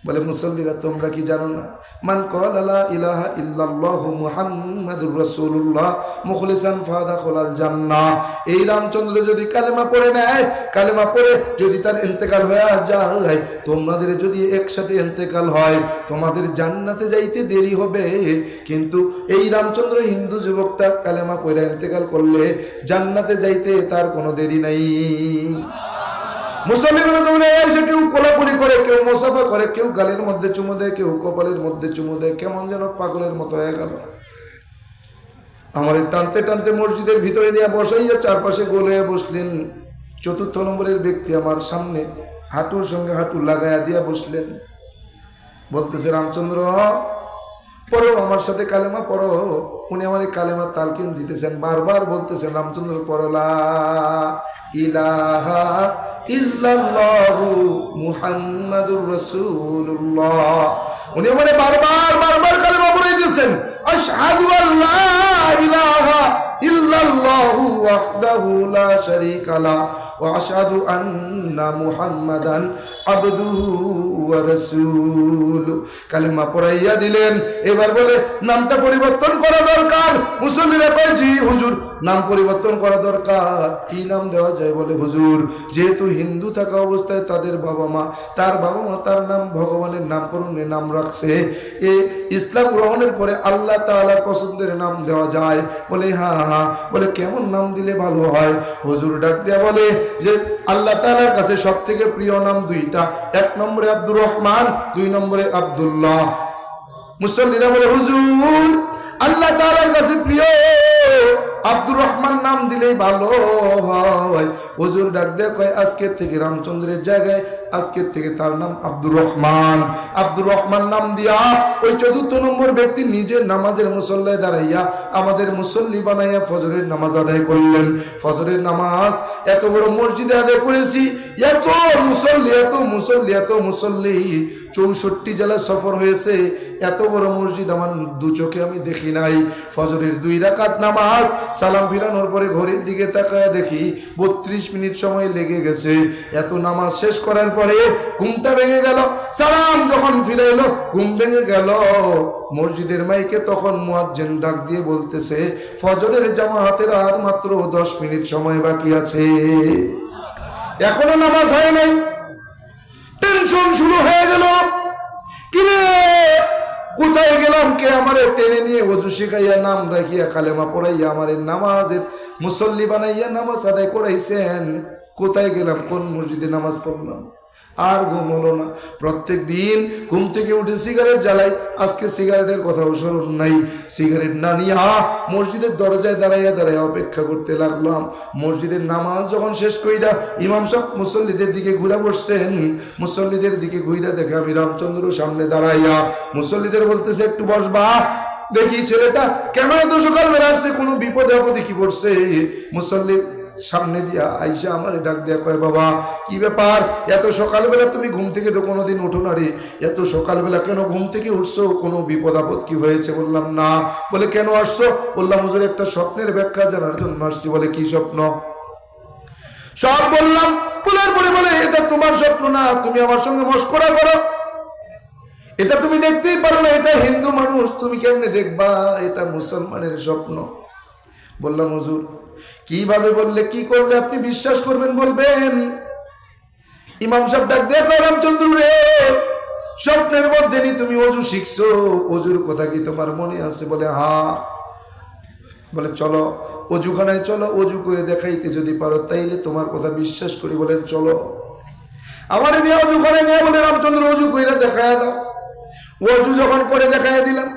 বলে মুসল্লিরা তোমরা কি জানো না, মান ক্বালা লা ইলাহা ইল্লাল্লাহু মুহাম্মাদুর রাসূলুল্লাহ মুখলিসান ফাদাখালাল জান্নাহ। এই রামচন্দ্র যদি কালেমা পড়ে নেয়, কালেমা পড়ে যদি তার ইন্তেকাল হয়ে যায়, তোমাদের যদি একসাথে ইন্তেকাল হয় তোমাদের জান্নাতে যাইতে দেরি হবে, কিন্তু এই রামচন্দ্র হিন্দু যুবকটা কালেমা পড়ে ইন্তেকাল করলে জান্নাতে যাইতে তার কোনো দেরি নাই। মুসল্লিগুলো দৌড়ে এসে কেউ কোলাকুলি করে, কেউ মোসাফা করে, কেউ গালের মধ্যে চুমু দেয়, কেউ কপালের মধ্যে চুমু দেয়, কেমন যেন পাগলের মতো হয়ে গেল। আমার টানতে টানতে মসজিদের ভিতরে নিয়ে বসাইয়া চারপাশে গোল হয়ে বসলেন। চতুর্থ নম্বরের ব্যক্তি আমার সামনে হাঁটুর সঙ্গে হাঁটু লাগাইয়া দিয়া বসলেন। বলতেছে রামচন্দ্র পড়ো, আমার সাথে কালেমা পড়ো। উনি আমার এই কালেমা তালকিন দিতেছেন, বারবার বলতেছেন রামচন্দ্র পড়ো লা ইলাহা ইল্লাল্লাহু মুহাম্মাদুর রাসূলুল্লাহ। উনি আমারে বারবার বারবার কালেমা পড়াইতেছেন, আশহাদু আল্লা ইলাহা ইল্লাল্লাহু ওয়াহদাহু লা শারীকা লা ওয়া আশহাদু আন্না মুহাম্মাদান আবদুহু ওয়া রাসূলুহু। কালেমা পড়াইয়া দিলেন। এবার বলে নামটা পরিবর্তন করা দরকার। মুসল্লিরা কয় জি হুজুর, নাম পরিবর্তন করা দরকার। কি নাম দেওয়া যায়? বলে হুজুর যেহেতু হিন্দু থাকা অবস্থায় তাদের বাবা মা, তার বাবা মা তার নাম ভগবানের নামকরণে নাম রাখছে, এ ইসলাম গ্রহণের পরে আল্লাহ তাআলার পছন্দের নাম দেওয়া যায়। বলে হ্যাঁ হ্যাঁ। বলে কেমন নাম দিলে ভালো হয়? হুজুর ডাক দেয়া বলে যে আল্লাহ তাআলার কাছে সব থেকে প্রিয় নাম দুইটা, এক নম্বরে আব্দুর রহমান, দুই নম্বরে আব্দুল্লাহ। মুসল্লিরা বলে হুজুর আল্লাহ তাআলার কাছে প্রিয় আব্দুর রহমান নাম দিলেই ভালো হয়। হুজুর ডাক দেয়া কয় আজকের থেকে রামচন্দ্রের জায়গায় আজকের থেকে তার নাম আব্দুর রহমান। আব্দুর রহমান নাম দিয়া ওই চতুর্থ নম্বর ব্যক্তি নিজের নামাজের মুসল্লায় দাঁড়াইয়া আমাদের মুসল্লি বানাইয়া ফজরের নামাজ আদায় করলেন। ফজরের নামাজ এত বড় মসজিদে আদায় করেছি, এত মুসল্লি এত মুসল্লি এত মুসল্লি, 64 জেলা সফর হয়েছে, এত বড় মসজিদ আমার দু চোখে আমি দেখি নাই। ফজরের 2 রাকাত নামাজ সালাম ফিরানোর পরে ঘড়ির দিকে তাকায় দেখি 32 মিনিট সময় লেগে গেছে। এত নামাজ শেষ করার পরে ঘুমটা ভেঙে গেল। সালাম যখন ফিরাইলো ঘুম ভেঙে গেল। মসজিদের মাইকে তখন মুয়াজ্জিন ডাক দিয়ে বলতেছে ফজরের জামাতের আর মাত্র 10 মিনিট সময় বাকি আছে, এখনো নামাজ হয় নাই। টেনশন শুরু হয়ে গেল, কিরে কোথায় গেলাম? কে আমারে টেনে নিয়ে ওযু শিখাইয়া নাম রাখিয়া কালেমা পড়াইয়া আমারে নামাজের মুসল্লি বানাইয়া নামাজ আদায় করাইছেন। কোথায় গেলাম? কোন মসজিদে নামাজ পড়লাম? আর ঘুম হলো না। প্রত্যেক দিন ঘুম থেকে উঠে সিগারেট জ্বালাই, আজকে সিগারেটের কথাও স্মরণ নাই। সিগারেট না নিয়ে মসজিদের দরজায় দাঁড়াইয়া দাঁড়াইয়া অপেক্ষা করতে লাগলাম। মসজিদের নামাজ যখন শেষ কইরা ইমাম সাহেব মুসল্লিদের দিকে ঘুরে বসছেন, মুসল্লিদের দিকে ঘুরে দেখে আমি রামচন্দ্র সামনে দাঁড়াইয়া মুসল্লিদের বলতেছে একটু বসবা, দেখি ছেলেটা কেন এত সকালবেলা আসছে, কোনো বিপদে আপদে কি পড়ছে। মুসল্লির সামনে দিয়া আইসা আমারে ডাক দিয়া কয় বাবা কি ব্যাপার, এত সকালবেলা তুমি ঘুম থেকে তো কোনোদিন ওঠো না রে, এত সকালবেলা কেন ঘুম থেকে উঠছো, কোনো বিপদ আপদ কি হয়েছে? বললাম না। বলে কেন আসছো? বললাম হুজুর একটা স্বপ্নের ব্যাখ্যা জানার জন্য আসছি। বলে কি স্বপ্ন? সব বললাম। বলার পরে বলে এটা তোমার স্বপ্ন না, তুমি আমার সঙ্গে মশকরা করো, এটা তুমি দেখতেই পারো না, এটা হিন্দু মানুষ, তুমি কেমনে দেখবা? এটা মুসলমানের স্বপ্ন। বললাম হুজুর কিভাবে বললে কি করলে আপনি বিশ্বাস করবেন বলবেন? ইমাম সাহেব ডাক দেখো রামচন্দ্র রে, স্বপ্নের মধ্যে নি তুমি ওযু শিখছো, ওযুর কথা কি তোমার মনে আছে? বলে হ্যাঁ। বলে চলো ওযুখানায় চলো, ওযু করে দেখাইতে যদি পারো তাইলে তোমার কথা বিশ্বাস করি। বলেন চলো। আমার নিয়ে ওযুখানায় নিয়ে বলে রামচন্দ্র ওযু করে দেখায় দাও। ওযু যখন করে দেখায় দিলাম,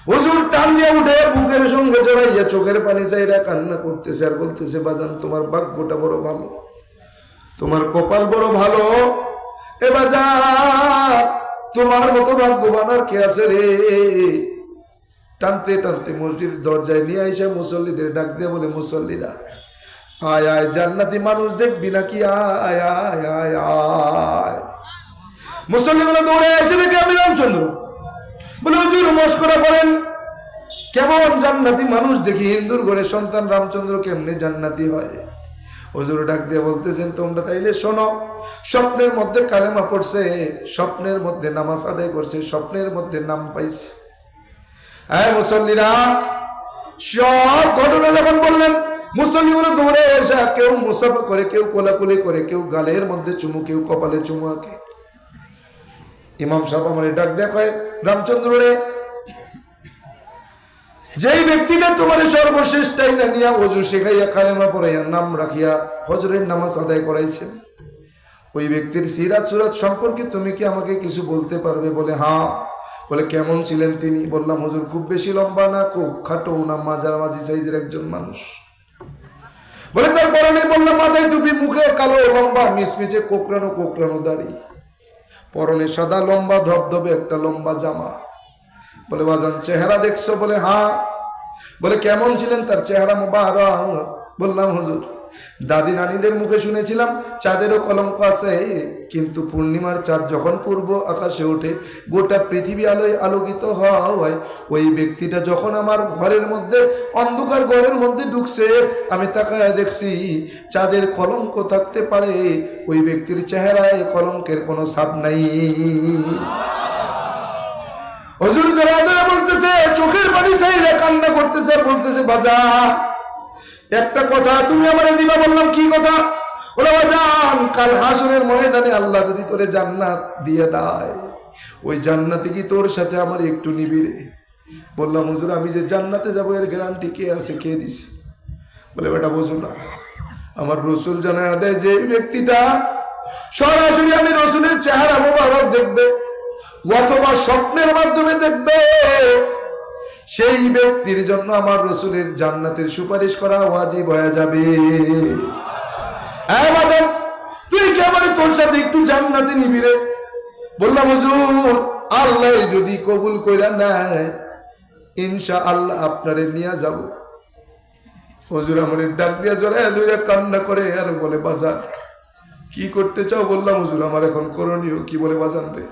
হুজুর টান দিয়ে উঠে বুকের সঙ্গে জড়াইয়া চোখের পানি চাইরা কান্না করতেছে আর বলতেছে বাজান তোমার ভাগ্যটা বড় ভালো, তোমার কপাল বড় ভালো, এ বাজান তোমার মতো ভাগ্যবান আর কে আছে রে। টানতে টানতে মসজিদের দরজায় নিয়ে আইসা মুসল্লিদের ডাক দিয়ে বলে মুসল্লিরা আয় আয় জান্নাতি মানুষ দেখবি নাকি, আয় আয় আয় আয়। মুসল্লিগুলো দৌড়ে এসে দেখে আমি রামচন্দ্র। বলে হুজুর মশকরা করেন, কেমন জান্নাতি মানুষ দেখি, হিন্দুর ঘরে সন্তান রামচন্দ্র কেমনে জান্নাতি হয়? হুজুর ডাক দিয়ে বলতেছেন, তোমরা তাইলে শোনো, স্বপ্নের মধ্যে কালেমা পড়ছে, স্বপ্নের মধ্যে নামাজ আদায় করছে, স্বপ্নের মধ্যে নাম পাইছে। হ্যাঁ মুসল্লিরা, সব ঘটনা যখন বললেন, মুসল্লিগুলো দৌড়ে এসে কেউ মুসাফা করে, কেউ কোলাকুলি করে, কেউ গালের মধ্যে চুমু, কেউ কপালে চুমু আঁকে। ইমাম সাহেব আমার ডাক দেয়া কয়, রামচন্দ্র রে, যেই ব্যক্তিটা তোমার সর্বশেষ টাইনা নিয়া ওযু শেখাইয়া কালেমা পড়াইয়া নাম রাখিয়া ফজরের নামাজ আদায় করাইছেন, ওই ব্যক্তির সিরাত সুরাত সম্পর্কে তুমি কি আমাকে কিছু বলতে পারবে? বলে হ্যাঁ। বলে কেমন ছিলেন তিনি? বললাম হুজুর খুব বেশি লম্বা না, খুব খাটো না, মাঝামাঝি সাইজের একজন মানুষ। বলে তার পরনে? বললাম মাথায় টুপি, মুখে কালো লম্বা মিচমিচে কোকড়ানো কোকড়ানো দাড়ি, পরনে সাদা লম্বা ধবধবে একটা লম্বা জামা। বলে বাজান চেহারা দেখছো? বলে হ্যাঁ। বলে কেমন ছিলেন তার চেহারা মুবারক? বললাম হুজুর দাদি নানিদের মুখে শুনেছিলাম চাঁদেরও কলঙ্ক আছে, কিন্তু পূর্ণিমার চাঁদ যখন পূর্ব আকাশে ওঠে গোটা পৃথিবী আলোয় আলোকিত হয়, ওই ব্যক্তিটা যখন আমার ঘরের মধ্যে অন্ধকার ঘরের মধ্যে ঢুকছে, আমি তাকায় দেখছি চাঁদের কলঙ্ক থাকতে পারে, ওই ব্যক্তির চেহারায় কলঙ্কের কোনো ছাপ নাই। হুজুর জোরে জোরে বলতেছে, চোখের পানি চাইলে কান্না করতেছে, আর বলতেছে বাজান একটা কথা তুমি আমারে দিবা। বললাম কি কথা? ওরা বাজান কাল হাসরের ময়দানে আল্লাহ যদি তোরে জান্নাত দিয়ে দেয়, ওই জান্নাতে কি তোর সাথে আমার একটু নিবি রে? বললাম হুজুর আমি যে জান্নাতে যাবো এর গ্যারান্টি কে আছে, কে দিছে? বলে বেটা বোঝো না, আমার রসুল জানায় দেয় যে ব্যক্তিটা সরাসরি আমি রসুলের চেহারা মোবারক দেখবে অথবা স্বপ্নের মাধ্যমে দেখবে, সেই ব্যক্তির জন্য আমার রসুলের জান্নাতের সুপারিশ করা ওয়াজিব হয়ে যাবে। তুই কি আমার তোর সাথে একটু জান্নাতে নিবি রে? বললাম হুজুর আল্লাহ যদি কবুল কইরা নেয় ইনশাআল্লাহ আপনারে নিয়ে যাব। হুজুর আমার ডাক দিয়া জোরে ধরে কান্না করে আর বলে বাজান কি করতে চাও? বললাম হুজুর আমার এখন করণীয় কি? বলে বাজান রে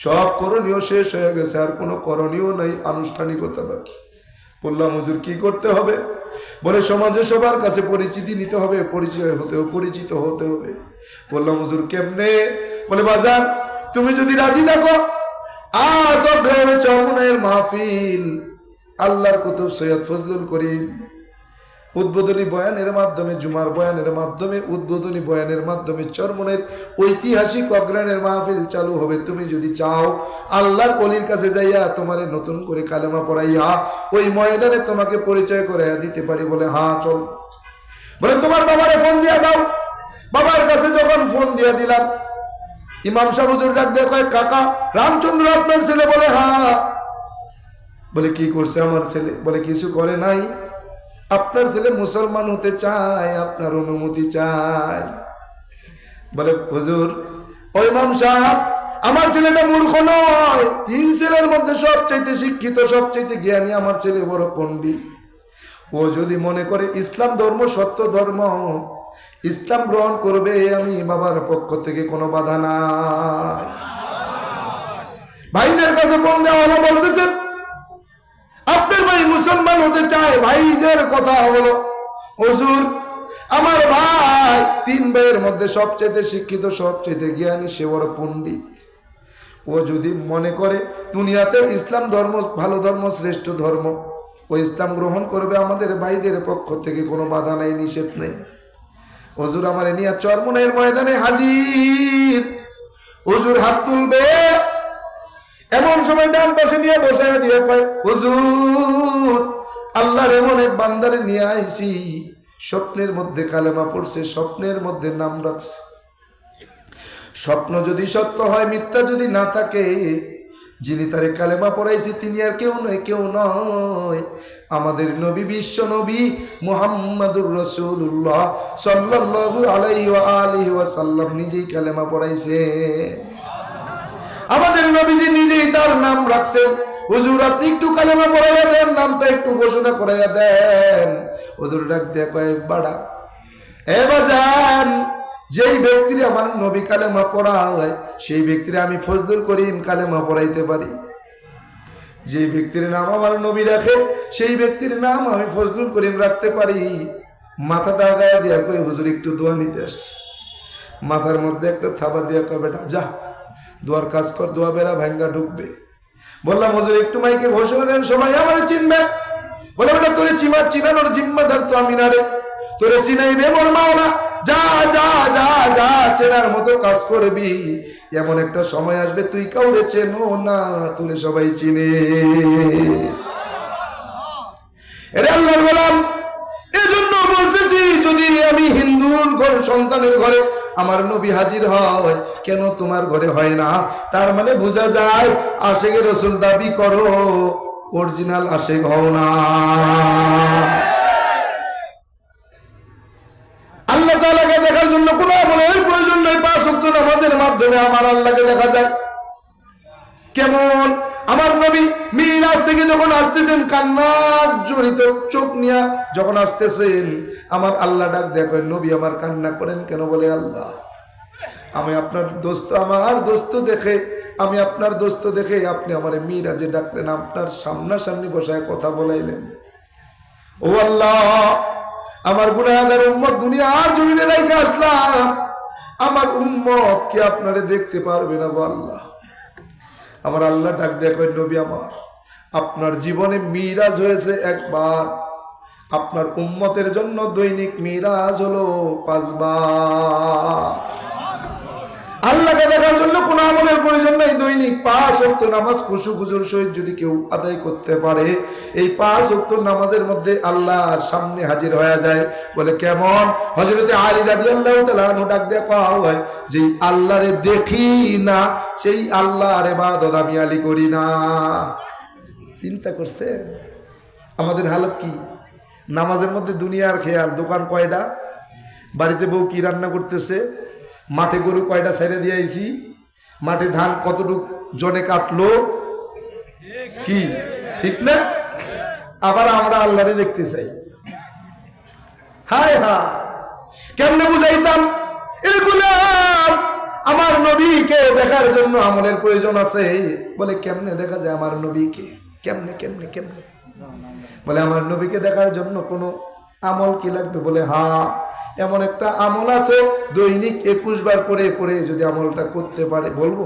সব করণীয় শেষ হয়ে গেছে, আর কোনো করণীয় নাই, আনুষ্ঠানিকতা বাকি। বললাম হুজুর কি করতে হবে? বলে সমাজে সবার কাছে পরিচিতি নিতে হবে, পরিচয় হতে হবে, পরিচিত হতে হবে। বললাম হুজুর কেমনে? বলে বাজান তুমি যদি রাজি থাকো, আজ অগ্রামে চরমনাইয়ের মাহফিল আল্লাহর কুতুব সৈয়দ ফজলুল করিম উদ্বোধনী বয়ানের মাধ্যমে, জুমার বয়ানের মাধ্যমে, উদ্বোধনী বয়ানের মাধ্যমে চরমনের ঐতিহাসিক অগ্রাণের মাহফিল চালু হবে। তুমি যদি চাও আল্লাহর ওলির কাছে যাইয়া তোমারে নতুন করে কালেমা পড়াইয়া ওই ময়দানে তোমাকে পরিচয় করাইয়া দিতে পারি। বলে হ্যাঁ চল। বলে তোমার বাবারে ফোন দিয়া দাও। বাবার কাছে যখন ফোন দিয়া দিলাম, ইমাম সাহেব হুজুর ডাক দিয়ে কয় কাকা রামচন্দ্র আপনার ছেলে? বলে হ্যাঁ। বলে কি করছে আমার ছেলে? বলে কিছু করে নাই, আপনার ছেলে মুসলমান হতে চায়, আপনার অনুমতি চায়। বলে হুজুর ওই ইমাম সাহেব আমার ছেলেটা মূর্খ নয়, 3 ছেলের মধ্যে সবচাইতে শিক্ষিত, সবচাইতে জ্ঞানী আমার ছেলে, বড় পণ্ডিত। ও যদি মনে করে ইসলাম ধর্ম সত্য ধর্ম, ইসলাম গ্রহণ করবে, আমি বাবার পক্ষ থেকে কোনো বাধা নাই। ভাইদের কাছে ফোন দেওয়া হলো, বলতেছে আপনার ভাই মুসলমান হতে চায়। ভাইদের কথা হলো হুজুর আমার ভাই 3 ভাইয়ের মধ্যে সবচেয়ে শিক্ষিত, সবচেয়ে জ্ঞানী, সে বড় পণ্ডিত। ও যদি মনে করে দুনিয়াতে ইসলাম ধর্ম ভালো ধর্ম, শ্রেষ্ঠ ধর্ম, ও ইসলাম গ্রহণ করবে, আমাদের ভাইদের পক্ষ থেকে কোনো বাধা নাই, নিষেধ নেই। হুজুর আমার নিয়ে চরমনাইয়ের ময়দানে হাজির। হুজুর হাত তুলবে, এমন সময় ডান পাশে দিয়ে বসায় দিয়ে কয় হুজুর আল্লাহর এমন এক বান্দারে নিয়ে আইছি, স্বপ্নের মধ্যে কালেমা পড়ছে, স্বপ্নের মধ্যে নাম রাখছে। স্বপ্ন যদি সত্য হয়, মিথ্যা যদি না থাকে, যিনি তারে কালেমা পড়াইছে তিনি আর কেউ নয়, কেউ নয় আমাদের নবী, বিশ্ব নবী মুহাম্মাদুর রাসূলুল্লাহ সাল্লাল্লাহু আলাইহি ওয়া আলিহি ওয়াসাল্লাম নিজেই কালেমা পড়াইছে। আমাদের নবীজি নিজেই তার নাম রাখছেন। হুজুর আপনি একটু কালেমা পড়াইয়া দেন, নামটা একটু ঘোষণা করাইয়া দেন। হুজুর ডাক দিয়ে কয় বাড়া এ বাজান, যেই ব্যক্তির আমার নবী কালেমা পড়ায় সেই ব্যক্তির আমি ফজলুল করিম কালেমা পড়াইতে পারি। যেই ব্যক্তির নাম আমার নবী রাখে সেই ব্যক্তির নাম আমি ফজলুল করিম রাখতে পারি। মাথাটা গায়ে দিয়া কই হুজুর একটু দোয়া নিতে আসছে, মাথার মধ্যে একটা থাবা দিয়া কয় বেটা যা দোয়ার কাজ কর, দোয়া বেড়া ভাঙ্গা ঢুকবে। বললাম হুজুর একটু মাইকে ঘোষণা দেন সবাই আমার চিনবে। বলে বেটা তোরে চিনানোর জিম্মাদার তো আমি না রে, তোরে চিনাইবে মোর মাওলা, যা যা যা যা চেনার মতো কাজ করবি, এমন একটা সময় আসবে তুই কাউরে চেনো না, তোরে সবাই চিনে। এরে আল্লাহর গোলাম, এজন্য বলতেছি যদি আমি হিন্দুর ঘর সন্তানের ঘরে আমার নবী হাজির হয়, কেন তোমার ঘরে হয় না? তার মানে বোঝা যায় আশেকে রসুল দাবি করো, অরিজিনাল আশেক হও না। আল্লাহ তাআলাকে দেখার জন্য কোনো আমলের প্রয়োজন নেই, 5 ওয়াক্ত নামাজের মাধ্যমে আমার আল্লাহকে দেখা যায়। কেমন? আমার নবী মিরাজ থেকে যখন আসতেছেন কান্নার জড়িত চোখ নিয়ে যখন আসতেছেন, আমার আল্লাহ ডাক দেখেন নবী আমার কান্না করেন কেন? বলে আল্লাহ আমি আপনার দোস্ত, আমার দোস্ত দেখে, আমি আপনার দোস্ত দেখে আপনি আমার মিরাজে ডাকলেন, আপনার সামনাসামনি বসায় কথা বলাইলেন। ও আল্লাহ, আমার গুনাহগার উম্মত দুনিয়ার জমিনে রাইখা আসলাম, আমার উম্মত কি আপনারে দেখতে পারবে না? গো আল্লাহ, আমার আল্লাহ ডাক দেখেন নবী আমার আপনার জীবনে মিরাজ হয়েছে একবার, আপনার উম্মতের জন্য দৈনিক মিরাজ হলো 5 বার। আল্লাহকে দেখার জন্য কোন আমলের প্রয়োজন নাই, দৈনিক 5 ওয়াক্ত নামাজ খুশু খুজুর সহিত যদি কেউ আদায় করতে পারে, এই 5 ওয়াক্ত নামাজের মধ্যে আল্লাহর সামনে হাজির হয়ে যায়। বলে কেমন? হযরতে আলী রাদিয়াল্লাহু তাআলা আনহু ডাক দিয়ে কওয়া হয় যে আল্লাহরে দেখি না, সেই আল্লাহর ইবাদত আমি আলী করি না। চিন্তা করছে আমাদের হালত কি? নামাজের মধ্যে দুনিয়ার খেয়াল, দোকান কয়টা, বাড়িতে বউ কি রান্না করতেছে, মাঠে গরু কয়টা ছেড়ে দিয়ে আইছি, মাঠে ধান কতটুক জনে কাটলো, কি ঠিক না? আবার আমরা আল্লাহরে দেখতে চাই। হায় হায়, কেমনে বুঝাইতাম? এগুলাম আমার নবীকে দেখার জন্য আমলের প্রয়োজন আছে। বলে কেমনে দেখা যায় আমার নবীকে? কেমনে কেমনে কেমনে? বলে আমার নবীকে দেখার জন্য কোনো আমল কি লাগবে? বলে হ্যাঁ, এমন একটা আমল আছে, দৈনিক 21 বার পরে পরে যদি আমলটা করতে পারে। বলবো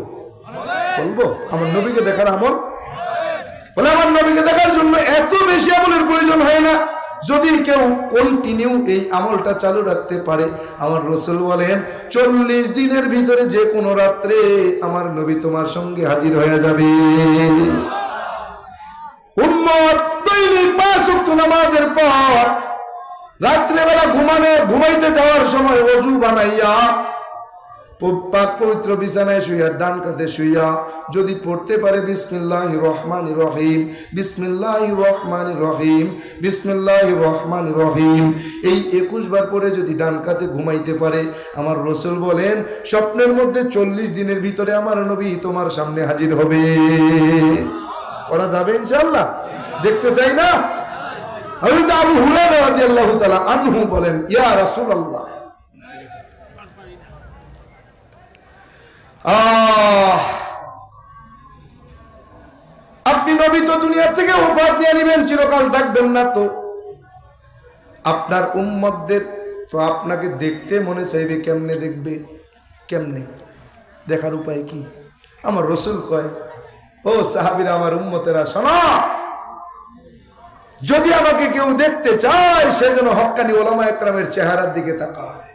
বলবো আমার নবীকে দেখার আমল? বলে আমার নবীকে দেখার জন্য এত বেশি আমলের প্রয়োজন হয় না, যদি কেউ কন্টিনিউ এই আমলটা চালু রাখতে পারে। আমার রাসূল বলেন 40 দিনের ভিতরে যে কোনো রাত্রে আমার নবী তোমার সঙ্গে হাজির হয়ে যাবে। উম্মত দৈনিক 5 ওয়াক্ত নামাজের পর রাত্রেবেলা ঘুমাইতে যাওয়ার সময় ওযু বানাইয়া পাক পবিত্র বিছানায় শুইয়া ডান কাঁধে শুইয়া যদি পড়তে পারে বিসমিল্লাহির রহমানির রহিম, বিসমিল্লাহির রহমানির রহিম, বিসমিল্লাহির রহমানির রহিম, এই 21 বার পরে যদি ডান কাঁধে ঘুমাইতে পারে, আমার রাসূল বলেন স্বপ্নের মধ্যে 40 দিনের ভিতরে আমার নবী তোমার সামনে হাজির হবে। করা যাবে ইনশাআল্লাহ? দেখতে চাই না? হযরত আবু হুরায়রা রাদিয়াল্লাহু তাআলা আনহু বলেন ইয়া রাসূলুল্লাহ, আপনি নবী তো দুনিয়া থেকে ওফাত নিয়ে নেবেন, চিরকাল থাকবেন না, তো আপনার উম্মতদের তো আপনাকে দেখতে মনে চাইবে, কেমনে দেখবে? কেমনে দেখার উপায় কি? আমার রাসূল কয় ও সাহাবীরা, আমার উম্মতেরা শোনো, যদি আমাকে কেউ দেখতে চায় সে যেন হক্কানি ওলামা একরামের চেহারার দিকে তাকায়।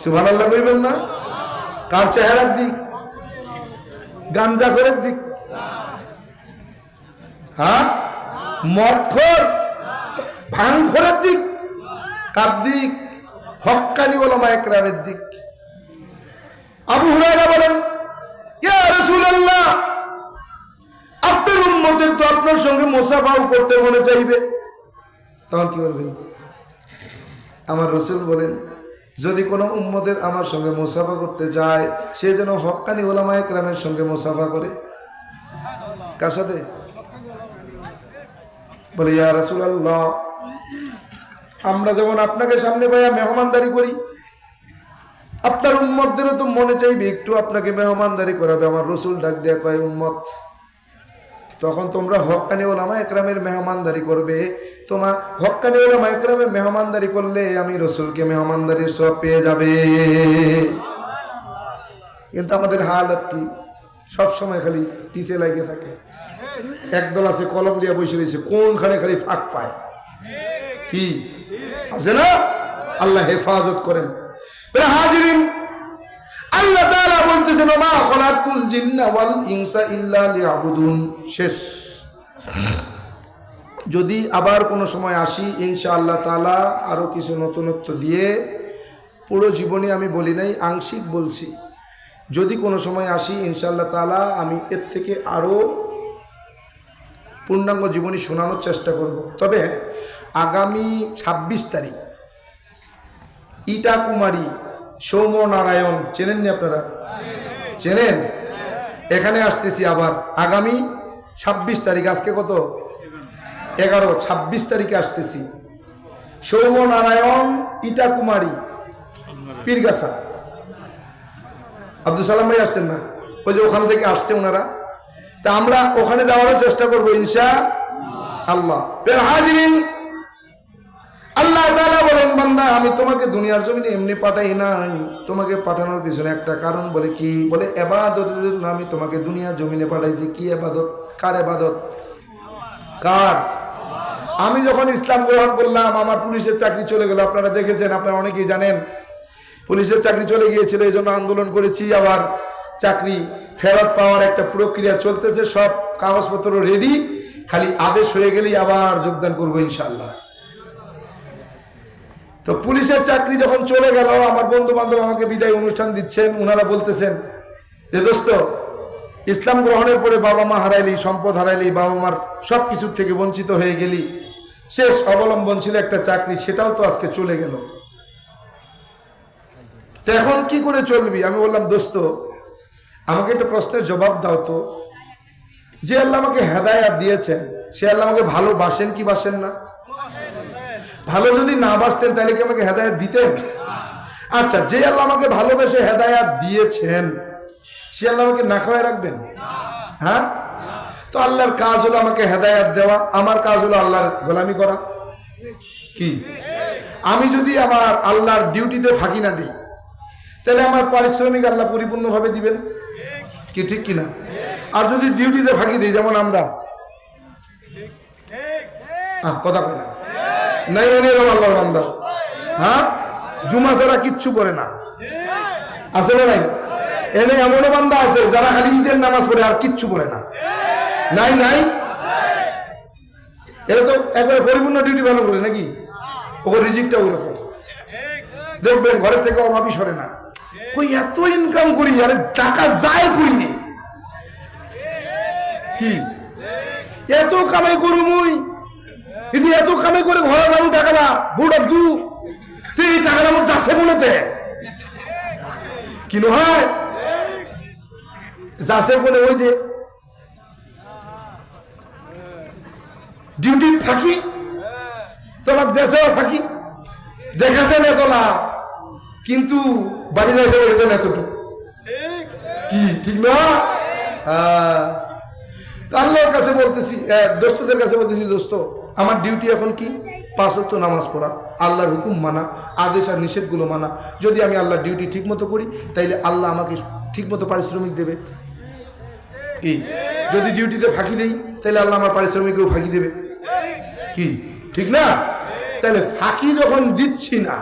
সুবহানাল্লাহ কইবেন না? কার চেহারার দিক? গাঞ্জাখোরের দিক? হ্যাঁ, মদখোর ভাঙখোরের দিক? কার দিক? হক্কানি ওলামা একরামের দিক। আবু হুরায়রা বলেন ইয়া রাসূলুল্লাহ, আপনার উম্মতের তো আপনার সঙ্গে মুসাফাও করতে মনে চাইবে, তখন কি করবেন? আমার রাসূল বলেন যদি কোনো উম্মতের আমার সঙ্গে মুসাফা করতে যায়, সে যেন হক্কানি ওলামা একরামের সঙ্গে মুসাফা করে। কার সাথে? বলে ইয়া রাসূলুল্লাহ, আমরা যেমন আপনাকে সামনে পাইয়া মেহমানদারি করি, আপনার উম্মতদেরও তো মনে চাইবে একটু আপনাকে মেহমানদারি করাবে। আমার রাসূল ডাক দেয়া কয় উম্মত, তখন তোমরা হক্কানি ওলামা একরামের মেহমানদারি করবে, তোমার হক্কানি ওলামা ইকরামের মেহমানদারি করলে আমি রসুলকে মেহমানদারির সব পেয়ে যাবে। কিন্তু আমাদের হালত কি, সব সময় খালি পিছে লাগে থাকে। একদল আছে কলম দিয়ে বসে রয়েছে, কোনখানে খালি ফাঁক পায়, কি আছে না? আল্লাহ হেফাজত করেন। হাজিরিন, আল্লাহ তাআলা বলতেছেন মা খলাকুল জিন্না ওয়াল ইনসা ইল্লা লিয়াবুদুন। শেষ। যদি আবার কোনো সময় আসি ইনশাআল্লাহ তাআলা আরো কিছু নতুনত্ব দিয়ে, পুরো জীবনে আমি বলি নাই, আংশিক বলছি, যদি কোনো সময় আসি ইনশাআল্লাহ তাআলা আমি এর থেকে আরো পূর্ণাঙ্গ জীবনী শোনানোর চেষ্টা করব। তবে আগামী 26 তারিখ ইটা কুমারী সৌম্যনারায়ণ, চেনেননি আপনারা? চেনেন? এখানে আসতেছি আবার আগামী 26 তারিখ। আজকে কত? 11। 26 তারিখে আসতেছি। সৌম্যনারায়ণ ইটা কুমারী পীরগাছা। আব্দুল সালাম ভাই আসতেন না? ওই যে ওখান থেকে আসছে ওনারা। তা আমরা ওখানে যাওয়ার চেষ্টা করবো ইনশাআল্লাহ। হাজিরিন, আল্লাহ তাআলা বলেন বান্দা আমি তোমাকে দুনিয়ার জমিনে এমনি পাঠাই নাই, তোমাকে পাঠানোর পিছনে একটা কারণ। বলে কি? বলে ইবাদতের জন্য আমি তোমাকে দুনিয়ার জমিনে পাঠাইছি। কি ইবাদত? কার ইবাদত? কার? আমি যখন ইসলাম গ্রহণ করলাম আমার পুলিশের চাকরি চলে গেল, আপনারা দেখেছেন, আপনারা অনেকেই জানেন। পুলিশের চাকরি চলে গিয়েছিল, এই জন্য আন্দোলন করেছি। আবার চাকরি ফেরত পাওয়ার একটা প্রক্রিয়া চলতেছে, সব কাগজপত্র রেডি, খালি আদেশ হয়ে গেলেই আবার যোগদান করবো ইনশাআল্লাহ। তো পুলিশের চাকরি যখন চলে গেল, আমার বন্ধু বান্ধব আমাকে বিদায় অনুষ্ঠান দিচ্ছেন। ওনারা বলতেছেন যে দোস্ত, ইসলাম গ্রহণের পরে বাবা মা হারাইলি, সম্পদ হারাইলি, বাবা মার সব কিছুর থেকে বঞ্চিত হয়ে গেলি, শেষ অবলম্বন ছিল একটা চাকরি, সেটাও তো আজকে চলে গেল। তো এখন কি করে চলবি? আমি বললাম দোস্ত আমাকে একটা প্রশ্নের জবাব দাও তো, যে আল্লাহ আমাকে হেদায়েত দিয়েছেন সে আল্লাহ আমাকে ভালোবাসেন কি বাসেন না? ভালো যদি না বাসতেন তাহলে কি আমাকে হেদায়েত দিতেন? আচ্ছা, যে আল্লাহ আমাকে ভালোবেসে হেদায়েত দিয়েছেন সে আল্লাহ আমাকে না খাওয়ায় রাখবেন? হ্যাঁ। তো আল্লাহর কাজ হলো আমাকে হেদায়েত দেওয়া, আমার কাজ হলো আল্লাহর গোলামি করা। কি? আমি যদি আমার আল্লাহর ডিউটিতে ফাঁকি না দিই তাহলে আমার পারিশ্রমিক আল্লাহ পরিপূর্ণভাবে দিবেন কি? ঠিক কিনা? আর যদি ডিউটিতে ফাঁকি দিই, যেমন আমরা কথা কই না, নাই আল্লাহর বান্দা, হ্যাঁ, জুমা ছাড়া কিচ্ছু করে না, আছে না নাই? এনে এমনও বান্দা আছে যারা খালি ঈদের নামাজ পড়ে আর কিচ্ছু করে না, নাই নাই? এরা তো একবারে পরিপূর্ণ ডিউটি পালন করে নাকি? ওর রিজিকটা ওই রকম। দেখবেন ঘরের থেকে অভাবই সরে না। কই এত ইনকাম করি, আরে টাকা যায় করিনি, কি এত কামাই করু মুই, এত কামাই করে ঘরে নামু টাকালা বুড়া দু তুই এই টাকা নাম যাচ্ছে বলেতে কিনো হয় যাচ্ছে বলে, ওই যে ডিউটি ফাঁকি, তোমার দেশেও ফাঁকি, দেখেছেন এতলা, কিন্তু বাড়িতে এসে দেখেছেন এতটুকু, কি ঠিক না? আল্লাহর কাছে বলতেছি, দোস্তদের কাছে বলতেছি, দোস্ত আমার ডিউটি এখন কি? 5 ওয়াক্ত নামাজ পড়া, আল্লাহর হুকুম মানা, আদেশ আর নিষেধগুলো মানা। যদি আমি আল্লাহর ডিউটি ঠিক মতো করি তাইলে আল্লাহ আমাকে ঠিক মতো পারিশ্রমিক দেবে। কি? যদি ডিউটিতে ফাঁকি দেই তাহলে আল্লাহ আমার পারিশ্রমিকও ফাঁকি দেবে, কি ঠিক না? তাহলে ফাঁকি যখন দিচ্ছি না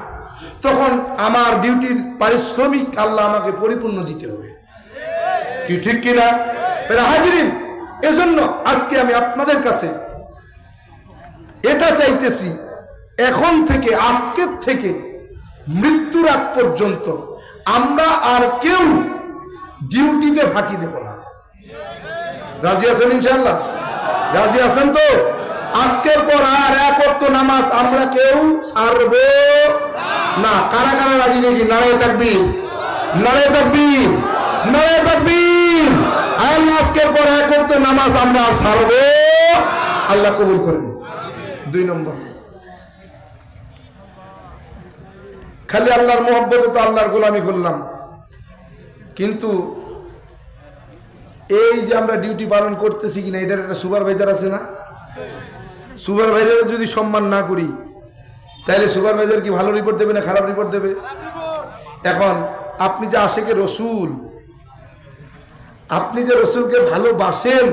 তখন আমার ডিউটির পারিশ্রমিক আল্লাহ আমাকে পরিপূর্ণ দিতে হবে, কি ঠিক কিনা? হাজিরিন, এজন্য আজকে আমি আপনাদের কাছে এটা চাইতেছি, এখন থেকে, আজকের থেকে মৃত্যুর আগ পর্যন্ত আমরা আর কেউ ডিউটিতে ফাঁকি দেব না। রাজি আছেন ইনশাআল্লাহ? রাজি আছেন তো? আজকের পর আর 1 ওয়াক্ত নামাজ আমরা কেউ ছাড়ব না। কারা কারা রাজি দেখি? নারায়ে তাকবীর, নারায়ে তাকবীর, নারায়ে তাকবীর। আজকের পর 1 ওয়াক্ত নামাজ আমরা ছাড়ব, আল্লাহ কবুল করেন। 2 নম্বর, খালি আল্লাহর মহব্বতে তো আল্লাহর গোলামি করলাম, কিন্তু এই যে আমরা ডিউটি পালন করতেছি কিনা এটার একটা সুপারভাইজার আছে না? সুপারভাইজারের যদি সম্মান না করি তাহলে সুপারভাইজার কি ভালো রিপোর্ট দেবে না খারাপ রিপোর্ট দেবে? এখন আপনি যে আশেকে রসুল, আপনি যে রসুলকে ভালোবাসেন,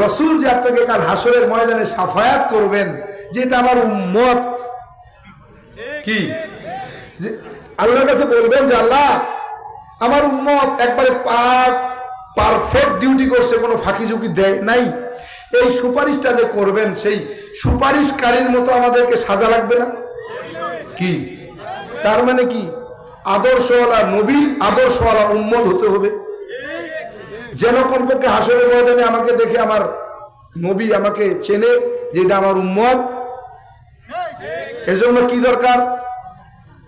রসুল যে আপনাকে কাল হাসরের ময়দানে সাফায়াত করবেন যে এটা আমার উম্মত, কি যে আল্লাহর কাছে বলবেন যে আল্লাহ আমার উম্মত একবারে পারফেক্ট ডিউটি করছে, কোনো ফাঁকি ঝুঁকি দেয় নাই, এই সুপারিশটা যে করবেন সেই সুপারিশকারীর মতো আমাদেরকে সাজা লাগবে না? কি তার মানে কি? আদর্শওয়ালা নবীর আদর্শওয়ালা উম্মত হতে হবে, যেন কমপক্ষে হাসরের ময়দানে আমাকে দেখে আমার নবী আমাকে চেনে যে এটা আমার উম্মত। এজন্য কি দরকার?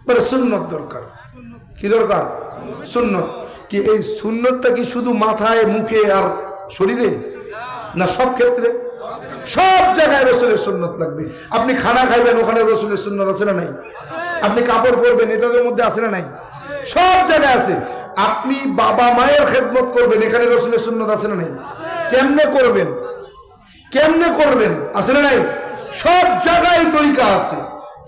মানে সুন্নত দরকার। কি দরকার? সুন্নত। কি এই সুন্নতটা কি শুধু মাথায় মুখে আর শরীরে না? সব ক্ষেত্রে, সব জায়গায় রসুলের সুন্নত লাগবে। আপনি খানা খাইবেন, ওখানে রসুলের সুন্নত আছে না নাই? আপনি কাপড় পরবেন, এটাদের মধ্যে আছে না নাই? সব জায়গায় আছে। আপনি বাবা মায়ের খেদমত করবেন, এখানে রসুলের সুন্নত আছে না নাই? কেমনে করবেন, কেমনে করবেন, আছে না নাই? সব জায়গায় তরিকা আছে।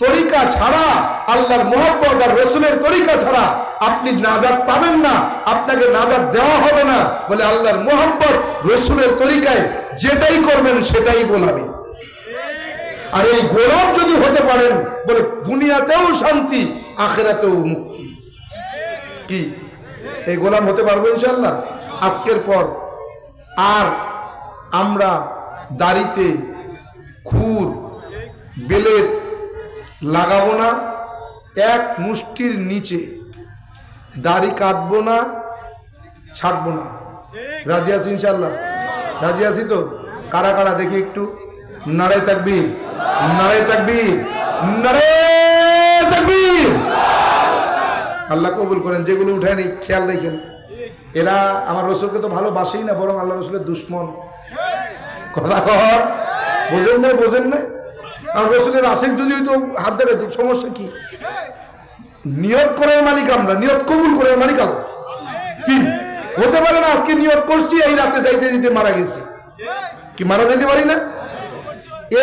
তরিকা ছাড়া, আল্লাহর মহব্বত আর রসুলের তরিকা ছাড়া আপনি নাজাত পাবেন না, আপনাকে নাজাত দেওয়া হবে না। বলে আল্লাহর মহব্বত রসুলের তরিকায় যেটাই করবেন সেটাই গোলামি। আর এই গোলাম যদি হতে পারেন, বলে দুনিয়াতেও শান্তি, আখিরাতেও মুক্তি। কি এই গোলাম হতে পারবো ইনশাআল্লাহ? আজকের পর আর আমরা দাড়িতে খুর বেলেট লাগাবো না, এক মুষ্টির নিচে দাড়ি কাটবো না, ছাড়বো না। রাজি আছি ইনশাআল্লাহ? রাজি আছি তো? কারা কারা দেখি একটু নারে তাকবীর, নারে তাকবীর, নারে তাকবীর। আল্লাহ কবুল করেন। যেগুলো উঠায়নি খেয়াল রেখেন, এরা আমার রসুলকে তো ভালোবাসেই না, বরং আল্লাহ রসুলের দুশ্মন। কথা কর, বোঝেন না? বোঝেন না? আমার রসুলের আশেক যদি হইতো হাত দেবে, সমস্যা কি? নিয়ত করার মালিক আমরা, নিয়ত কবুল করার মালিক আল্লাহ। কি হতে পারে না আজকে নিয়ত করছি, এই রাতে যাইতে যেতে মারা গেছি, কি মারা যাইতে পারি না?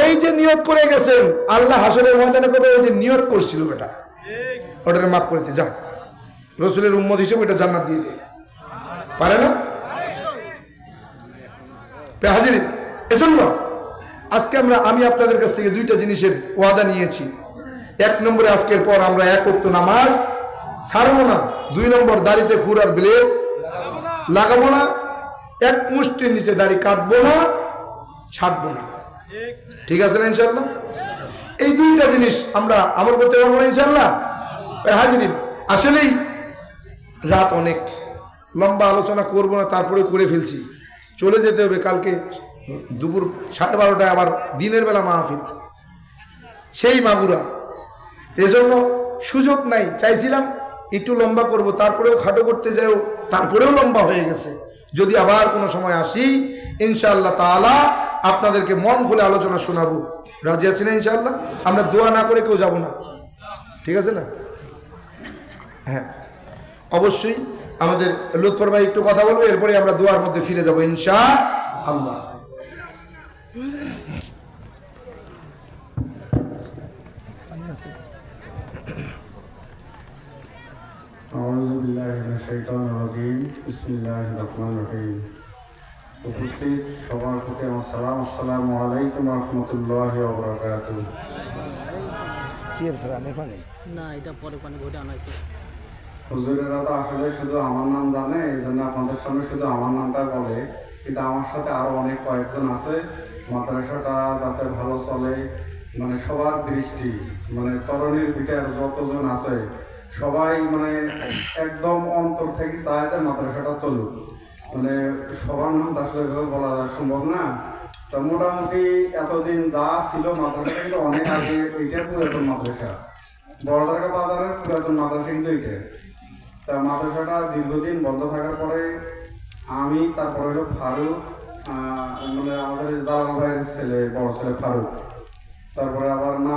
এই যে নিয়ত করে গেছেন, আল্লাহ হাসরের ময়দানে কবে ওই যে নিয়ত করছিল বেটা, ওটারে মাফ করে দিয়ে যা, রসুলের উম্মত হিসেবে ওটা জান্নাত দিয়ে দে, পারে না? হাজির, এজন্য আজকে আমি আপনাদের কাছ থেকে দুইটা জিনিসের ওয়াদা নিয়েছি। এক নম্বরে আজকের পর আমরা এক ওয়াক্ত নামাজ ছাড়বো না। দুই নম্বর, দাড়িতে খুর আর ব্লেড লাগাবো না। এক মুষ্টির নিচে দাড়ি কাটবো না, ছাড়বো না। ঠিক আছে না ইনশাল্লাহ? এই দুইটা জিনিস আমরা আমল করতে পারবো না ইনশাল্লাহ? হাজির, আসলেই রাত অনেক, লম্বা আলোচনা করবো না, তারপরে করে ফেলছি। চলে যেতে হবে কালকে দুপুর 12:30টায় আবার দিনের বেলা মাহফিল, সেই মাগুরা। এজন্য সুযোগ নাই। চাইছিলাম একটু লম্বা করব, তারপরেও খাটো করতে যাও, তারপরেও লম্বা হয়ে গেছে। যদি আবার কোনো সময় আসি ইনশাআল্লাহ তাআলা আপনাদেরকে মন খুলে আলোচনা শোনাবো। রাজি আছি না ইনশাআল্লাহ? আমরা দোয়া না করে কেউ যাব না, ঠিক আছে না? হ্যাঁ, অবশ্যই আমাদের লুৎফর ভাই একটু কথা বলবো, এরপরে আমরা দোয়ার মধ্যে ফিরে যাবো ইনশাআল্লাহ। উপস্থিত সবার প্রতি আমার সালাম। আসসালামু আলাইকুম ওয়া রাহমাতুল্লাহি ওয়া বারাকাতুহু। না, এটা পরে পানি ভোটে আনাইছে। হুজুরেরা তো আসলে শুধু আমার নাম জানে, এই জন্য আপনাদের সামনে শুধু আমার নামটা বলে, কিন্তু আমার সাথে আরো অনেক কয়েকজন আছে। মাদ্রাসাটা যাতে ভালো চলে, মানে সবার দৃষ্টি, মানে তরুণীর পিঠের যতজন আছে সবাই মানে একদম অন্তর থেকে চায় যে মাদ্রাসাটা চলুক। মানে সবার নাম আসলে বলা সম্ভব না। তো মোটামুটি এতদিন যা ছিল মাদ্রাসা কিন্তু অনেক আগে, ওইটা পুরাতন মাদ্রাসা, বড়দারকা বাজারের পুরাতন মাদ্রাসা কিন্তু ওইটা। তা মাদ্রাসাটা দীর্ঘদিন বন্ধ থাকার পরে আমি, তারপরে হলো ফারুক, মানে আমাদের জালাল ভাইয়ের ছেলে, বড় ছেলে ফারুক, তারপরে আবার না